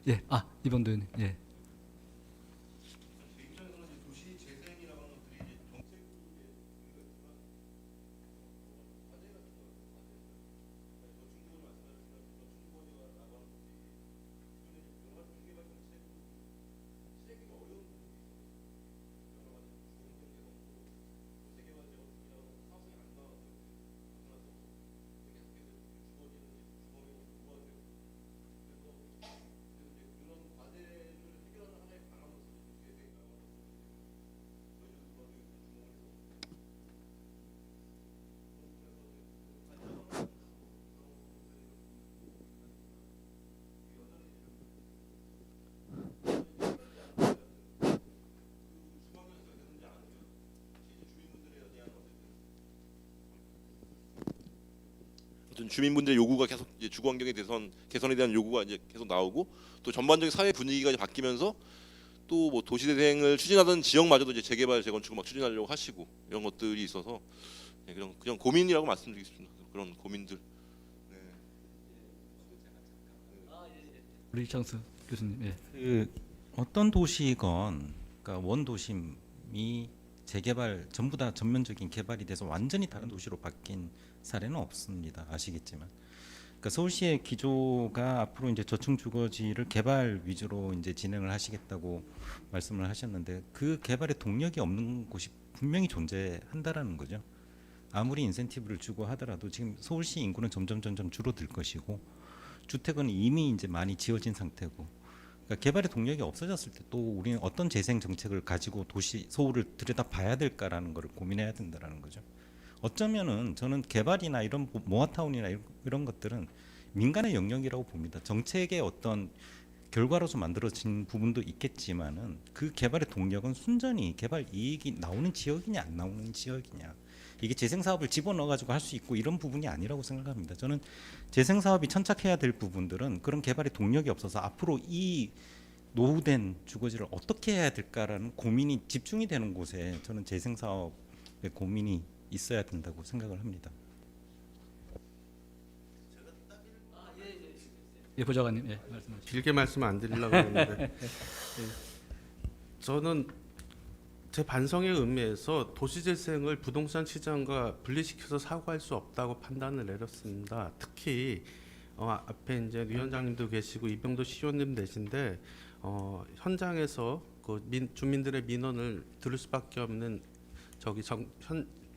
예, 이범도 의원님, 예. 어떤 주민분들의 요구가 계속 이제 주거 환경의 개선에 대한 요구가 이제 계속 나오고 또 전반적인 사회 분위기가 이제 바뀌면서 또 뭐 도시재생을 추진하던 지역마저도 이제 재개발 재건축을 막 추진하려고 하시고 이런 것들이 있어서 그냥 고민이라고 말씀드리겠습니다. 그런 고민들. 우리 장수 교수님, 예. 그 어떤 도시건 그러니까 원도심이 재개발 전부 다 전면적인 개발이 돼서 완전히 다른 도시로 바뀐 사례는 없습니다. 아시겠지만, 그러니까 서울시의 기조가 앞으로 이제 저층 주거지를 개발 위주로 이제 진행을 하시겠다고 말씀을 하셨는데 그 개발에 동력이 없는 곳이 분명히 존재한다라는 거죠. 아무리 인센티브를 주고 하더라도 지금 서울시 인구는 점점 줄어들 것이고 주택은 이미 이제 많이 지어진 상태고. 그러니까 개발의 동력이 없어졌을 때 또 우리는 어떤 재생 정책을 가지고 서울을 들여다 봐야 될까라는 것을 고민해야 된다라는 거죠. 어쩌면은 저는 개발이나 이런 모아타운이나 이런 것들은 민간의 영역이라고 봅니다. 정책의 어떤 결과로서 만들어진 부분도 있겠지만은 그 개발의 동력은 순전히 개발 이익이 나오는 지역이냐 안 나오는 지역이냐, 이게 재생 사업을 집어넣어 가지고 할 수 있고 이런 부분이 아니라고 생각합니다. 저는 재생 사업이 천착해야 될 부분들은 그런 개발의 동력이 없어서 앞으로 이 노후된 주거지를 어떻게 해야 될까라는 고민이 집중이 되는 곳에 저는 재생 사업의 고민이 있어야 된다고 생각을 합니다. 예, 보좌관님, 예, 말씀하시죠. 길게 말씀 안 드리려고 했는데 저는 제 반성의 의미에서 도시재생을 부동산 시장과 분리시켜서 사고할 수 없다고 판단을 내렸습니다. 특히 앞에 이제 위원장님도 계시고 이병도 시의원님 계신데 현장에서 그 주민들의 민원을 들을 수밖에 없는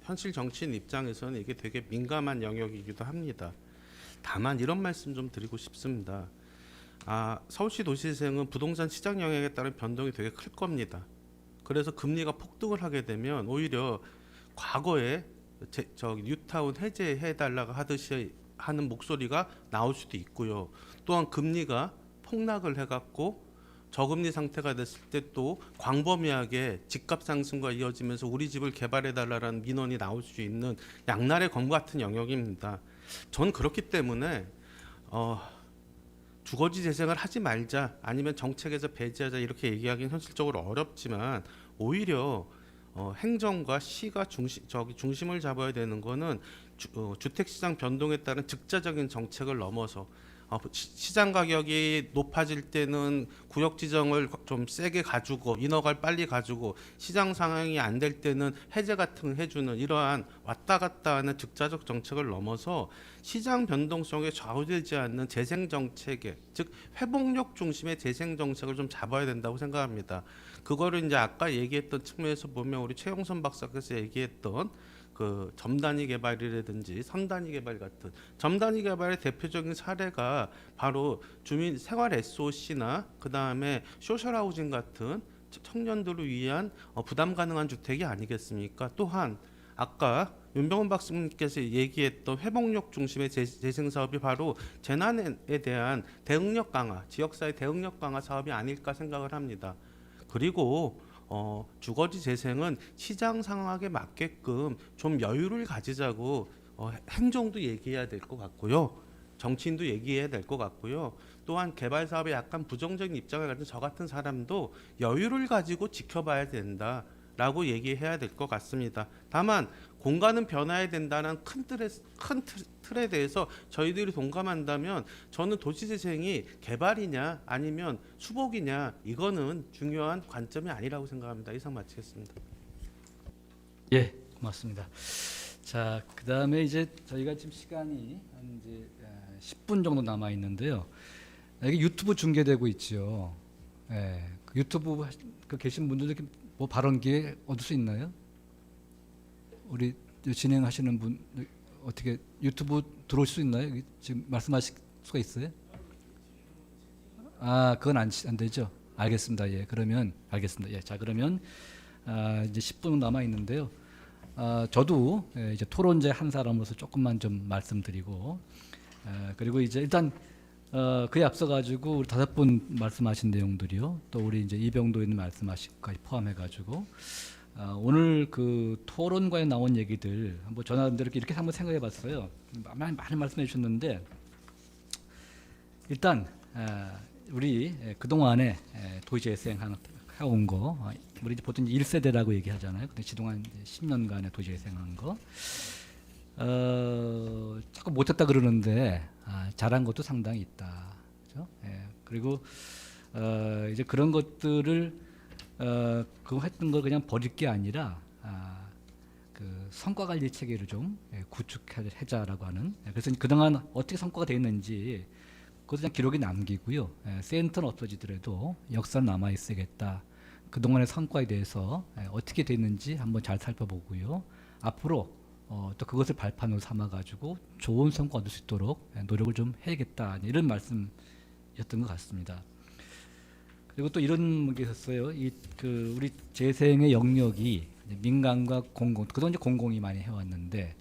현실 정치인 입장에서는 이게 되게 민감한 영역이기도 합니다. 다만 이런 말씀 좀 드리고 싶습니다. 서울시 도시재생은 부동산 시장 영역에 따른 변동이 되게 클 겁니다. 그래서 금리가 폭등을 하게 되면 오히려 과거에 뉴타운 해제해달라고 하듯이 하는 목소리가 나올 수도 있고요. 또한 금리가 폭락을 해갖고 저금리 상태가 됐을 때 또 광범위하게 집값 상승과 이어지면서 우리 집을 개발해달라는 민원이 나올 수 있는 양날의 검 같은 영역입니다. 전 그렇기 때문에 주거지 재생을 하지 말자 아니면 정책에서 배제하자 이렇게 얘기하기는 현실적으로 어렵지만 오히려 행정과 시가 중심을 잡아야 되는 거는 주택시장 변동에 따른 즉자적인 정책을 넘어서 시장 가격이 높아질 때는 구역 지정을 좀 세게 가지고 인허가를 빨리 가지고 시장 상황이 안 될 때는 해제 같은 거 해주는 이러한 왔다 갔다 하는 즉자적 정책을 넘어서 시장 변동성에 좌우되지 않는 재생 정책에 즉 회복력 중심의 재생 정책을 좀 잡아야 된다고 생각합니다. 그거를 이제 아까 얘기했던 측면에서 보면 우리 최영선 박사께서 얘기했던 그 점단위 개발이라든지 선단위 개발 같은 점단위 개발의 대표적인 사례가 바로 주민 생활 SOC나 그 다음에 소셜 하우징 같은 청년들을 위한 부담 가능한 주택이 아니겠습니까? 또한 아까 윤병훈 박사님께서 얘기했던 회복력 중심의 재생 사업이 바로 재난에 대한 대응력 강화, 지역사회 대응력 강화 사업이 아닐까 생각을 합니다. 그리고 주거지 재생은 시장 상황에 맞게끔 좀 여유를 가지자고 행정도 얘기해야 될 것 같고요. 정치인도 얘기해야 될 것 같고요. 또한 개발 사업에 약간 부정적인 입장을 가진 저 같은 사람도 여유를 가지고 지켜봐야 된다라고 얘기해야 될 것 같습니다. 다만 공간은 변화해야 된다는 큰 틀에 대해서 저희들이 동감한다면 저는 도시재생이 개발이냐 아니면 수복이냐 이거는 중요한 관점이 아니라고 생각합니다. 이상 마치겠습니다. 예, 고맙습니다. 자, 그다음에 이제 저희가 지금 시간이 한 이제 10분 정도 남아 있는데요. 여기 유튜브 중계되고 있죠. 예, 그 유튜브 그 계신 분들 뭐 발언 기회 얻을 수 있나요? 우리 진행하시는 분 어떻게 유튜브 들어올 수 있나요? 지금 말씀하실 수가 있어요? 아, 그건 안 되죠. 알겠습니다. 예, 그러면 알겠습니다. 예, 자 그러면 이제 10분 남아 있는데요. 저도 이제 토론자 한 사람으로서 조금만 좀 말씀드리고 그리고 이제 일단 그에 앞서 가지고 우리 5분 말씀하신 내용들이요. 또 우리 이제 이병도 의원 말씀하신 것까지 포함해 가지고 오늘 그 토론과에 나온 얘기들 한번 전화대로 이렇게 한번 생각해 봤어요. 많이 말씀해 주셨는데 일단 우리 그동안에 도시재생 해온 거 우리 이제 보통 1세대라고 얘기하잖아요. 근데 그동안 10년간의 도시재생한 거 자꾸 못했다 그러는데 잘한 것도 상당히 있다. 그렇죠? 그리고 이제 그런 것들을 그거 했던 걸 그냥 버릴 게 아니라 그 성과 관리 체계를 좀 구축하자라고 하는. 그래서 그동안 어떻게 성과가 되었는지 그것도 그냥 기록에 남기고요. 센터는 없어지더라도 역사는 남아 있어야겠다. 그동안의 성과에 대해서 어떻게 됐는지 한번 잘 살펴보고요. 앞으로 또 그것을 발판으로 삼아가지고 좋은 성과 얻을 수 있도록 노력을 좀 해야겠다. 이런 말씀이었던 것 같습니다. 그리고 또 이런 게 있었어요. 우리 재생의 영역이 민간과 공공, 그동안 이제 공공이 많이 해왔는데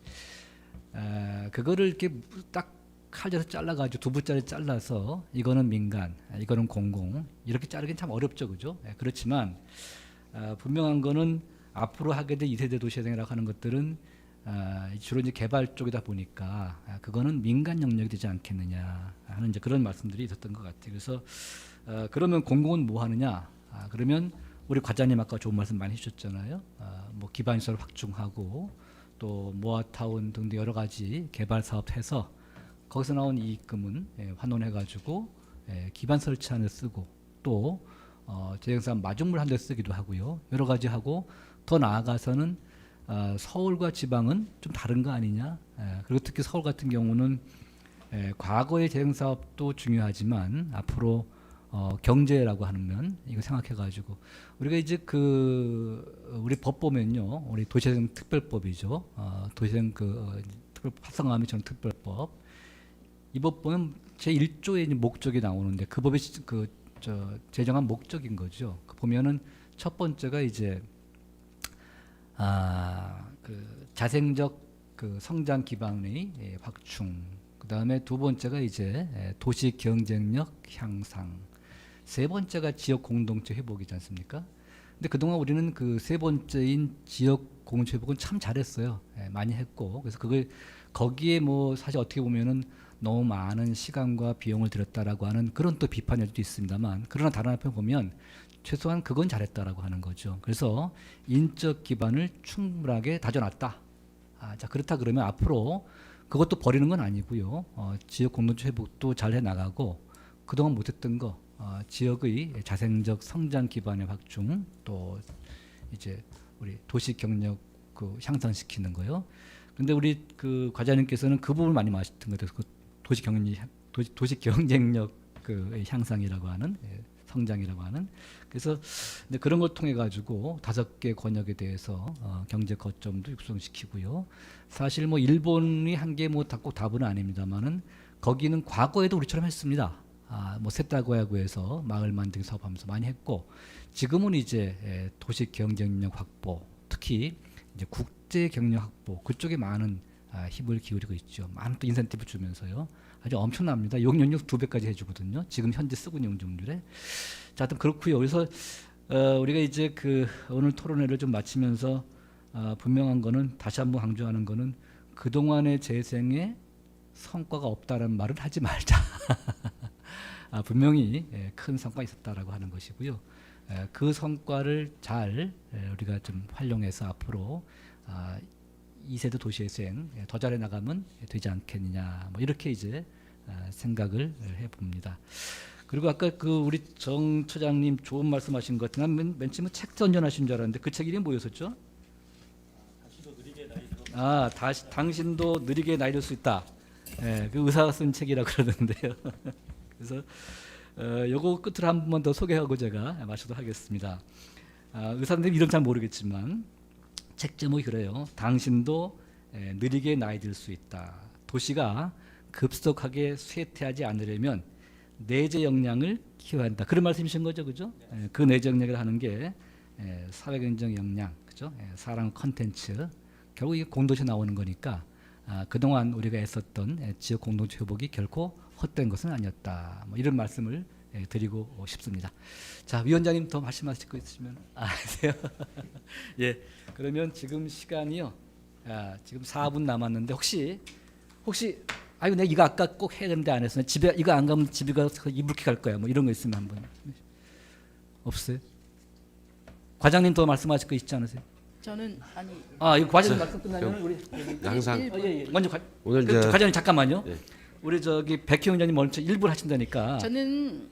그거를 이렇게 딱 칼져서 잘라가지고 두 부짜리 잘라서 이거는 민간, 이거는 공공 이렇게 자르긴 참 어렵죠, 그죠? 그렇지만 분명한 거는 앞으로 하게 될 2세대 도시재생이라고 하는 것들은 주로 이제 개발 쪽이다 보니까 그거는 민간 영역이 되지 않겠느냐 하는 이제 그런 말씀들이 있었던 것 같아요. 그래서 그러면 공공은 뭐 하느냐? 그러면 우리 과장님 아까 좋은 말씀 많이 해주셨잖아요. 뭐 기반시설 확충하고 또 모아타운 등등 여러 가지 개발 사업해서 거기서 나온 이익금은 환원해가지고 기반 설치하는 데 쓰고 또 재생산 마중물 한 대 쓰기도 하고요. 여러 가지 하고 더 나아가서는 서울과 지방은 좀 다른 거 아니냐? 그리고 특히 서울 같은 경우는 과거의 재생사업도 중요하지만 앞으로 경제라고 하는 면 이거 생각해가지고 우리가 이제 우리 법 보면요, 우리 도시재생 특별법이죠. 도시재생 특별 활성화하면 전 특별법. 이 법 보면 제 1조의 목적이 나오는데 그 법의 제정한 목적인 거죠. 보면은 첫 번째가 이제 자생적 성장 기반의 확충, 그다음에 두 번째가 이제 도시 경쟁력 향상, 세 번째가 지역 공동체 회복이지 않습니까? 근데 그동안 우리는 그 세 번째인 지역 공동체 회복은 참 잘했어요. 많이 했고, 그래서 그걸 거기에 뭐 사실 어떻게 보면은 너무 많은 시간과 비용을 들였다라고 하는 그런 또 비판일 수도 있습니다만, 그러나 다른 한편 보면 최소한 그건 잘했다라고 하는 거죠. 그래서 인적 기반을 충분하게 다져놨다. 자, 그렇다 그러면 앞으로 그것도 버리는 건 아니고요. 지역 공동체 회복도 잘 해나가고 그동안 못했던 거, 지역의 자생적 성장 기반의 확충, 또 이제 우리 도시 경력 그 향상시키는 거요. 근데 우리 그 과장님께서는 그 부분을 많이 말씀하셨던 것 같아서 그 도시 경쟁력 그 향상이라고 하는, 성장이라고 하는. 그래서 근데 그런 걸 통해 가지고 5개 권역에 대해서 경제 거점도 육성시키고요. 사실 뭐 일본이 한 게 뭐 꼭 답은 아닙니다만은 거기는 과거에도 우리처럼 했습니다. 뭐 세타고야구에서 마을 만들기 사업하면서 많이 했고, 지금은 이제 도시 경쟁력 확보, 특히 이제 국제 경력 확보 그쪽에 많은 힘을 기울이고 있죠. 많은 또 인센티브 주면서요. 아주 엄청납니다. 용역력 2배까지 해주거든요. 지금 현재 쓰고 있는 용적률에. 자, 하여튼 그렇고요. 그래서 우리가 이제 그 오늘 토론회를 좀 마치면서 분명한 거는, 다시 한번 강조하는 거는, 그동안의 재생에 성과가 없다라는 말을 하지 말자. 분명히 큰 성과가 있었다라고 하는 것이고요. 그 성과를 잘 우리가 좀 활용해서 앞으로 2세대 도시재생 더 잘해 나가면 되지 않겠느냐, 뭐 이렇게 이제 생각을 해봅니다. 그리고 아까 그 우리 정 처장님 좋은 말씀하신 것 같은, 맨 처음에 책 전전하신 줄 알았는데 그 책 이름이 뭐였었죠? 당신도 느리게 나이 들 수 있다. 그 의사가 쓴 책이라 그러는데요. 그래서 요거 끝으로 한 번만 더 소개하고 제가 마치도록 하겠습니다. 의사님 이름 잘 모르겠지만 책 제목이 그래요. 당신도 느리게 나이 들 수 있다. 도시가 급속하게 쇠퇴하지 않으려면 내재 역량을 키워야 한다. 그런 말씀이신 거죠, 그죠? 그 내재 역량을 하는 게 사회경쟁 역량, 그죠? 사람 컨텐츠, 결국 이게 공동체 나오는 거니까 그동안 우리가 애썼던 지역 공동체 회복이 결코 헛된 것은 아니었다. 뭐 이런 말씀을 드리고 싶습니다. 자, 위원장님 더 말씀하실 거 있으시면 하세요. 예, 그러면 지금 시간이요. 지금 4분 남았는데 혹시 아이고 내가 이거 아까 꼭 해야 되는데 안 했어. 집에 이거 안 가면 집에 가서 이불킥 갈 거야. 뭐 이런 거 있으면 한번. 없어요? 과장님 더 말씀하실 거 있지 않으세요? 저는 아니. 이거 과장님 말씀 끝나면 우리 항상 먼저 오늘 과장님 잠깐만요. 예. 우리 저기 백희영 위원장님 먼저 1분 하신다니까. 저는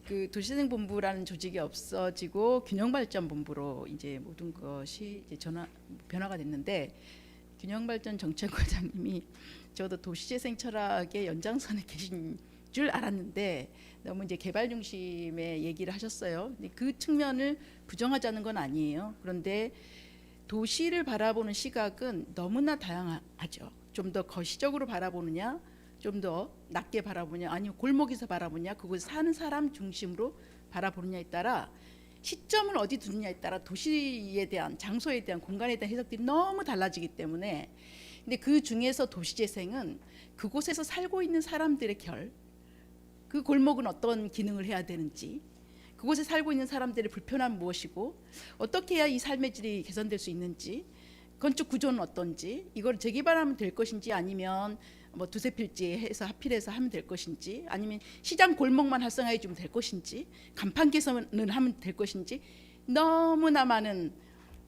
그 도시재생본부라는 조직이 없어지고 균형발전본부로 이제 모든 것이 이제 변화가 됐는데, 균형발전 정책과장님이 저도 도시재생 철학의 연장선에 계신 줄 알았는데 너무 이제 개발 중심의 얘기를 하셨어요. 근데 그 측면을 부정하자는 건 아니에요. 그런데 도시를 바라보는 시각은 너무나 다양하죠. 좀 더 거시적으로 바라보느냐, 좀 더 낮게 바라보냐, 아니면 골목에서 바라보냐, 그곳에 사는 사람 중심으로 바라보느냐에 따라, 시점을 어디 두느냐에 따라 도시에 대한, 장소에 대한, 공간에 대한 해석들이 너무 달라지기 때문에, 근데 그 중에서 도시재생은 그곳에서 살고 있는 사람들의 그 골목은 어떤 기능을 해야 되는지, 그곳에 살고 있는 사람들의 불편함은 무엇이고, 어떻게 해야 이 삶의 질이 개선될 수 있는지, 건축 구조는 어떤지, 이걸 재개발하면 될 것인지, 아니면 뭐 두세 필지 해서 합필해서 하면 될 것인지, 아니면 시장 골목만 활성화해 주면 될 것인지, 간판 개선을 하면 될 것인지, 너무나 많은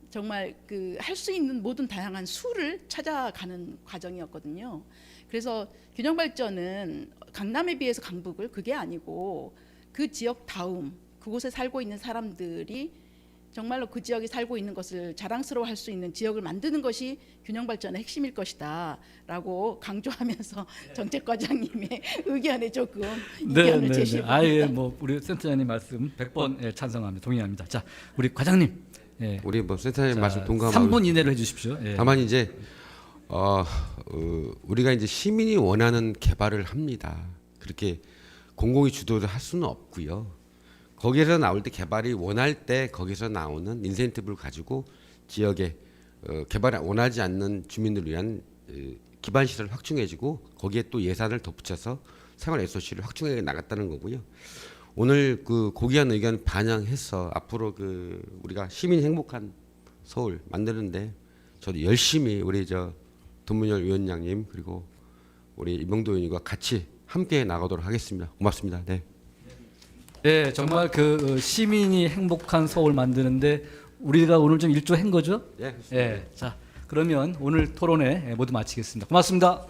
정말 그 할 수 있는 모든 다양한 수를 찾아가는 과정이었거든요. 그래서 균형발전은 강남에 비해서 강북을, 그게 아니고 그 지역 다움, 그곳에 살고 있는 사람들이 정말로 그 지역에 살고 있는 것을 자랑스러워할 수 있는 지역을 만드는 것이 균형발전의 핵심일 것이다 라고 강조하면서 정책과장님의 의견에 조금 이견을 제시해봅니다. 아예 뭐 우리 센터장님 말씀 100번 찬성합니다. 동의합니다. 자, 우리 과장님. 우리 뭐 센터장님 말씀 동감하고 3분 이내로 해주십시오. 다만 이제 우리가 이제 시민이 원하는 개발을 합니다. 그렇게 공공이 주도를 할 수는 없고요. 거기에서 나올 때, 개발이 원할 때 거기서 나오는 인센티브를 가지고 지역에 개발을 원하지 않는 주민들을 위한 기반 시설을 확충해주고 거기에 또 예산을 덧붙여서 생활 SOC를 확충해 나갔다는 거고요. 오늘 그 고귀한 의견 반영해서 앞으로 그 우리가 시민 행복한 서울 만드는데 저도 열심히 우리 저 도문열 위원장님 그리고 우리 이병도 의원님과 같이 함께 나가도록 하겠습니다. 고맙습니다. 네. 네, 정말 그 시민이 행복한 서울 만드는데 우리가 오늘 좀 일조한 거죠? 예. 자, 그러면 오늘 토론회 모두 마치겠습니다. 고맙습니다.